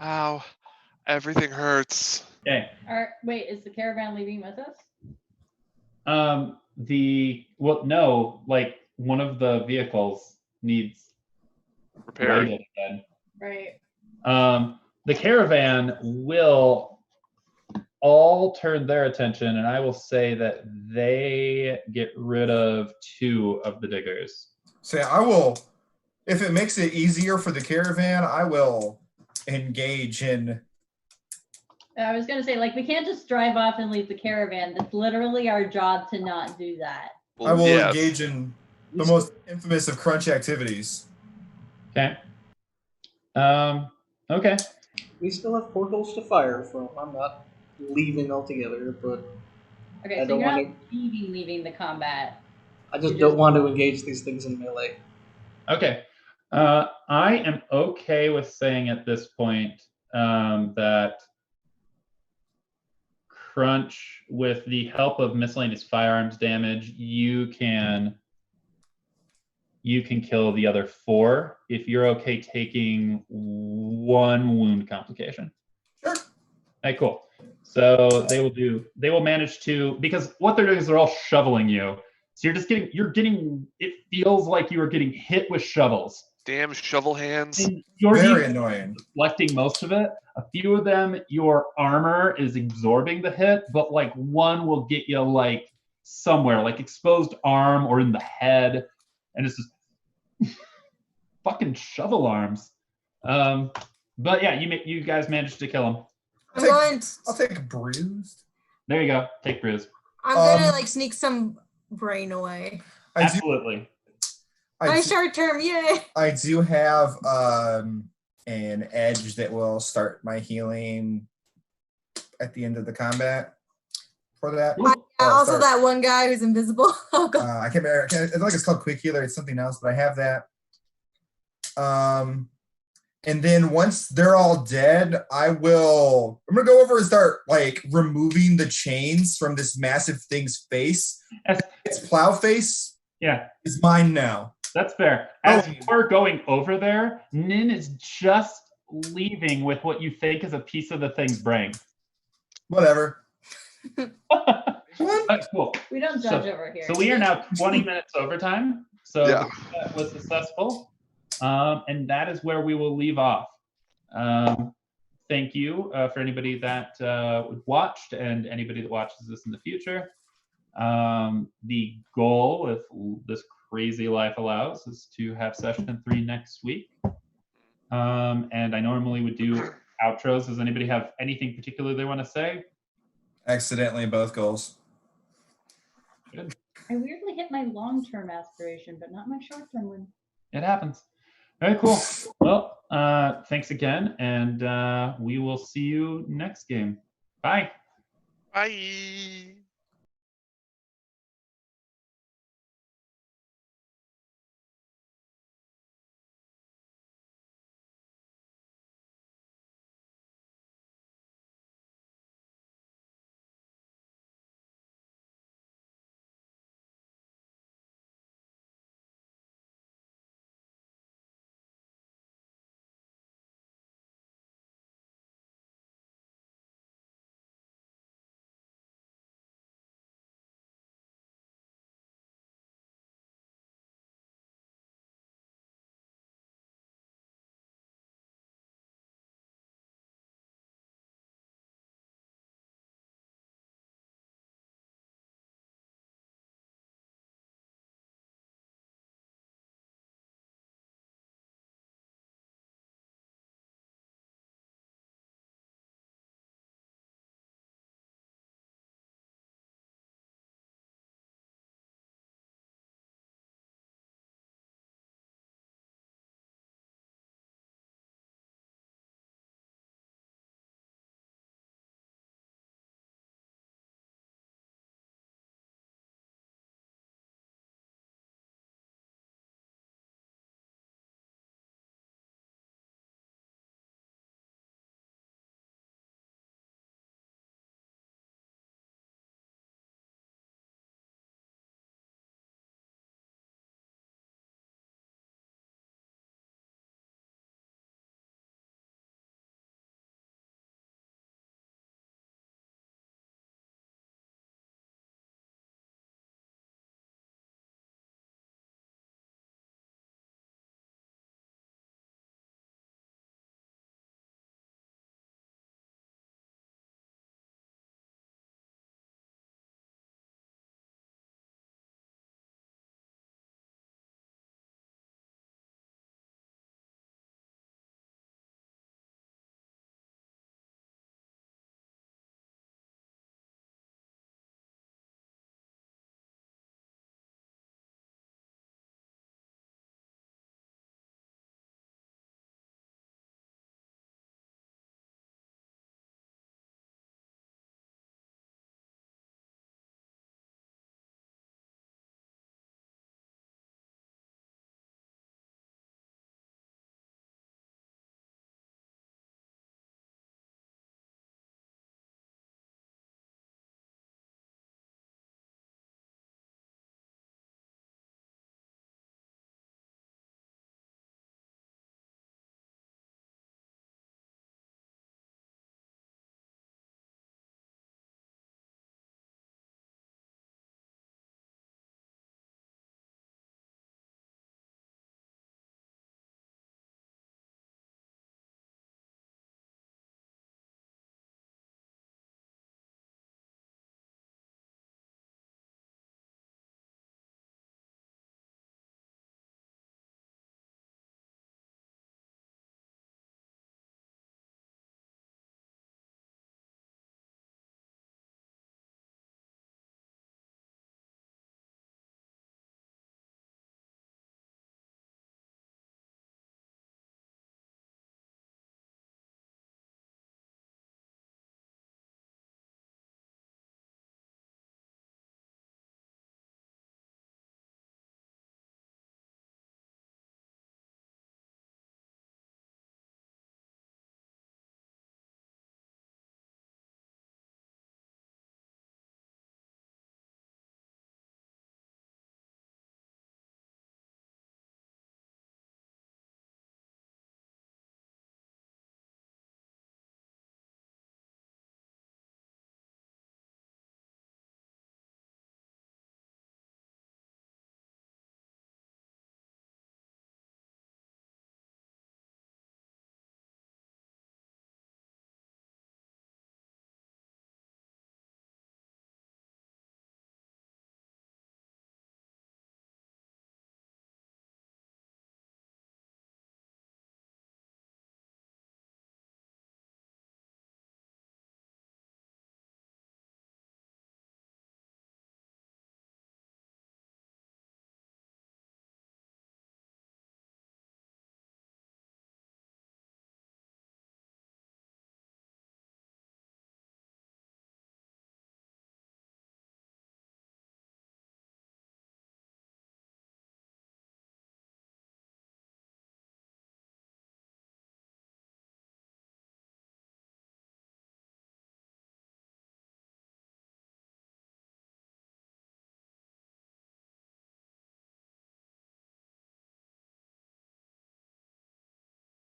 Ow, everything hurts. Okay. Wait, is the caravan leaving with us? No, like one of the vehicles needs repaired again. Right. The caravan will all turn their attention, and I will say that they get rid of 2 of the diggers. So I will, if it makes it easier for the caravan, I will engage in. I was gonna say, like, we can't just drive off and leave the caravan. That's literally our job to not do that. Well, I will engage in the most infamous of Crunch activities. Okay. Okay. We still have portals to fire from. I'm not leaving altogether, but okay, so you're not leaving the combat. I just don't want to engage these things in melee. Okay. I am okay with saying at this point that Crunch, with the help of miscellaneous firearms damage, you can kill the other 4 if you're okay taking 1 wound complication. Sure. Okay, cool. So they will manage to, because what they're doing is they're all shoveling you. So you're getting, it feels like you are getting hit with shovels. Damn shovel hands. And you're very annoying. Deflecting most of it. A few of them, your armor is absorbing the hit, but like 1 will get you like somewhere, like exposed arm or in the head, and it's just fucking shovel arms. But yeah, you guys managed to kill him. I'll take bruised. There you go. Take bruised. I'm gonna like sneak some brain away. Absolutely. Short term, yay! I do have an edge that will start my healing at the end of the combat for that. Also, that one guy who's invisible. I can't remember. I think it's called Quick Healer. It's something else, but I have that. And then once they're all dead, I'm gonna go over and start like removing the chains from this massive thing's face. Its plow face is mine now. That's fair. As you are going over there, Nin is just leaving with what you think is a piece of the thing's brain. Whatever. Cool. We don't judge over here. So we are now 20 minutes overtime. So that was successful. And that is where we will leave off. Thank you for anybody that watched and anybody that watches this in the future. The goal, if this crazy life allows, is to have session 3 next week. And I normally would do outros. Does anybody have anything particular they want to say? Accidentally both goals. Good. I weirdly hit my long-term aspiration, but not my short-term one. It happens. Very cool. Well, thanks again, and we will see you next game. Bye. Bye.